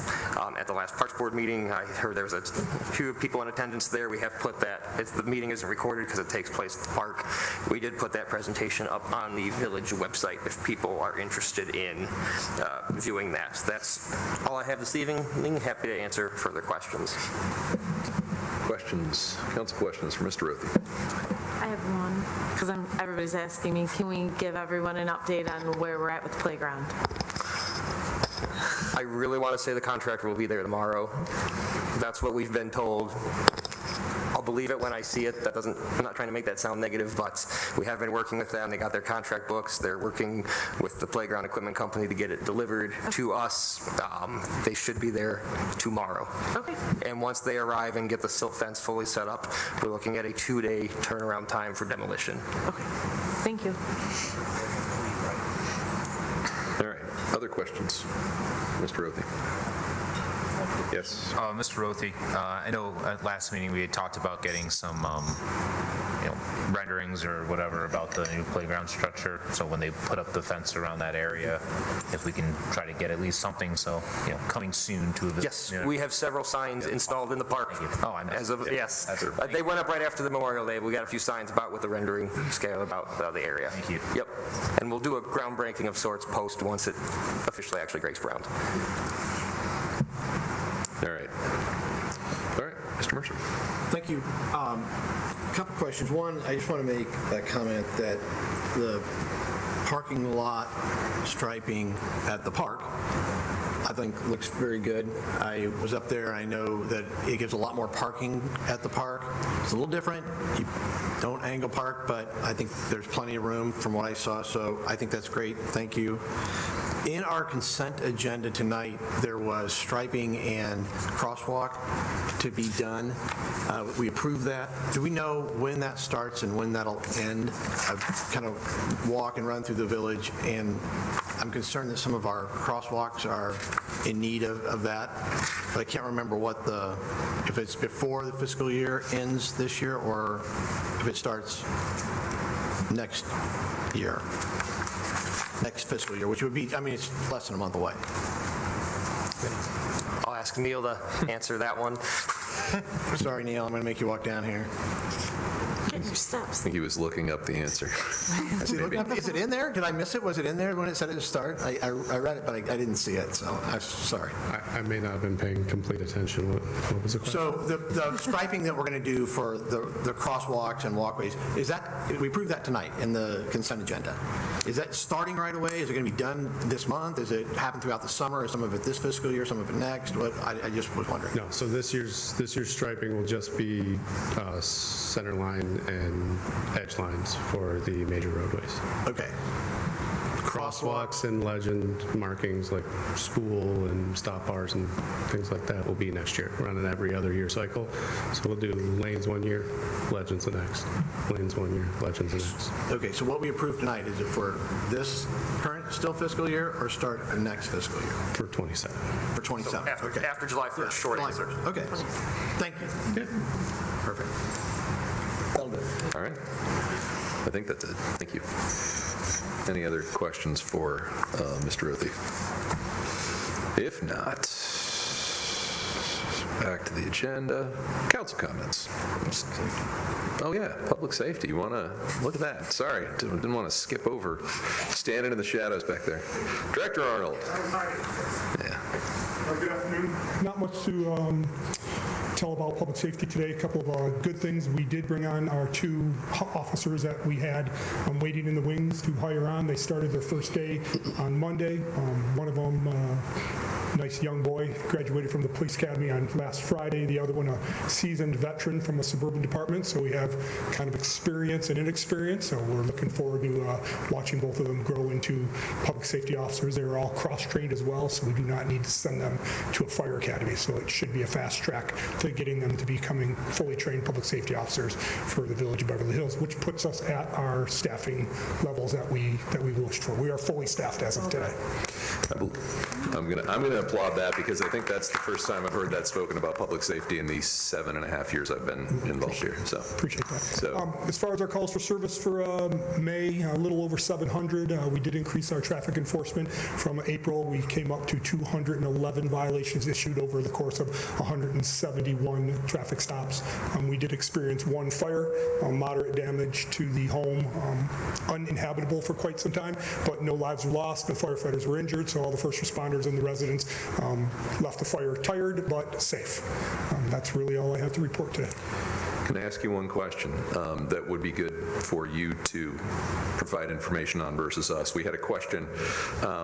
at the last Parks Board meeting. I heard there was a few people in attendance there. We have put that, the meeting isn't recorded because it takes place at the park. We did put that presentation up on the village website if people are interested in viewing that. That's all I have this evening. Happy to answer further questions. Questions, council questions for Mr. Rothy. I have one, because everybody's asking me, can we give everyone an update on where we're at with the playground? I really want to say the contractor will be there tomorrow. That's what we've been told. I'll believe it when I see it. I'm not trying to make that sound negative, but we have been working with them. They got their contract books. They're working with the playground equipment company to get it delivered to us. They should be there tomorrow. Okay. And once they arrive and get the silt fence fully set up, we're looking at a 2-day turnaround time for demolition. Okay. Thank you. All right. Other questions? Mr. Rothy. Yes. Mr. Rothy, I know at last meeting we had talked about getting some renderings or whatever about the new playground structure. So when they put up the fence around that area, if we can try to get at least something, so coming soon to the. Yes, we have several signs installed in the park. Oh, I missed it. Yes, they went up right after the Memorial Day. We got a few signs about with the rendering scale about the area. Thank you. Yep, and we'll do a groundbreaking of sorts post once it officially actually breaks ground. All right. All right, Mr. Mercer. Thank you. A couple questions. One, I just want to make a comment that the parking lot striping at the park, I thought think looks very good. I was up there, I know that it gives a lot more parking at the park. It's a little different. You don't angle park, but I think there's plenty of room from what I saw, so I think that's great. Thank you. In our consent agenda tonight, there was striping and crosswalk to be done. We approved that. Do we know when that starts and when that'll end? I've kind of walk and run through the village, and I'm concerned that some of our crosswalks are in need of that, but I can't remember if it's before the fiscal year ends this year or if it starts next year, next fiscal year, which would be, I mean, it's less than a month away. I'll ask Neil to answer that one. Sorry, Neil, I'm going to make you walk down here. Get your steps. I think he was looking up the answer. Is it in there? Did I miss it? Was it in there when it said it to start? I read it, but I didn't see it, so I'm sorry. I may not have been paying complete attention. What was the question? So the striping that we're going to do for the crosswalks and walkways, is that, we approved that tonight in the consent agenda. Is that starting right away? Is it going to be done this month? Is it happen throughout the summer? Is some of it this fiscal year, some of it next? I just was wondering. No, so this year's striping will just be center line and edge lines for the major roadways. Okay. Crosswalks and legend markings like school and stop bars and things like that will be next year. We're on an every other year cycle. So we'll do lanes one year, legends the next. Lanes one year, legends the next. Okay, so what we approved tonight, is it for this current still fiscal year or start our next fiscal year? For 27. For 27, okay. After July 1st, short July answer. 1st. Okay, thank you. Perfect. That'll do it. All right. I think that's it. Thank you. Any other questions for Mr. Othie? If not, back to the agenda. Council comments. Oh yeah, public safety. You want to look at that? Sorry, didn't want to skip over. Standing in the shadows back there. Director Arnold. Yeah. Good afternoon. Not much to tell about public safety today. A couple of good things. We did bring on our 2 officers that we had waiting in the wings to hire on. They started their first day on Monday. One of them, nice young boy, graduated from the police academy on last Friday. The other one, a seasoned veteran from a suburban department. So we have kind of experience and inexperience. So we're looking forward to watching both of them grow into public safety officers. They're all cross-trained as well, so we do not need to send them to a fire academy. So it should be a fast track to getting them to becoming fully trained public safety officers for the Village of Beverly Hills, which puts us at our staffing levels that we wished for. We are fully staffed as of today. I'm gonna applaud that because I think that's the first time I've heard that spoken about public safety in the 7.5 years I've been involved here. So appreciate that. So as far as our calls for service for May, a little over 700. We did increase our traffic enforcement from April. We came up to 211 violations issued over the course of 171 traffic stops. We did experience 1 fire, moderate damage to the home, uninhabitable for quite some time, but no lives were lost, no firefighters were injured, so all the first responders and the residents left the fire tired but safe. That's really all I have to report today. Can I ask you one question that would be good for you to provide information on versus us? We had a question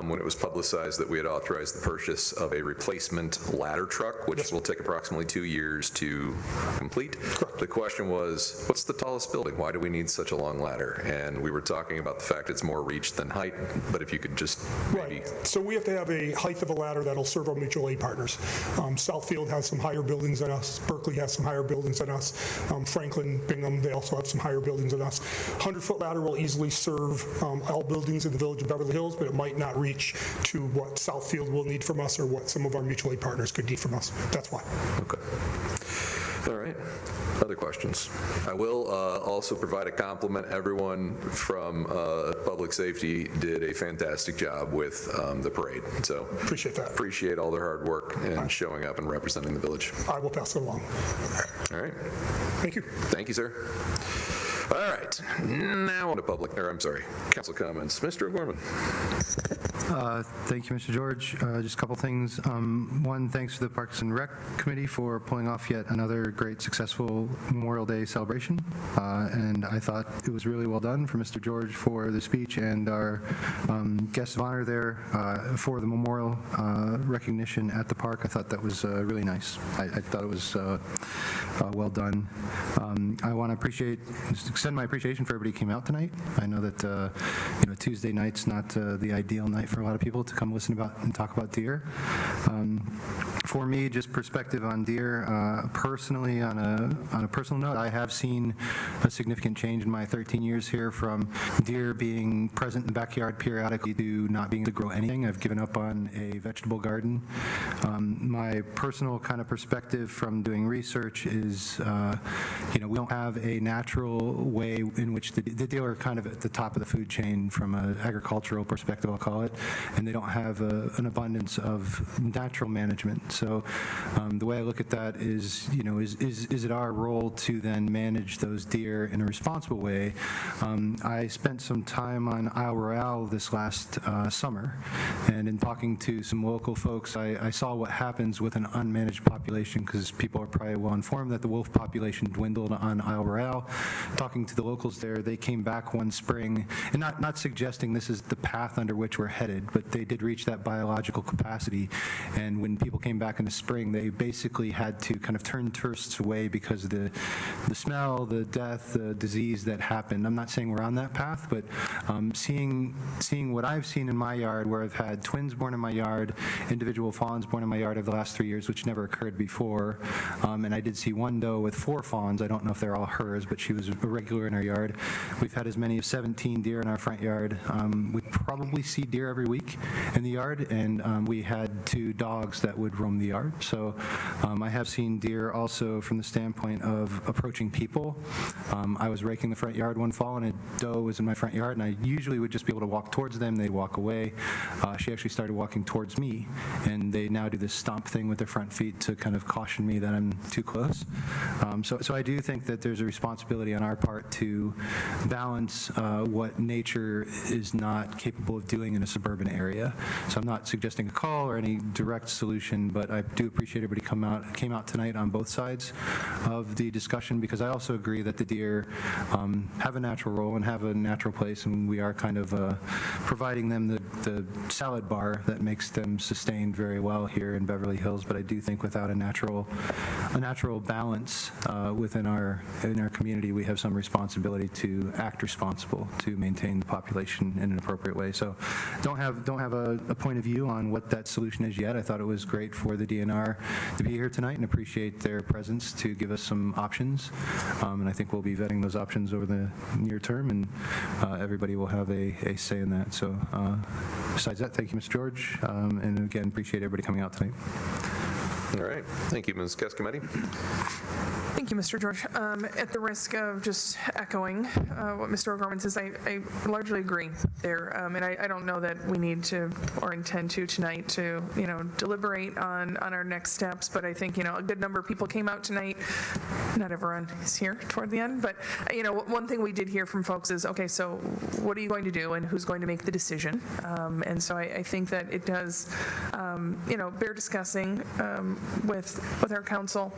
when it was publicized that we had authorized the purchase of a replacement ladder truck, which will take approximately 2 years to complete. The question was, what's the tallest building? Why do we need such a long ladder? And we were talking about the fact it's more reach than height, but if you could just maybe... Right. So we have to have a height of a ladder that'll serve our mutual aid partners. Southfield has some higher buildings than us. Berkeley has some higher buildings than us. Franklin, Bingham, they also have some higher buildings than us. 100-foot ladder will easily serve all buildings in the Village of Beverly Hills, but it might not reach to what Southfield will need from us or what some of our mutual aid partners could need from us. That's why. Okay. All right. Other questions? I will also provide a compliment. Everyone from Public Safety did a fantastic job with the parade. So appreciate that. Appreciate all their hard work and showing up and representing the village. I will pass it along. All right. Thank you. Thank you, sir. All right, now on to council comments. Mr. O'Gorman. Thank you, Mr. George. Just a couple things. One, thanks to the Parks and Rec Committee for pulling off yet another great, successful Memorial Day celebration. And I thought it was really well done for Mr. George for the speech and our guest of honor there for the memorial recognition at the park. I thought that was really nice. I thought it was well done. I want to extend my appreciation for everybody who came out tonight. I know that Tuesday night's not the ideal night for a lot of people to come listen about and talk about deer. For me, just perspective on deer, personally, on a personal note, I have seen a significant change in my 13 years here from deer being present in the backyard periodically to not being able to grow anything. I've given up on a vegetable garden. My personal kind of perspective from doing research is, we don't have a natural way in which the deer are kind of at the top of the food chain from an agricultural perspective, I'll call it, and they don't have an abundance of natural management. So the way I look at that is, is it our role to then manage those deer in a responsible way? I spent some time on Isle Royale this last summer, and in talking to some local folks, I saw what happens with an unmanaged population, because people are probably well informed that the wolf population dwindled on Isle Royale. Talking to the locals there, they came back one spring, and not suggesting this is the path under which we're headed, but they did reach that biological capacity, and when people came back in the spring, they basically had to kind of turn tourists away because of the smell, the death, the disease that happened. I'm not saying we're on that path, but seeing what I've seen in my yard, where I've had twins born in my yard, individual fawns born in my yard over the last 3 years, which never occurred before, and I did see one doe with 4 fawns. I don't know if they're all hers, but she was a regular in our yard. We've had as many as 17 deer in our front yard. We probably see deer every week in the yard, and we had 2 dogs that would roam the yard. So I have seen deer also from the standpoint of approaching people. I was raking the front yard one fall, and a doe was in my front yard, and I usually would just be able to walk towards them. They'd walk away. She actually started walking towards me, and they now do this stomp thing with their front feet to kind of caution me that I'm too close. So I do think that there's a responsibility on our part to balance what nature is not capable of doing in a suburban area. So I'm not suggesting a call or any direct solution, but I do appreciate everybody came out tonight on both sides of the discussion, because I also agree that the deer have a natural role and have a natural place, and we are kind of providing them the salad bar that makes them sustained very well here in Beverly Hills. But I do think without a natural balance within our community, we have some responsibility to act responsible to maintain the population in an appropriate way. So don't have a point of view on what that solution is yet. I thought it was great for the DNR to be here tonight and appreciate their presence to give us some options. And I think we'll be vetting those options over the near term, and everybody will have a say in that. So besides that, thank you, Mr. George, and again, appreciate everybody coming out tonight. All right. Thank you, Ms. Cascametti. Thank you, Mr. George. At the risk of just echoing what Mr. O'Gorman says, I largely agree there. And I don't know that we need to or intend to tonight to, deliberate on our next steps. But I think, a good number of people came out tonight. Not everyone is here toward the end. But, one thing we did hear from folks is, okay, so what are you going to do and who's going to make the decision? And so I think that it does, bear discussing with our council,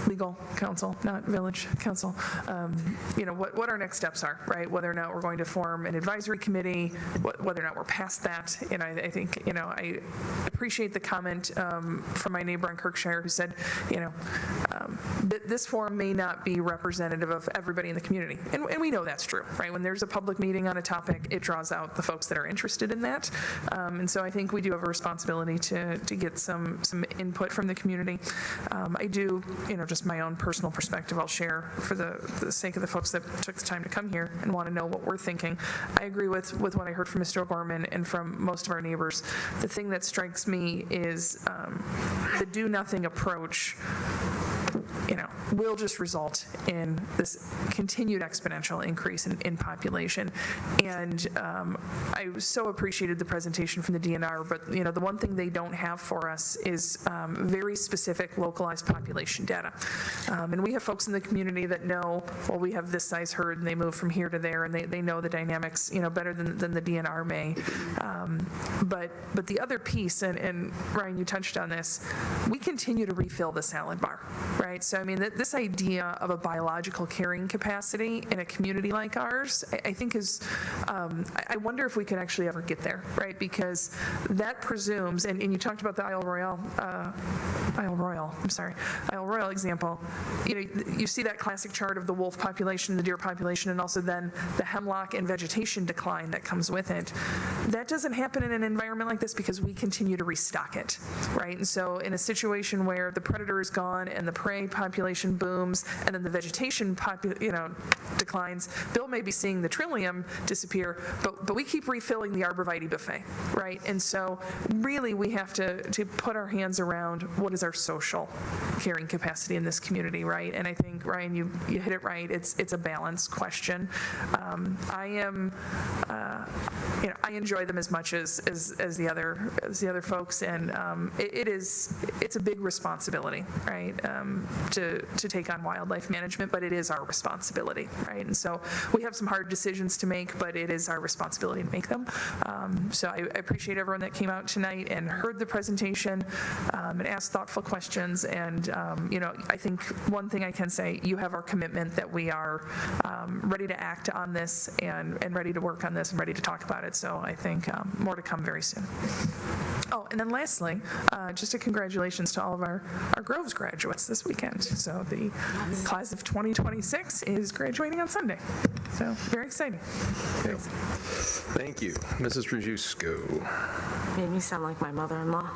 legal council, not village council, what our next steps are, right? Whether or not we're going to form an advisory committee, whether or not we're past that. And I think, I appreciate the comment from my neighbor in Kirkshire who said, this forum may not be representative of everybody in the community. And we know that's true, right? When there's a public meeting on a topic, it draws out the folks that are interested in that. And so I think we do have a responsibility to get some input from the community. I do, just my own personal perspective, I'll share for the sake of the folks that took the time to come here and want to know what we're thinking. I agree with what I heard from Mr. O'Gorman and from most of our neighbors. The thing that strikes me is the do-nothing approach. will just result in this continued exponential increase in population. And I so appreciated the presentation from the DNR, but the one thing they don't have for us is very specific localized population data. And we have folks in the community that know, well, we have this size herd and they move from here to there, and they know the dynamics better than the DNR may. But the other piece, and Ryan, you touched on this, we continue to refill the salad bar, right? So I mean, this idea of a biological carrying capacity in a community like ours, I think is, I wonder if we could actually ever get there, right? Because that presumes, and you talked about the Isle Royale example. You see that classic chart of the wolf population, the deer population, and also then the hemlock and vegetation decline that comes with it. That doesn't happen in an environment like this because we continue to restock it, right? And so in a situation where the predator is gone and the prey population booms and then the vegetation declines, Bill may be seeing the trillium disappear, but we keep refilling the arborvitae buffet, right? And so really we have to put our hands around what is our social carrying capacity in this community, right? And I think, Ryan, you hit it right. It's a balance question. I enjoy them as much as the other folks, and it's a big responsibility, right? To take on wildlife management, but it is our responsibility, right? And so we have some hard decisions to make, but it is our responsibility to make them. So I appreciate everyone that came out tonight and heard the presentation and asked thoughtful questions. And I think one thing I can say, you have our commitment that we are ready to act on this and ready to work on this and ready to talk about it. So I think more to come very soon. Oh, and then lastly, just a congratulations to all of our Groves graduates this weekend. So the class of 2026 is graduating on Sunday. So very exciting. Thank you. Mrs. Rajewsko. Made me sound like my mother-in-law.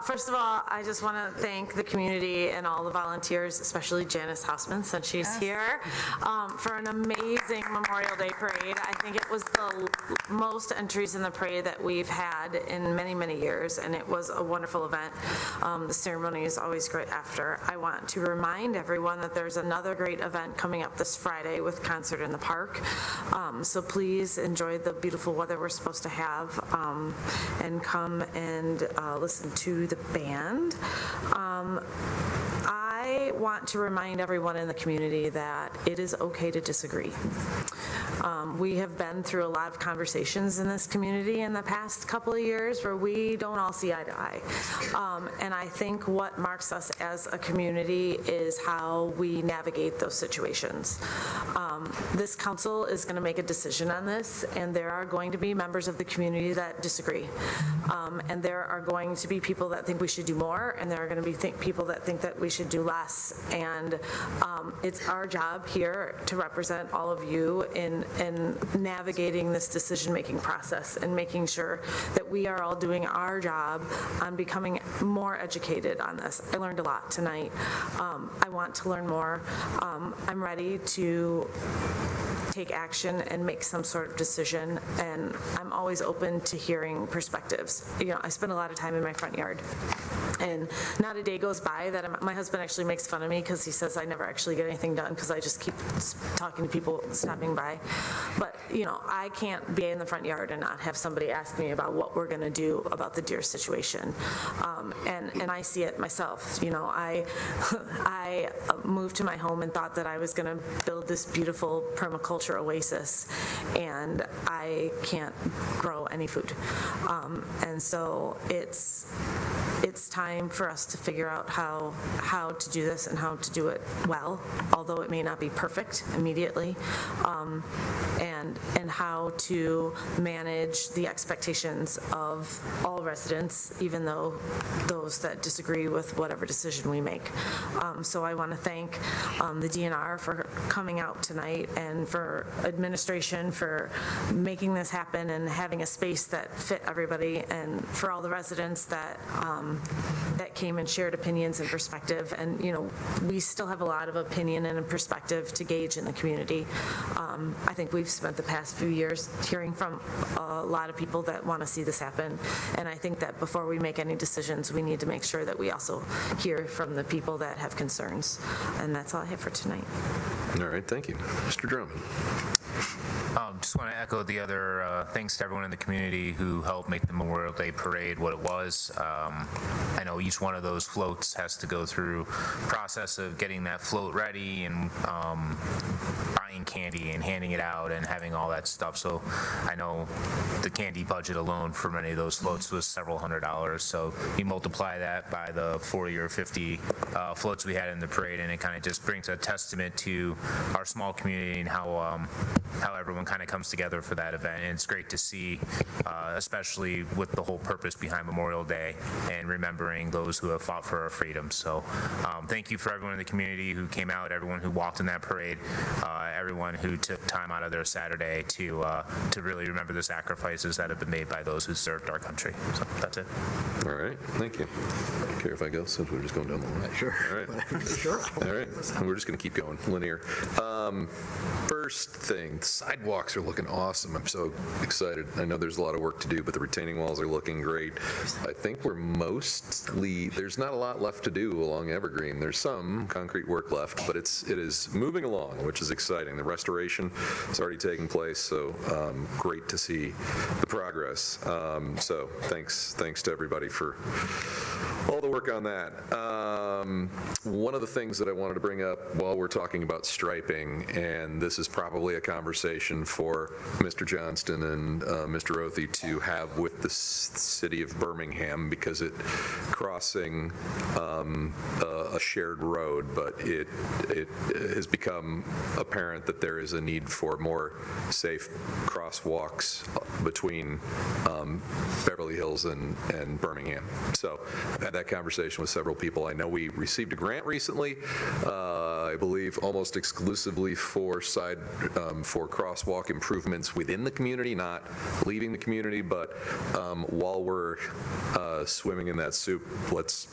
First of all, I just want to thank the community and all the volunteers, especially Janice Hausman, since she's here, for an amazing Memorial Day parade. I think it was the most entries in the parade that we've had in many, many years, and it was a wonderful event. The ceremony is always great after. I want to remind everyone that there's another great event coming up this Friday with Concert in the Park. So please enjoy the beautiful weather we're supposed to have and come and listen to the band. I want to remind everyone in the community that it is okay to disagree. We have been through a lot of conversations in this community in the past couple of years where we don't all see eye to eye. And I think what marks us as a community is how we navigate those situations. This council is going to make a decision on this, and there are going to be members of the community that disagree. And there are going to be people that think we should do more, and there are going to be people that think that we should do less. And it's our job here to represent all of you in navigating this decision-making process and making sure that we are all doing our job on becoming more educated on this. I learned a lot tonight. I want to learn more. I'm ready to take action and make some sort of decision, and I'm always open to hearing perspectives. I spend a lot of time in my front yard, and not a day goes by that my husband actually makes fun of me because he says I never actually get anything done because I just keep talking to people stopping by. But I can't be in the front yard and not have somebody ask me about what we're going to do about the deer situation. And I see it myself. I moved to my home and thought that I was going to build this beautiful permaculture oasis, and I can't grow any food. And so it's time for us to figure out how to do this and how to do it well, although it may not be perfect immediately, and how to manage the expectations of all residents, even though those that disagree with whatever decision we make. So I want to thank the DNR for coming out tonight, and for administration for making this happen and having a space that fit everybody, and for all the residents that that came and shared opinions and perspective. And, we still have a lot of opinion and perspective to gauge in the community. I think we've spent the past few years hearing from a lot of people that want to see this happen. And I think that before we make any decisions, we need to make sure that we also hear from the people that have concerns. And that's all I have for tonight. All right, thank you. Mr. Drummond. Just want to echo the other thanks to everyone in the community who helped make the Memorial Day Parade what it was. I know each one of those floats has to go through process of getting that float ready and buying candy and handing it out and having all that stuff. So I know the candy budget alone for many of those floats was several $100s. So you multiply that by the 40 or 50 floats we had in the parade, and it kind of just brings a testament to our small community and how everyone kind of comes together for that event. And it's great to see, especially with the whole purpose behind Memorial Day and remembering those who have fought for our freedom. So thank you for everyone in the community who came out, everyone who walked in that parade, everyone who took time out of their Saturday to really remember the sacrifices that have been made by those who served our country. So that's it. All right, thank you. Care if I go, since we're just going down the line? Sure. All right. Sure. All right, we're just going to keep going, linear. First thing, sidewalks are looking awesome. I'm so excited. I know there's a lot of work to do, but the retaining walls are looking great. I think we're mostly, there's not a lot left to do along Evergreen. There's some concrete work left, but it is moving along, which is exciting. The restoration is already taking place, so great to see the progress. So thanks to everybody for all the work on that. One of the things that I wanted to bring up while we're talking about striping, and this is probably a conversation for Mr. Johnston and Mr. Othey to have with the city of Birmingham, because it crossing a shared road, but it has become apparent that there is a need for more safe crosswalks between Beverly Hills and Birmingham. So I've had that conversation with several people. I know we received a grant recently, I believe almost exclusively for crosswalk improvements within the community, not leaving the community. But while we're swimming in that soup,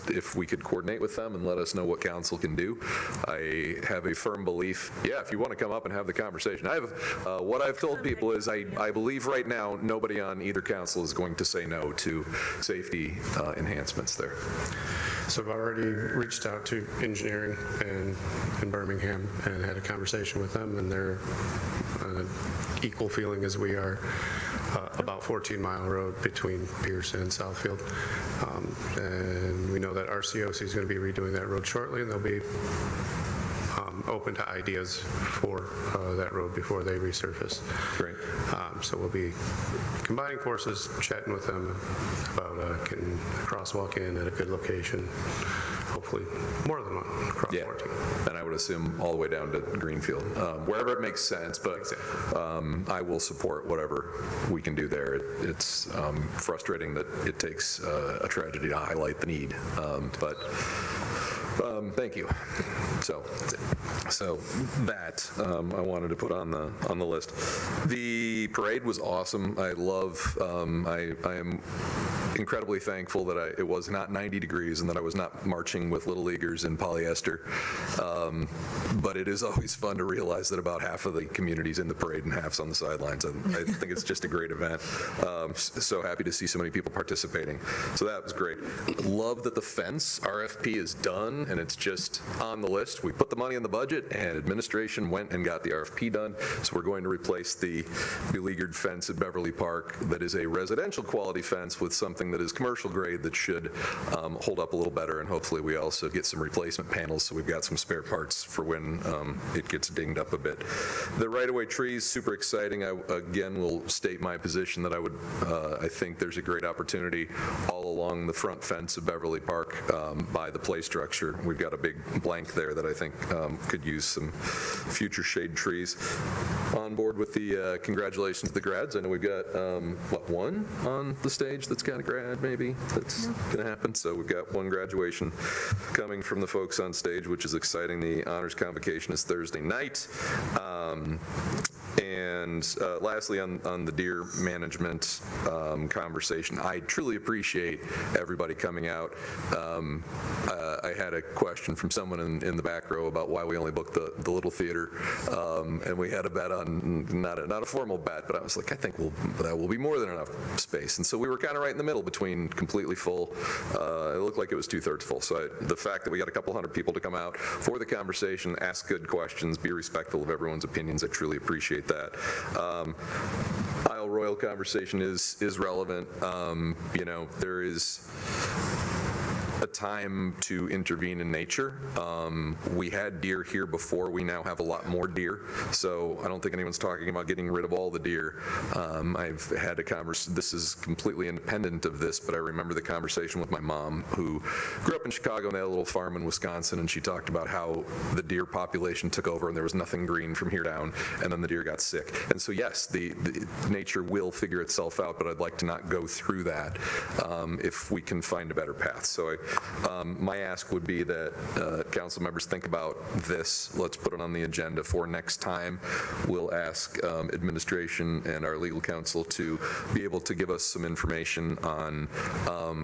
if we could coordinate with them and let us know what council can do. I have a firm belief, if you want to come up and have the conversation. What I've told people is I believe right now nobody on either council is going to say no to safety enhancements there. So I've already reached out to engineering in Birmingham and had a conversation with them, and they're equal feeling as we are about 14-mile road between Pierce and Southfield. And we know that RCOC is going to be redoing that road shortly, and they'll be open to ideas for that road before they resurface. Great. So we'll be combining forces, chatting with them about getting a crosswalk in at a good location, hopefully more than one crosswalk. And I would assume all the way down to Greenfield, wherever it makes sense, but I will support whatever we can do there. It's frustrating that it takes a tragedy to highlight the need, but thank you. So that I wanted to put on the list. The parade was awesome. I am incredibly thankful that it was not 90 degrees and that I was not marching with little leaguers in polyester. But it is always fun to realize that about half of the community's in the parade and half's on the sidelines. I think it's just a great event. So happy to see so many people participating. So that was great. Love that the fence RFP is done and it's just on the list. We put the money in the budget and administration went and got the RFP done. So we're going to replace the beleaguered fence at Beverly Park that is a residential quality fence with something that is commercial grade that should hold up a little better, and hopefully we also get some replacement panels so we've got some spare parts for when it gets dinged up a bit. The right-of-way trees, super exciting. I again will state my position that I think there's a great opportunity all along the front fence of Beverly Park by the play structure. We've got a big blank there that I think could use some future shade trees. On board with the congratulations to the grads. I know we've got, one on the stage that's got a grad maybe that's going to happen. So we've got one graduation coming from the folks on stage, which is exciting. The honors convocation is Thursday night. And lastly, on the deer management conversation, I truly appreciate everybody coming out. I had a question from someone in the back row about why we only booked the little theater, and we had a bet on, not a formal bet, but I was like, I think that will be more than enough space. And so we were kind of right in the middle between completely full. It looked like it was 2/3 full. So the fact that we got a couple hundred people to come out for the conversation, ask good questions, be respectful of everyone's opinions, I truly appreciate that. Isle Royal conversation is relevant. There is a time to intervene in nature. We had deer here before. We now have a lot more deer. So I don't think anyone's talking about getting rid of all the deer. I've had a conversation, this is completely independent of this, but I remember the conversation with my mom, who grew up in Chicago and they had a little farm in Wisconsin, and she talked about how the deer population took over and there was nothing green from here down, and then the deer got sick. And so yes, the nature will figure itself out, but I'd like to not go through that if we can find a better path. So my ask would be that council members think about this. Let's put it on the agenda for next time. We'll ask administration and our legal counsel to be able to give us some information on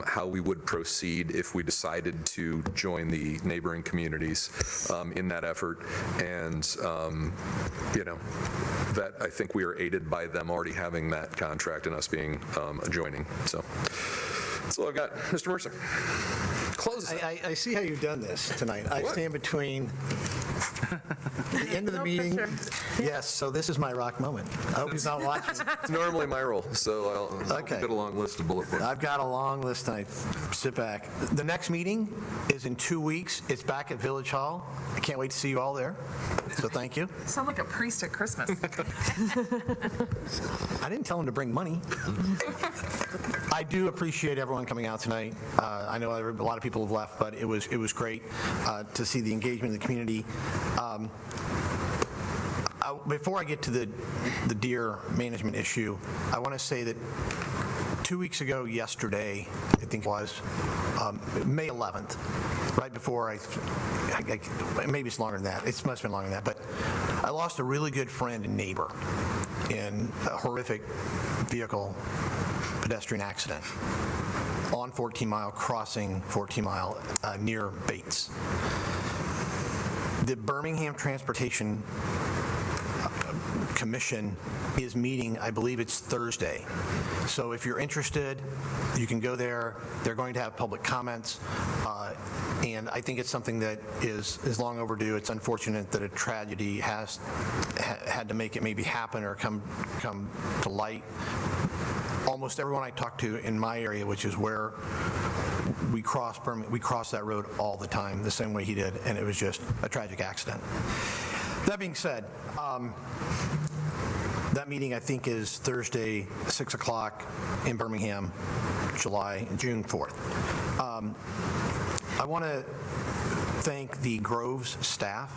how we would proceed if we decided to join the neighboring communities in that effort. And, that I think we are aided by them already having that contract and us being adjoining. So that's all I've got. Mr. Mercer. Close. I see how you've done this tonight. I stand between the end of the meeting. Yes, so this is my rock moment. I hope he's not watching. It's normally my role, so I'll get a long list of bullet points. I've got a long list tonight. Sit back. The next meeting is in 2 weeks. It's back at Village Hall. I can't wait to see you all there. So thank you. You sound like a priest at Christmas. I didn't tell him to bring money. I do appreciate everyone coming out tonight. I know a lot of people have left, but it was great to see the engagement in the community. Before I get to the deer management issue, I want to say that 2 weeks ago yesterday, I think it was, May 11th, right before maybe it's longer than that. It must have been longer than that, but I lost a really good friend and neighbor in a horrific vehicle pedestrian accident on 14 Mile, crossing 14 Mile near Bates. The Birmingham Transportation Commission is meeting, I believe it's Thursday. So if you're interested, you can go there. They're going to have public comments. And I think it's something that is long overdue. It's unfortunate that a tragedy had to make it maybe happen or come to light. Almost everyone I talk to in my area, which is where we cross that road all the time, the same way he did, and it was just a tragic accident. That being said, that meeting I think is Thursday, 6 o'clock in Birmingham, June 4th. I want to thank the Groves staff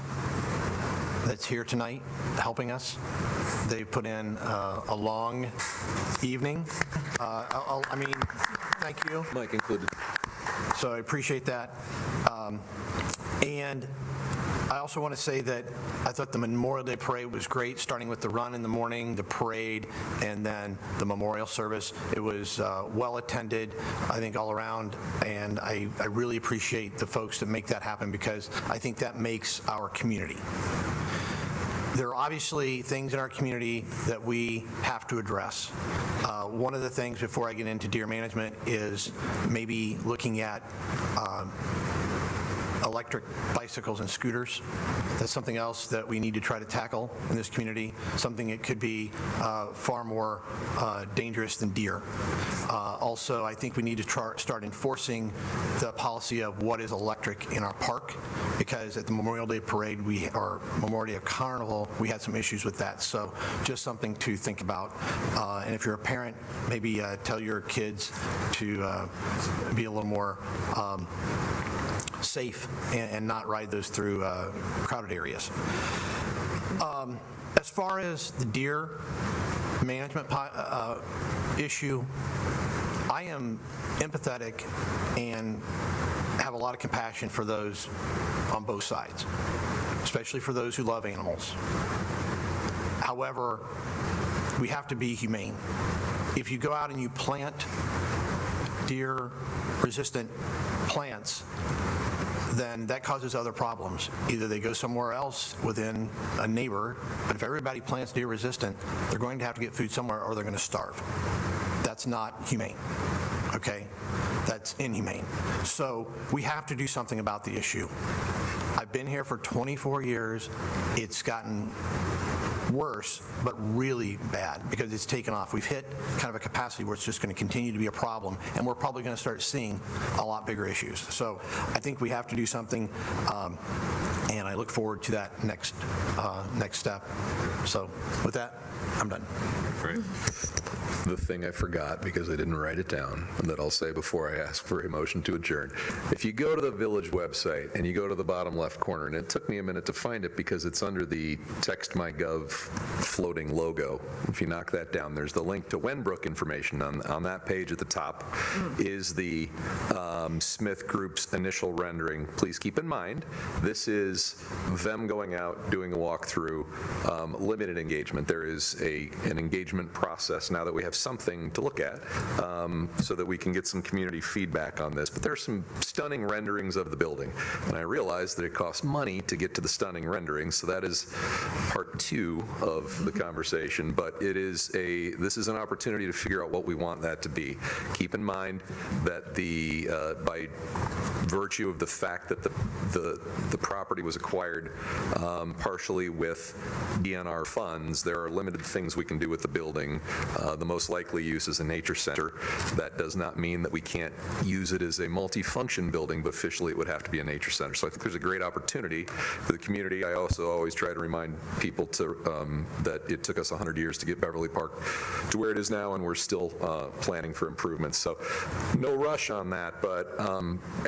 that's here tonight helping us. They put in a long evening. Thank you. Mike included. So I appreciate that. And I also want to say that I thought the Memorial Day Parade was great, starting with the run in the morning, the parade, and then the memorial service. It was well attended, I think, all around, and I really appreciate the folks that make that happen, because I think that makes our community. There are obviously things in our community that we have to address. One of the things, before I get into deer management, is maybe looking at electric bicycles and scooters. That's something else that we need to try to tackle in this community, something that could be far more dangerous than deer. Also, I think we need to start enforcing the policy of what is electric in our park, because at the Memorial Day Parade, or Memorial Day Carnival, we had some issues with that. So just something to think about. And if you're a parent, maybe tell your kids to be a little more safe and not ride those through crowded areas. As far as the deer management issue, I am empathetic and have a lot of compassion for those on both sides, especially for those who love animals. However, we have to be humane. If you go out and you plant deer-resistant plants, then that causes other problems. Either they go somewhere else within a neighbor, but if everybody plants deer-resistant, they're going to have to get food somewhere or they're going to starve. That's not humane, okay? That's inhumane. So we have to do something about the issue. I've been here for 24 years. It's gotten worse, but really bad because it's taken off. We've hit kind of a capacity where it's just going to continue to be a problem, and we're probably going to start seeing a lot bigger issues. So I think we have to do something, and I look forward to that next step. So with that, I'm done. Great. The thing I forgot, because I didn't write it down, that I'll say before I ask for a motion to adjourn. If you go to the village website and you go to the bottom left corner, and it took me a minute to find it because it's under the Text My Gov floating logo. If you knock that down, there's the link to Wenbrook information. On that page at the top is the Smith Group's initial rendering. Please keep in mind, this is them going out, doing a walkthrough, limited engagement. There is an engagement process now that we have something to look at so that we can get some community feedback on this. But there are some stunning renderings of the building, and I realize that it costs money to get to the stunning renderings, so that is part 2 of the conversation. But this is an opportunity to figure out what we want that to be. Keep in mind that by virtue of the fact that the property was acquired partially with DNR funds, there are limited things we can do with the building. The most likely use is a nature center. That does not mean that we can't use it as a multi-function building, but officially it would have to be a nature center. So I think there's a great opportunity for the community. I also always try to remind people that it took us 100 years to get Beverly Park to where it is now, and we're still planning for improvements. So no rush on that, but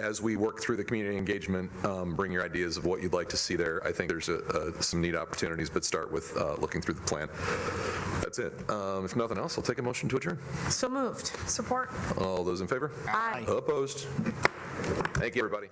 as we work through the community engagement, bring your ideas of what you'd like to see there. I think there's some neat opportunities, but start with looking through the plan. That's it. If nothing else, I'll take a motion to adjourn. So moved. Support. All those in favor? Aye. Opposed? Thank you, everybody.